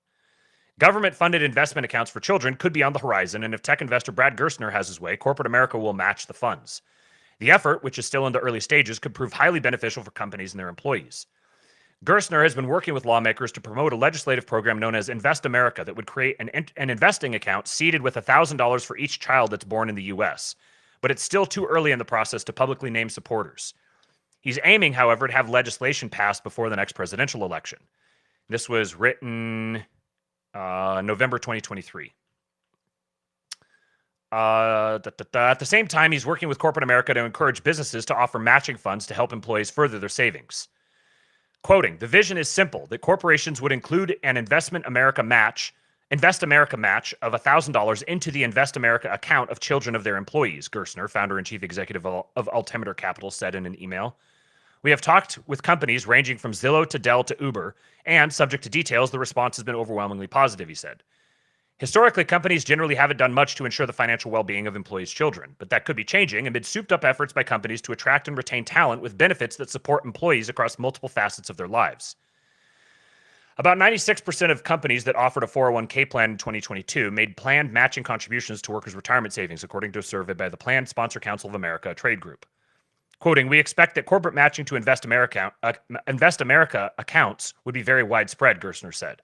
S1: Government-funded investment accounts for children could be on the horizon, and if tech investor Brad Gerstner has his way, corporate America will match the funds. The effort, which is still in the early stages, could prove highly beneficial for companies and their employees. Gerstner has been working with lawmakers to promote a legislative program known as Invest America that would create an investing account seeded with $1,000 for each child that's born in the U.S., but it's still too early in the process to publicly name supporters. He's aiming, however, to have legislation passed before the next presidential election. This was written November 2023. At the same time, he's working with corporate America to encourage businesses to offer matching funds to help employees further their savings. Quoting, the vision is simple, that corporations would include an Invest America match of $1,000 into the Invest America account of children of their employees, Gerstner, founder and chief executive of Altimeter Capital, said in an email. We have talked with companies ranging from Zillow to Dell to Uber, and subject to details, the response has been overwhelmingly positive, he said. Historically, companies generally haven't done much to ensure the financial well-being of employees' children, but that could be changing amid souped-up efforts by companies to attract and retain talent with benefits that support employees across multiple facets of their lives. About 96% of companies that offered a 401k plan in 2022 made planned matching contributions to workers' retirement savings, according to a survey by the Plan Sponsor Council of America, a trade group. Quoting, we expect that corporate matching to Invest America accounts would be very widespread, Gerstner said.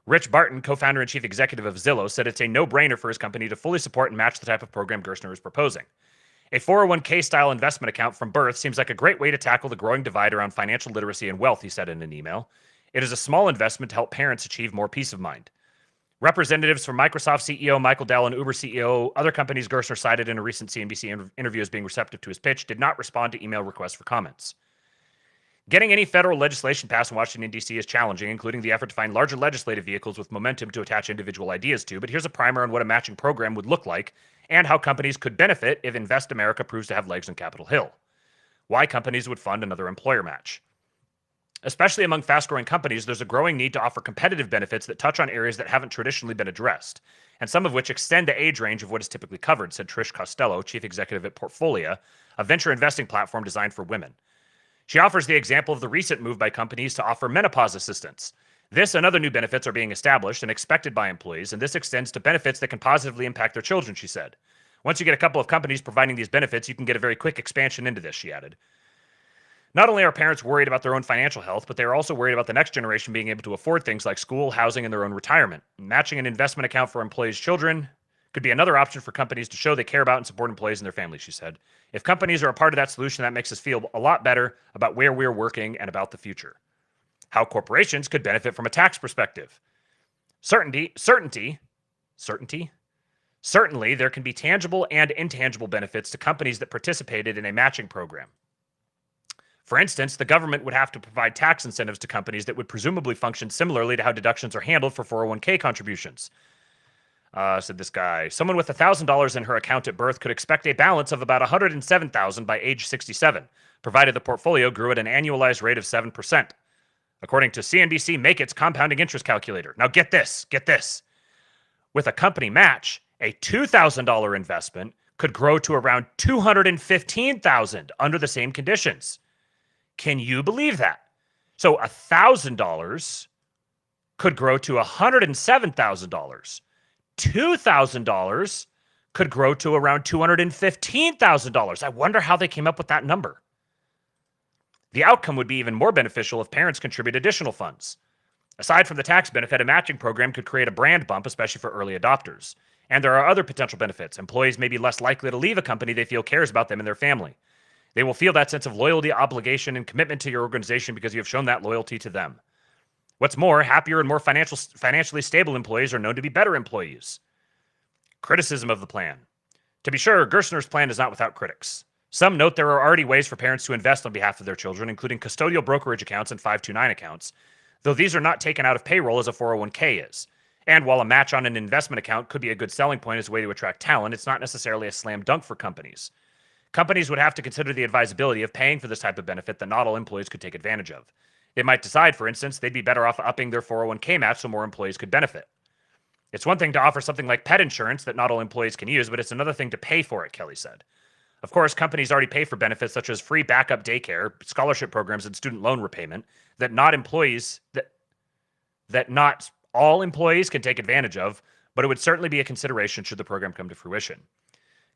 S1: Rich Barton, co-founder and chief executive of Zillow, said it's a no-brainer for his company to fully support and match the type of program Gerstner is proposing. A 401k-style investment account from birth seems like a great way to tackle the growing divide around financial literacy and wealth, he said in an email. It is a small investment to help parents achieve more peace of mind. Representatives from Microsoft CEO Michael Dell and Uber CEO, other companies Gerstner cited in a recent CNBC interview as being receptive to his pitch, did not respond to email requests for comments. Getting any federal legislation passed in Washington, D.C. is challenging, including the effort to find larger legislative vehicles with momentum to attach individual ideas to. But here's a primer on what a matching program would look like and how companies could benefit if Invest America proves to have legs on Capitol Hill. Why companies would fund another employer match. Especially among fast-growing companies, there's a growing need to offer competitive benefits that touch on areas that haven't traditionally been addressed, and some of which extend the age range of what is typically covered, said Trish Costello, chief executive at Portfolia, a venture investing platform designed for women. She offers the example of the recent move by companies to offer menopause assistance. This and other new benefits are being established and expected by employees, and this extends to benefits that can positively impact their children, she said. Once you get a couple of companies providing these benefits, you can get a very quick expansion into this, she added. Not only are parents worried about their own financial health, but they are also worried about the next generation being able to afford things like school, housing, and their own retirement. Matching an investment account for employees' children could be another option for companies to show they care about and support employees and their families, she said. If companies are a part of that solution, that makes us feel a lot better about where we're working and about the future. How corporations could benefit from a tax perspective. Certainly, there can be tangible and intangible benefits to companies that participated in a matching program. For instance, the government would have to provide tax incentives to companies that would presumably function similarly to how deductions are handled for 401k contributions. Said this guy, someone with $1,000 in her account at birth could expect a balance of about $107,000 by age 67, provided the portfolio grew at an annualized rate of 7%. According to CNBC Make It's compounding interest calculator. Now get this. With a company match, a $2,000 investment could grow to around $215,000 under the same conditions. Can you believe that? So $1,000 could grow to $107,000. $2,000 could grow to around $215,000. I wonder how they came up with that number. The outcome would be even more beneficial if parents contribute additional funds. Aside from the tax benefit, a matching program could create a brand bump, especially for early adopters. And there are other potential benefits. Employees may be less likely to leave a company they feel cares about them and their family. They will feel that sense of loyalty, obligation, and commitment to your organization because you have shown that loyalty to them. What's more, happier and more financially stable employees are known to be better employees. Criticism of the plan. To be sure, Gerstner's plan is not without critics. Some note there are already ways for parents to invest on behalf of their children, including custodial brokerage accounts and 529 accounts, though these are not taken out of payroll as a 401k is. And while a match on an investment account could be a good selling point as a way to attract talent, it's not necessarily a slam dunk for companies. Companies would have to consider the advisability of paying for this type of benefit that not all employees could take advantage of. They might decide, for instance, they'd be better off upping their 401k match so more employees could benefit. It's one thing to offer something like pet insurance that not all employees can use, but it's another thing to pay for it, Kelly said. Of course, companies already pay for benefits such as free backup daycare, scholarship programs, and student loan repayment that not all employees can take advantage of, but it would certainly be a consideration should the program come to fruition.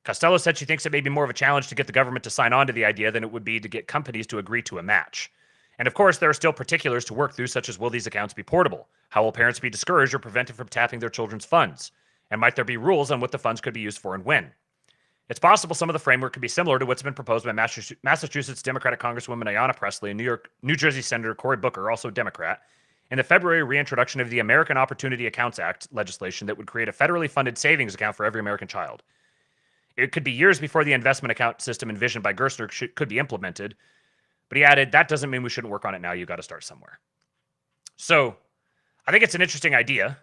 S1: Costello said she thinks it may be more of a challenge to get the government to sign on to the idea than it would be to get companies to agree to a match. And of course, there are still particulars to work through, such as will these accounts be portable? How will parents be discouraged or prevented from tapping their children's funds? And might there be rules on what the funds could be used for and when? It's possible some of the framework could be similar to what's been proposed by Massachusetts Democratic Congresswoman Ayanna Pressley and New Jersey Senator Cory Booker, also Democrat, in the February reintroduction of the American Opportunity Accounts Act legislation that would create a federally funded savings account for every American child. It could be years before the investment account system envisioned by Gerstner could be implemented, but he added, that doesn't mean we shouldn't work on it now. You got to start somewhere. So I think it's an interesting idea.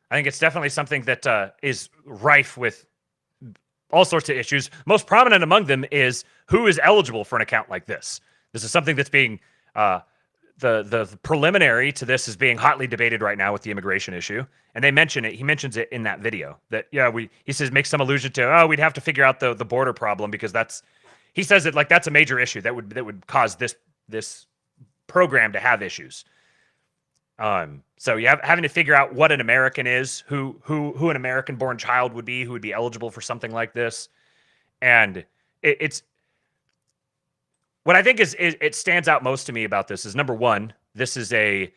S1: I think it's definitely something that is rife with all sorts of issues. Most prominent among them is who is eligible for an account like this. This is something that's being, the preliminary to this is being hotly debated right now with the immigration issue. And they mention it. He mentions it in that video that, he says, makes some allusion to, we'd have to figure out the border problem because he says it like that's a major issue that would cause this program to have issues. So you having to figure out what an American is, who an American-born child would be, who would be eligible for something like this, and it's what I think is it stands out most to me about this is number one, this is a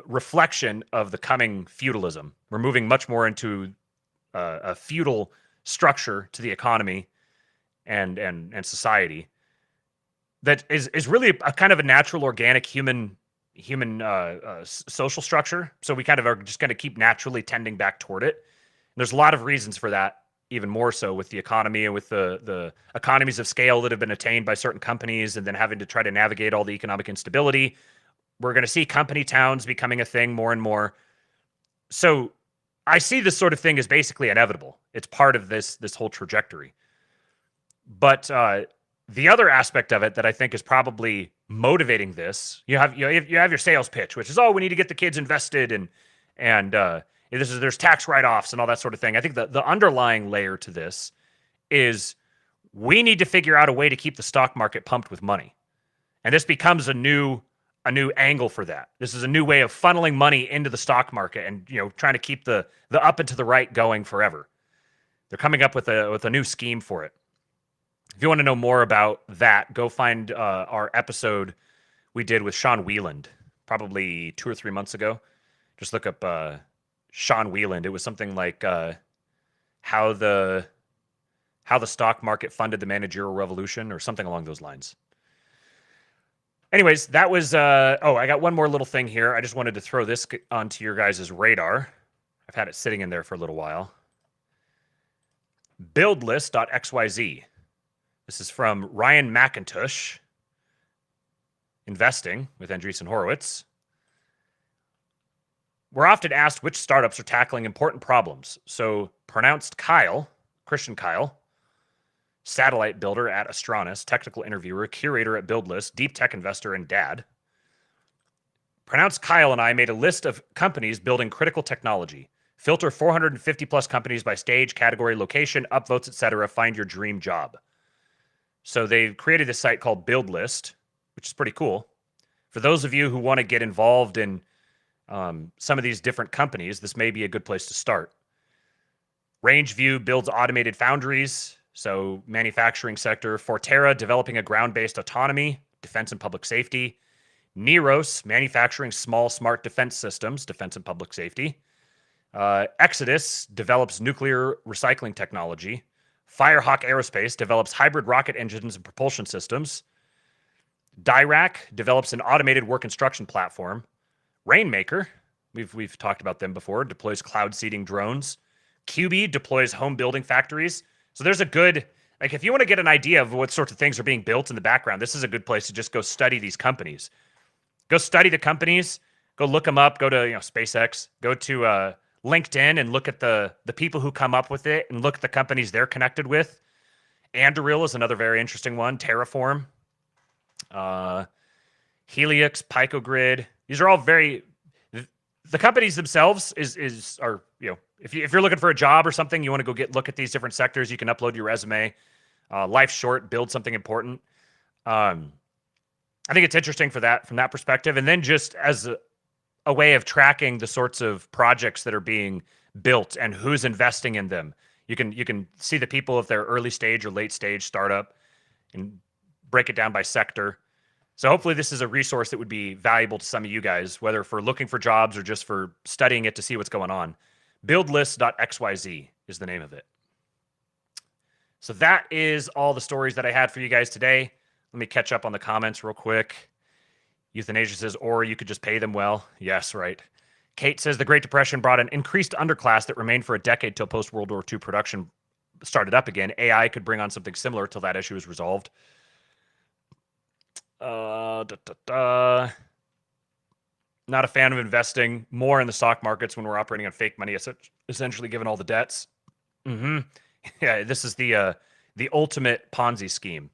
S1: reflection of the coming feudalism. We're moving much more into a feudal structure to the economy and society that is really a kind of a natural, organic human social structure. So we kind of are just going to keep naturally tending back toward it. And there's a lot of reasons for that, even more so with the economy and with the economies of scale that have been attained by certain companies, and then having to try to navigate all the economic instability. We're going to see company towns becoming a thing more and more. So I see this sort of thing as basically inevitable. It's part of this whole trajectory. But the other aspect of it that I think is probably motivating this, you have your sales pitch, which is, oh, we need to get the kids invested, and there's tax write-offs and all that sort of thing. I think the underlying layer to this is we need to figure out a way to keep the stock market pumped with money, and this becomes a new angle for that. This is a new way of funneling money into the stock market and trying to keep the up and to the right going forever. They're coming up with a new scheme for it. If you want to know more about that, go find our episode we did with Sean Wieland probably 2 or 3 months ago. Just look up Sean Wieland. It was something like how the stock market funded the managerial revolution, or something along those lines. Anyways, that was I got one more little thing here. I just wanted to throw this onto your guys' radar. I've had it sitting in there for a little while. Buildlist.xyz. This is from Ryan McIntosh, Investing with Andreessen Horowitz. We're often asked which startups are tackling important problems. So pronounced Kyle, Christian Kyle, satellite builder at Astronis, technical interviewer, curator at Buildlist, deep tech investor, and dad. Pronounced Kyle and I made a list of companies building critical technology. Filter 450 plus companies by stage, category, location, upvotes, etc. Find your dream job. So they've created this site called Buildlist, which is pretty cool. For those of you who want to get involved in some of these different companies, this may be a good place to start. Rangeview builds automated foundries, so manufacturing sector. Forterra, developing a ground-based autonomy, defense and public safety. Neros, manufacturing small smart defense systems, defense and public safety. Exodus develops nuclear recycling technology. Firehawk Aerospace develops hybrid rocket engines and propulsion systems. Dirac develops an automated work instruction platform. Rainmaker, we've talked about them before, deploys cloud seeding drones. QB deploys home building factories. So there's a good, if you want to get an idea of what sorts of things are being built in the background, this is a good place to just go study these companies. Go study the companies, go look them up, go to SpaceX, go to LinkedIn and look at the people who come up with it and look at the companies they're connected with. Anduril is another very interesting one. Terraform, Helix, Picogrid. These are all the companies themselves are if you're looking for a job or something, you want to go look at these different sectors. You can upload your resume. Life's short, build something important. I think it's interesting from that perspective, and then just as a way of tracking the sorts of projects that are being built and who's investing in them. You can see the people if they're early stage or late stage startup and break it down by sector. So hopefully this is a resource that would be valuable to some of you guys, whether for looking for jobs or just for studying it to see what's going on. Buildlist.xyz is the name of it. So that is all the stories that I had for you guys today. Let me catch up on the comments real quick. Euthanasia says, or you could just pay them well. Yes, right. Kate says, the Great Depression brought an increased underclass that remained for a decade till post-World War II production started up again. AI could bring on something similar till that issue is resolved. Not a fan of investing more in the stock markets when we're operating on fake money, essentially given all the debts. Yeah, this is the ultimate Ponzi scheme.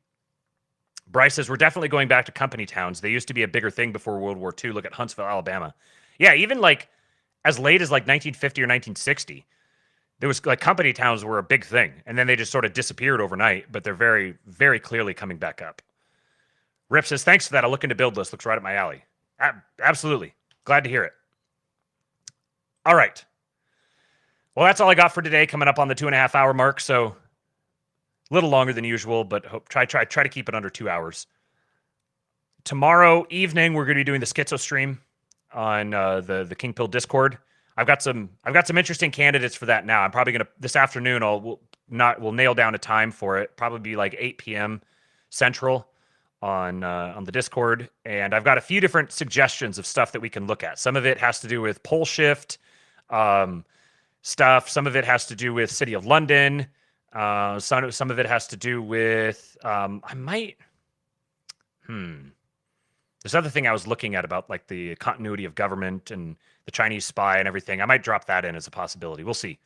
S1: Bryce says, we're definitely going back to company towns. They used to be a bigger thing before World War II. Look at Huntsville, Alabama. Yeah, even as late as 1950 or 1960, there was company towns were a big thing. And then they just sort of disappeared overnight, but they're very, very clearly coming back up. Rip says, thanks for that. I'll look into Buildlist. Looks right up my alley. Absolutely. Glad to hear it. All right. Well, that's all I got for today, coming up on the 2.5 hour mark. So a little longer than usual, but try to keep it under 2 hours. Tomorrow evening, we're going to be doing the Schizo stream. on the King Pill Discord. I've got some interesting candidates for that now. I'm probably gonna this afternoon. We'll nail down a time for it. Probably be like 8 p.m. Central on the Discord, and I've got a few different suggestions of stuff that we can look at. Some of it has to do with pole shift stuff. Some of it has to do with City of London. Some of it has to do with This other thing I was looking at about like the continuity of government and the Chinese spy and everything. I might drop that in as a possibility. We'll see.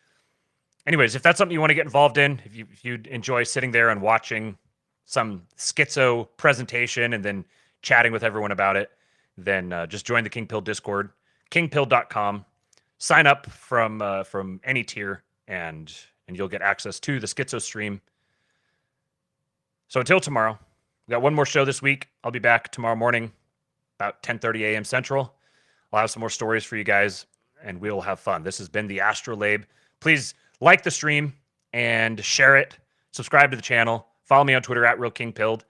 S1: Anyways, if that's something you want to get involved in, if you enjoy sitting there and watching some schizo presentation and then chatting with everyone about it, then just join the King Pill Discord, kingpill.com. Sign up from any tier, and you'll get access to the schizo stream. So until tomorrow, we got one more show this week. I'll be back tomorrow morning, about 10:30 a.m. Central. I'll have some more stories for you guys, and we'll have fun. This has been the ASTROLABE. Please like the stream and share it. Subscribe to the channel. Follow me on Twitter @RealKingPilled.